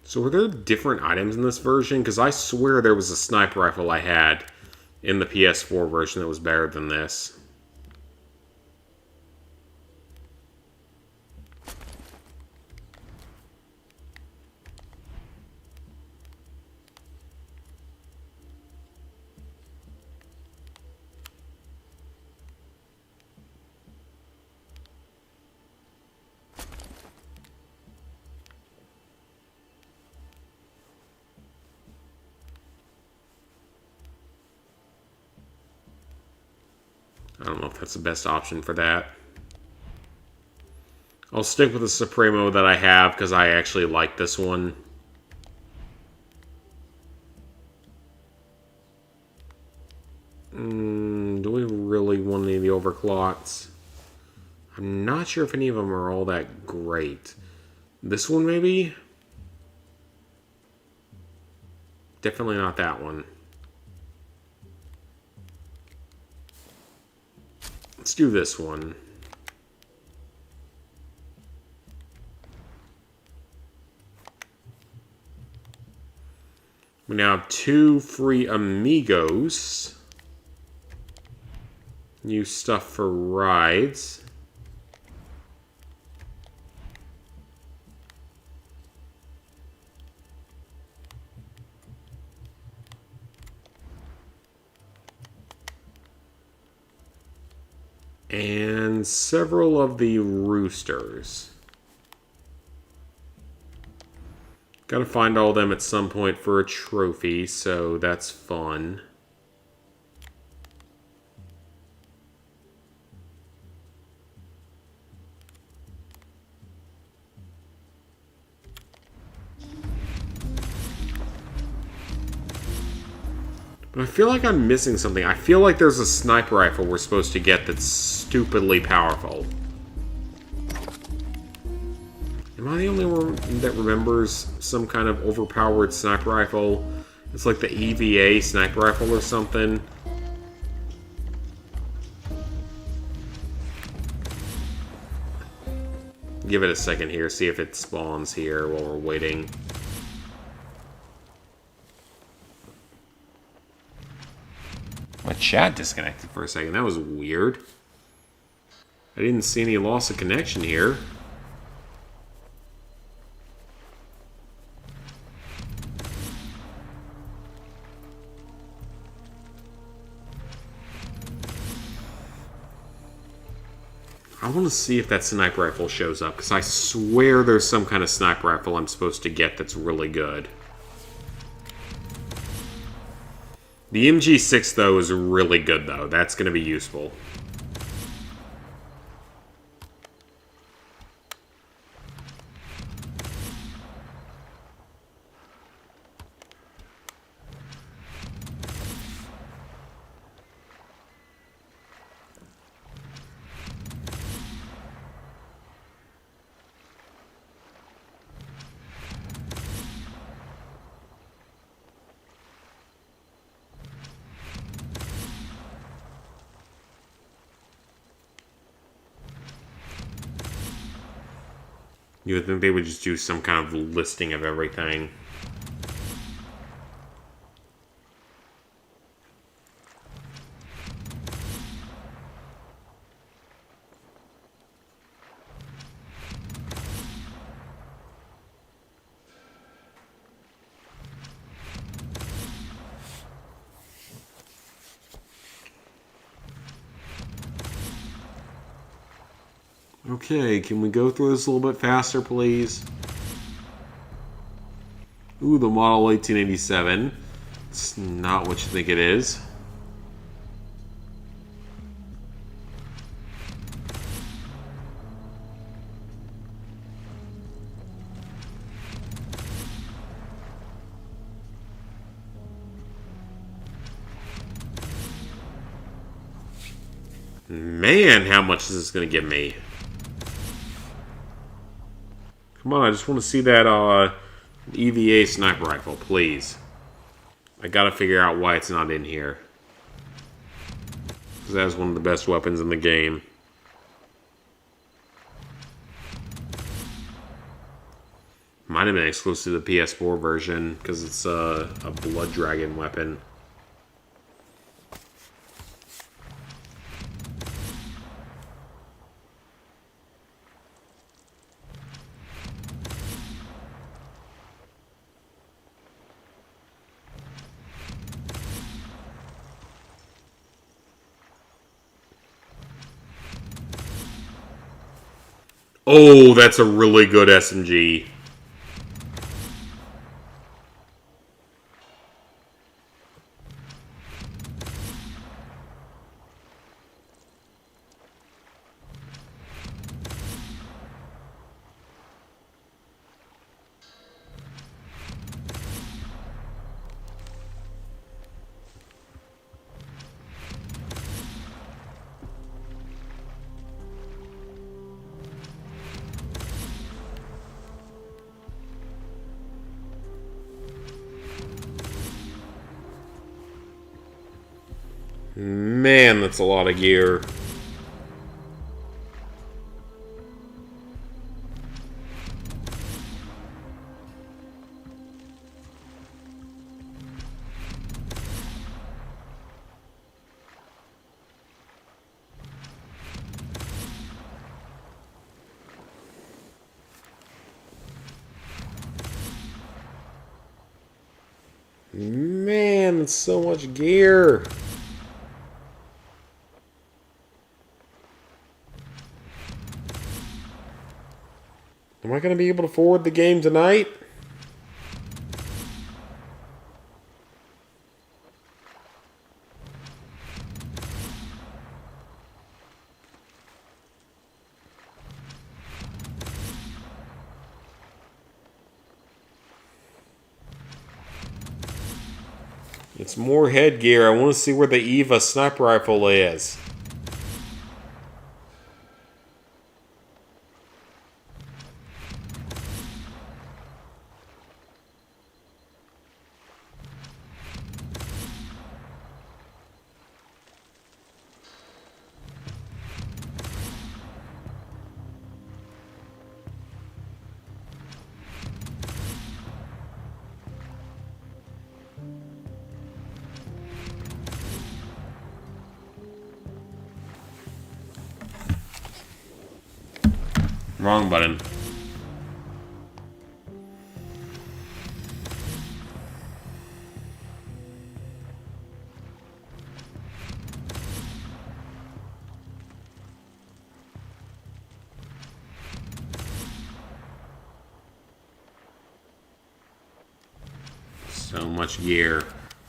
So were there different items in this version? Because I swear there was a sniper rifle I had in the PS4 version that was better than this. I don't know if that's the best option for that. I'll stick with the Supremo that I have because I actually like this one. Do we really want any of the overclocks? I'm not sure if any of them are all that great. This one maybe? Definitely not that one. Let's do this one. We now have 2 free amigos. New stuff for rides. And several of the roosters. Gotta find all of them at some point for a trophy, so that's fun. But I feel like I'm missing something. I feel like there's a sniper rifle we're supposed to get that's stupidly powerful. Am I the only one that remembers some kind of overpowered sniper rifle? It's like the EVA sniper rifle or something. Give it a second here, see if it spawns here while we're waiting. My chat disconnected for a second. That was weird. I didn't see any loss of connection here. I want to see if that sniper rifle shows up, because I swear there's some kind of sniper rifle I'm supposed to get that's really good. The MG6, though, is really good, though. That's going to be useful. You would think they would just do some kind of listing of everything. Okay, can we go through this a little bit faster, please? Ooh, the model 1887. It's not what you think it is. Man, how much is this going to give me? Come on, I just want to see that EVA sniper rifle, please. I gotta figure out why it's not in here. Because that's one of the best weapons in the game. Might have been exclusive to the PS4 version, because it's a blood dragon weapon. Oh, that's a really good SMG. Man, that's a lot of gear. Man, that's so much gear. Am I going to be able to forward the game tonight? It's more headgear. I want to see where the Eva sniper rifle is. Wrong button. So much gear.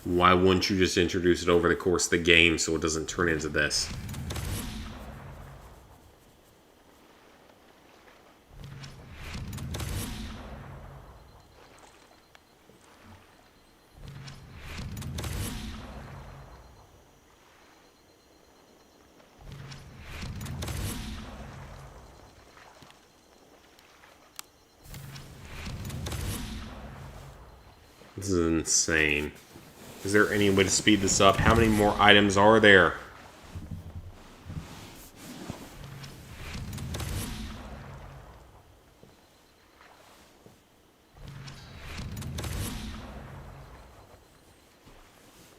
Why wouldn't you just introduce it over the course of the game so it doesn't turn into this? This is insane. Is there any way to speed this up? How many more items are there?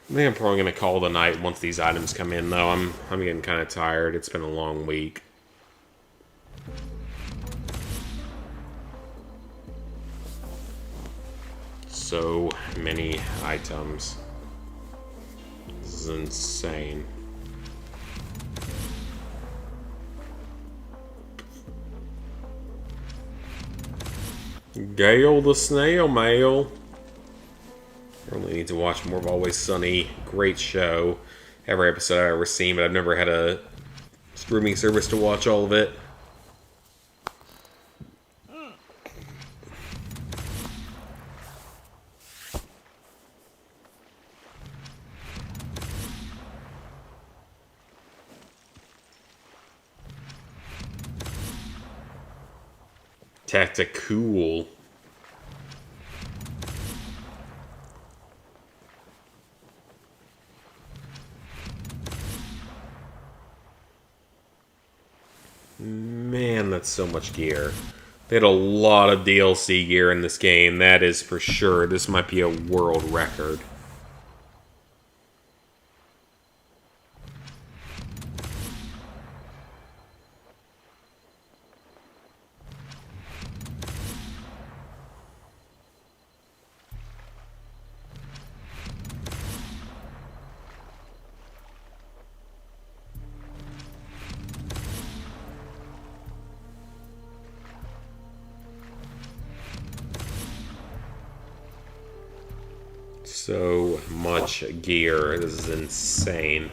I think I'm probably going to call it a night once these items come in, though. I'm getting kind of tired. It's been a long week. So many items. This is insane. Gale the snail mail. I really need to watch more of Always Sunny. Great show. Every episode I've ever seen, but I've never had a streaming service to watch all of it. Tactical. Man, that's so much gear. They had a lot of DLC gear in this game, that is for sure. This might be a world record. So much gear. This is insane.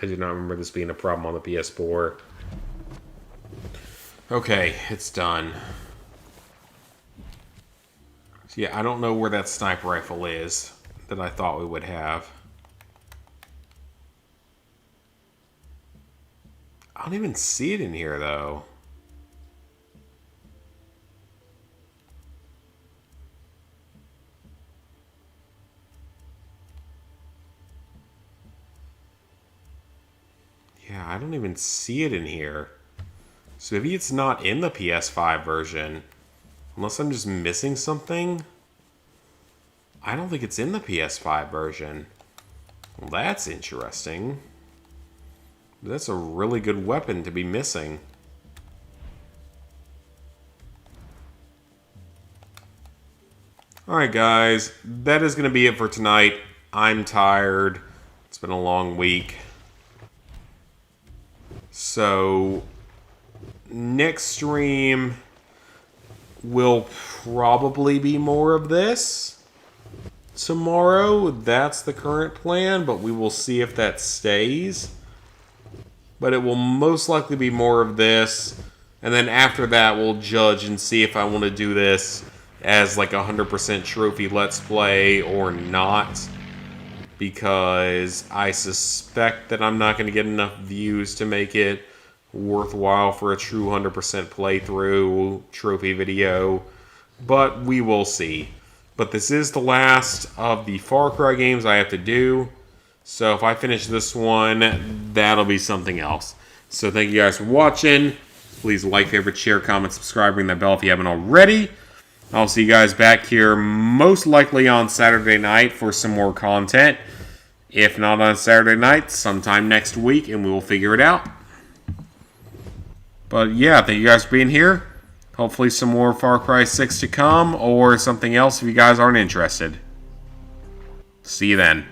I do not remember this being a problem on the PS4. Okay, it's done. So yeah, I don't know where that sniper rifle is that I thought we would have. I don't even see it in here, though. Yeah, I don't even see it in here. So maybe it's not in the PS5 version. Unless I'm just missing something. I don't think it's in the PS5 version. Well, that's interesting. That's a really good weapon to be missing. Alright guys, that is going to be it for tonight. I'm tired. It's been a long week. So, next stream will probably be more of this. Tomorrow, that's the current plan, but we will see if that stays. But it will most likely be more of this. And then after that, we'll judge and see if I want to do this as like 100% trophy let's play or not. Because I suspect that I'm not going to get enough views to make it worthwhile for a true 100% playthrough trophy video. But we will see. But this is the last of the Far Cry games I have to do. So if I finish this one, that'll be something else. So thank you guys for watching. Please like, favorite, share, comment, subscribe, ring that bell if you haven't already. I'll see you guys back here most likely on Saturday night for some more content. If not on Saturday night, sometime next week, and we will figure it out. But yeah, thank you guys for being here. Hopefully some more Far Cry 6 to come, or something else if you guys aren't interested. See you then.